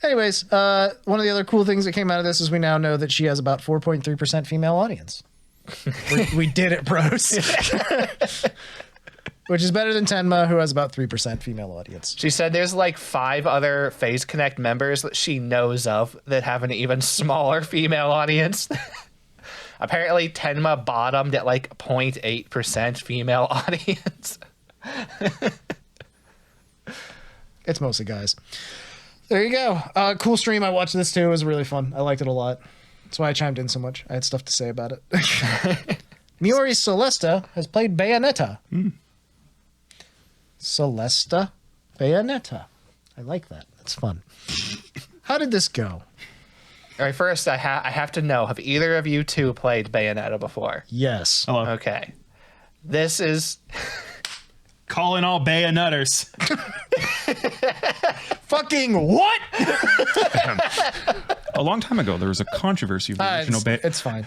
Anyways, one of the other cool things that came out of this is we now know that she has about 4.3% female audience. we did it, bros. Which is better than Tenma, who has about 3% female audience. She said there's like 5 other Phase Connect members that she knows of that have an even smaller female audience. Apparently, Tenma bottomed at like 0.8% female audience. It's mostly guys. There you go. Cool stream. I watched this too. It was really fun. I liked it a lot. That's why I chimed in so much. I had stuff to say about it. Miori Celesta has played Bayonetta. Celesta Bayonetta. I like that. That's fun. How did this go? All right, first, I have to know, have either of you two played Bayonetta before? Yes. Hello. Okay. This is... Calling all Bayonetters. Fucking what? A long time ago, there was a controversy of the original It's fine.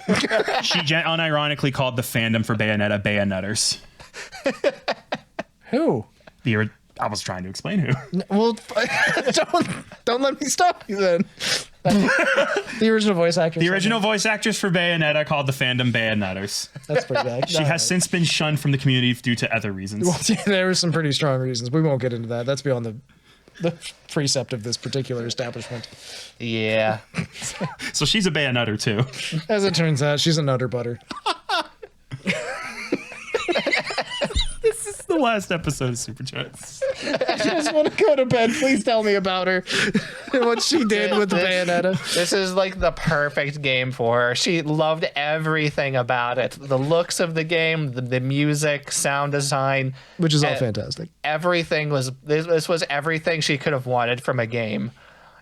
She unironically called the fandom for Bayonetta Bayonetters. Who? I was trying to explain who. Well, don't let me stop you then. The original voice actress. The original voice actress for Bayonetta called the fandom Bayonetters. That's pretty bad. She has since been shunned from the community due to other reasons. Well, yeah, there were some pretty strong reasons. We won't get into that. That's beyond the precept of this particular establishment. Yeah. So she's a Bayonetter too. As it turns out, she's a nutter butter. This is the last episode of Super Chats. I just want to go to bed. Please tell me about her and what she did with the Bayonetta. This is like the perfect game for her. She loved everything about it. The looks of the game, the music, sound design. Which is all fantastic. Everything was... This was everything she could have wanted from a game.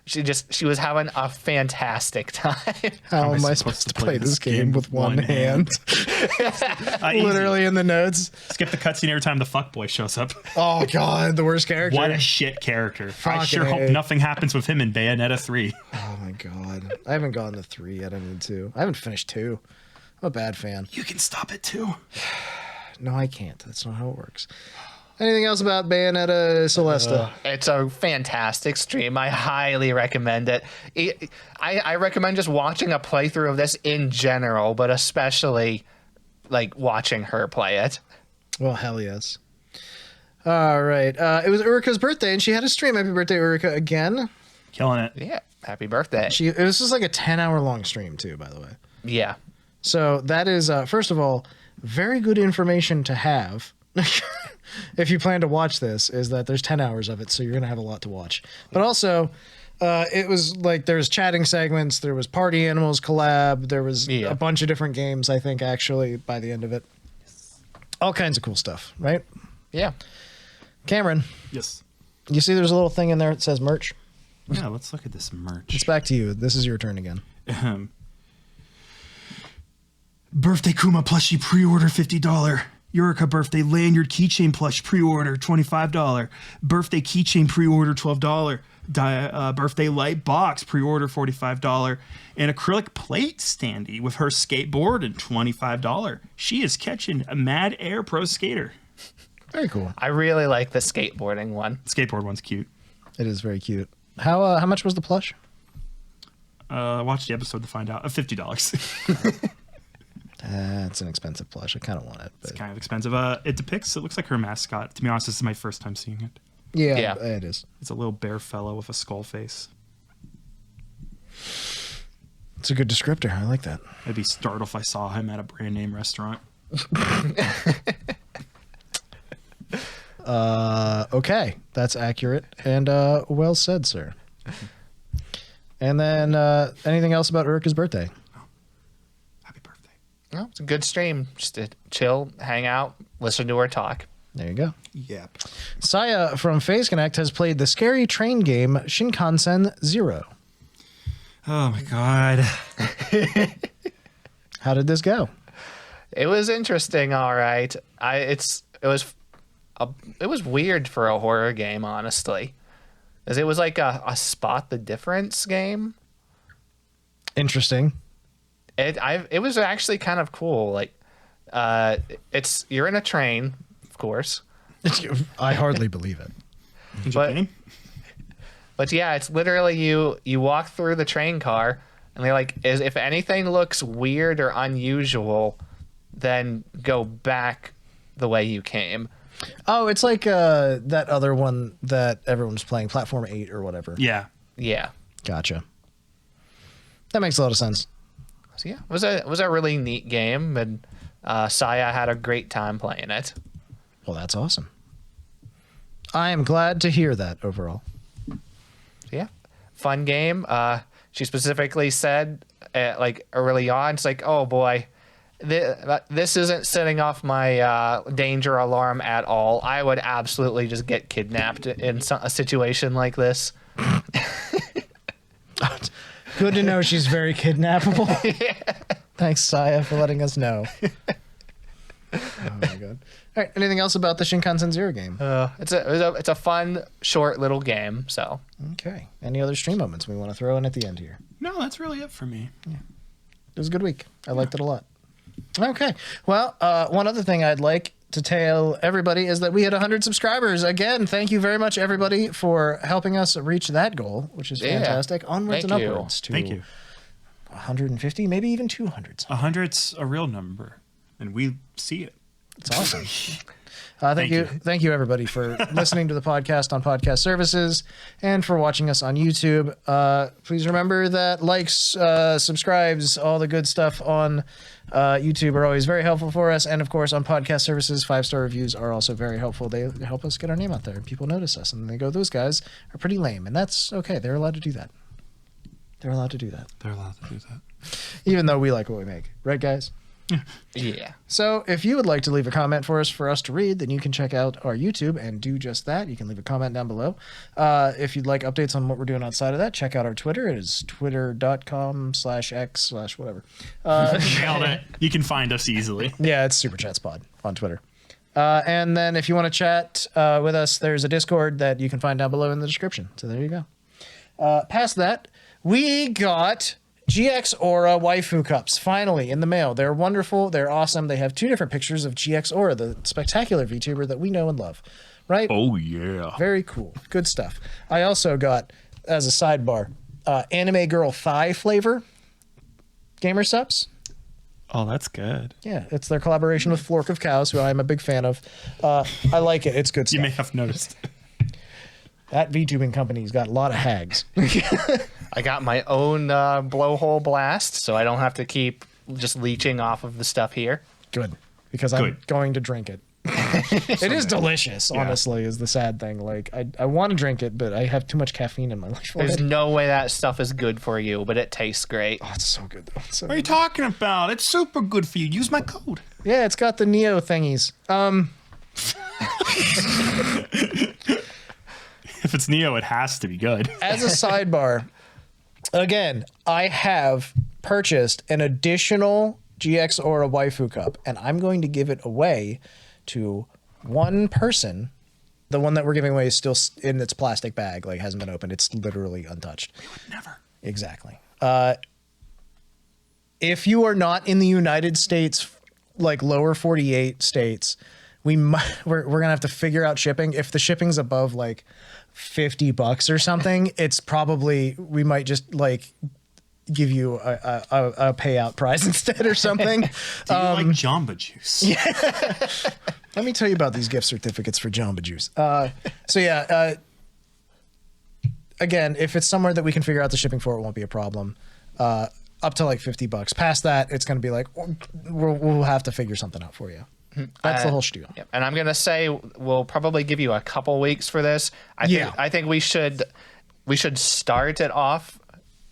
She was having a fantastic time. How am I supposed to play this game with one hand? Easy. Literally in the notes. Skip the cutscene every time the fuckboy shows up. Oh, God. The worst character. What a shit character. I Fucking sure hope A. nothing happens with him in Bayonetta 3. Oh, my God. I haven't gotten to 3 yet. I need to. I haven't finished 2. I'm a bad fan. You can stop it too. No, I can't. That's not how it works. Anything else about Bayonetta Celesta? It's a fantastic stream. I highly recommend it. I recommend just watching a playthrough of this in general, but especially like watching her play it. Well, hell yes. All right. It was Urika's birthday, and she had a stream. Happy birthday, Urika, again. Killing it. Yeah. Happy birthday. This was like a 10-hour long stream, too, by the way. Yeah. So that is, first of all, very good information to have. If you plan to watch this, is that there's 10 hours of it, so you're going to have a lot to watch. But also, it was like there was chatting segments, there was Party Animals collab, there was a bunch of different games, I think, actually, by the end of it. All kinds of cool stuff, right? Yeah. Cameron, Yes. you see there's a little thing in there that says merch? Yeah, let's look at this merch. It's back to you. This is your turn again. Birthday Kuma plushie pre-order $50. Yurika birthday lanyard keychain plush pre-order $25. Birthday keychain pre-order $12. Birthday light box pre-order $45. And acrylic plate standee with her skateboard and $25. She is catching a Mad Air Pro Skater. Very cool. I really like the skateboarding one. Skateboard one's cute. It is very cute. How much was the plush? Watch the episode to find out. $50. It's an expensive plush. I kind of want it. But It's kind of expensive. It looks like her mascot. To be honest, this is my first time seeing it. yeah, it is. It's a little bear fellow with a skull face. It's a good descriptor. I like that. I'd be startled if I saw him at a brand name restaurant. Okay, that's accurate and well said, sir. And then anything else about Urika's birthday? Happy birthday. No, it's a good stream. Just to chill, hang out, listen to her talk. There you go. Yep. Saya from Phase Connect has played the scary train game Shinkansen Zero. Oh my god. How did this go? It was interesting, all right. It was weird for a horror game, honestly, because it was like a spot the difference game. Interesting. It was actually kind of cool. Like, you're in a train, of course, I hardly believe it. but yeah, it's literally you walk through the train car, and they're like, if anything looks weird or unusual, then go back the way you came. Oh, it's like that other one that everyone's playing, Platform 8 or whatever. Yeah. Yeah. Gotcha. That makes a lot of sense. So yeah, it was a really neat game, and Saya had a great time playing it. Well, that's awesome. I am glad to hear that overall. So yeah, fun game. She specifically said, like early on, it's like, oh boy, this isn't setting off my danger alarm at all. I would absolutely just get kidnapped in a situation like this. Good to know she's very kidnappable. Thanks, Saya, for letting us know. Oh my god! All right, anything else about the Shinkansen Zero game? It's a fun, short little game. So Okay. Any other stream moments we want to throw in at the end here? No, that's really it for me. It was a good week. I liked it a lot. Okay. Well, one other thing I'd like to tell everybody is that we had 100 subscribers. Again, thank you very much, everybody, for helping us reach that goal, which is fantastic. Onwards Thank and you. upwards to Thank you. 150, maybe even 200. 100's a real number, and we see it. It's awesome. Thank you, everybody, for listening to the podcast on podcast services and for watching us on YouTube. Please remember that likes, subscribes, all the good stuff on YouTube are always very helpful for us. And of course, on podcast services, 5-star reviews are also very helpful. They help us get our name out there. People notice us and they go, those guys are pretty lame. And that's okay. They're allowed to do that. They're allowed to do that. They're allowed to do that. Even though we like what we make. Right, guys? yeah. So if you would like to leave a comment for us to read, then you can check out our YouTube and do just that. You can leave a comment down below. If you'd like updates on what we're doing outside of that, check out our Twitter. It is twitter.com/x/whatever. Nailed it. You can find us easily. Yeah, it's Super Chat Spot on Twitter. And then if you want to chat with us, there's a Discord that you can find down below in the description. So there you go. Past that, we got GX Aura Waifu Cups, finally, in the mail. They're wonderful. They're awesome. They have 2 different pictures of GX Aura, the spectacular VTuber that we know and love. Right? Oh, yeah. Very cool. Good stuff. I also got, as a sidebar, Anime Girl Thigh flavor gamer subs. Oh, that's good. Yeah, it's their collaboration with Flork of Cows, who I'm a big fan of. I like it. It's good stuff. You may have noticed. That VTubing company's got a lot of hags. I got my own blowhole blast, so I don't have to keep just leeching off of the stuff here. Good, because I'm Good. going to drink it. It is delicious, honestly, is the sad thing. Like, I want to drink it, but I have too much caffeine in my life. There's already. no way that stuff is good for you, but it tastes great. Oh, it's so good, though. It's so What are you good. talking about? It's super good for you. Use my code. Yeah, it's got the Neo thingies. If it's Neo, it has to be good. As a sidebar, again, I have purchased an additional GX or a Waifu Cup, and I'm going to give it away to one person. The one that we're giving away is still in its plastic bag, like hasn't been opened. It's literally untouched. We would never. Exactly. If you are not in the United States, like lower 48 states, we're gonna have to figure out shipping. If the shipping's above like $50 or something, it's probably, we might just like give you a payout prize instead or something. Do you like Jamba Juice? Let me tell you about these gift certificates for Jamba Juice. So yeah, again, if it's somewhere that we can figure out the shipping for, it won't be a problem. Up to like $50. Past that, it's going to be like, we'll have to figure something out for you. That's the whole spiel. Yep. And I'm gonna say we'll probably give you a couple weeks for this. I think we should start it off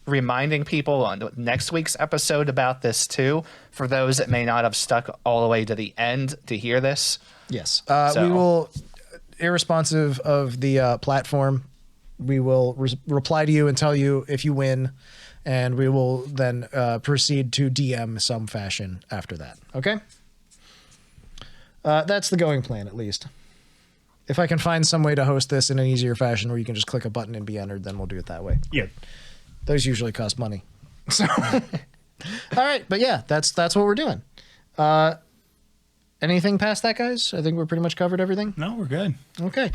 reminding people on next week's episode about this too, for those that may not have stuck all the way to the end to hear this. Yes. We will, irresponsive of the platform, we will reply to you and tell you if you win, and we will then proceed to DM some fashion after that. Okay? That's the going plan, at least. If I can find some way to host this in an easier fashion where you can just click a button and be entered, then we'll do it that way. Yeah. Those usually cost money. So, all right, but yeah, that's what we're doing. Anything past that, guys? I think we're pretty much covered everything. No, we're good. Okay.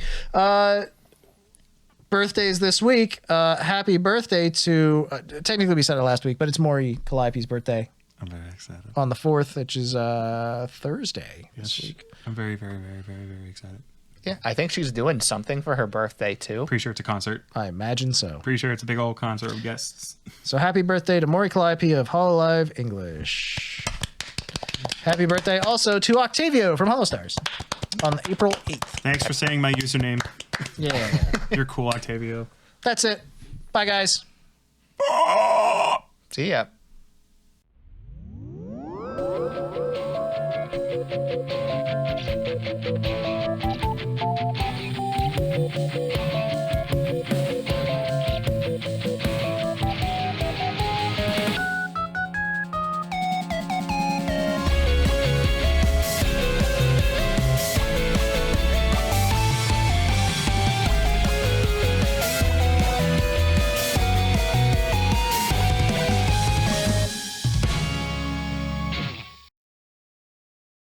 Birthdays this week. Happy birthday to, technically we said it last week, but it's Miori Calliope's birthday I'm very excited. on the 4th, which is Thursday this week. I'm very, very, very, very, very excited. Yeah, I think she's doing something for her birthday too. Pretty sure it's a concert. I imagine so. Pretty sure it's a big old concert with guests. So happy birthday to Miori Calliope of Hololive English. Happy birthday also to Octavio from Holostars on April 8th. Thanks for saying my username. Yeah. You're cool, Octavio. That's it. Bye, guys. See ya. Thank you.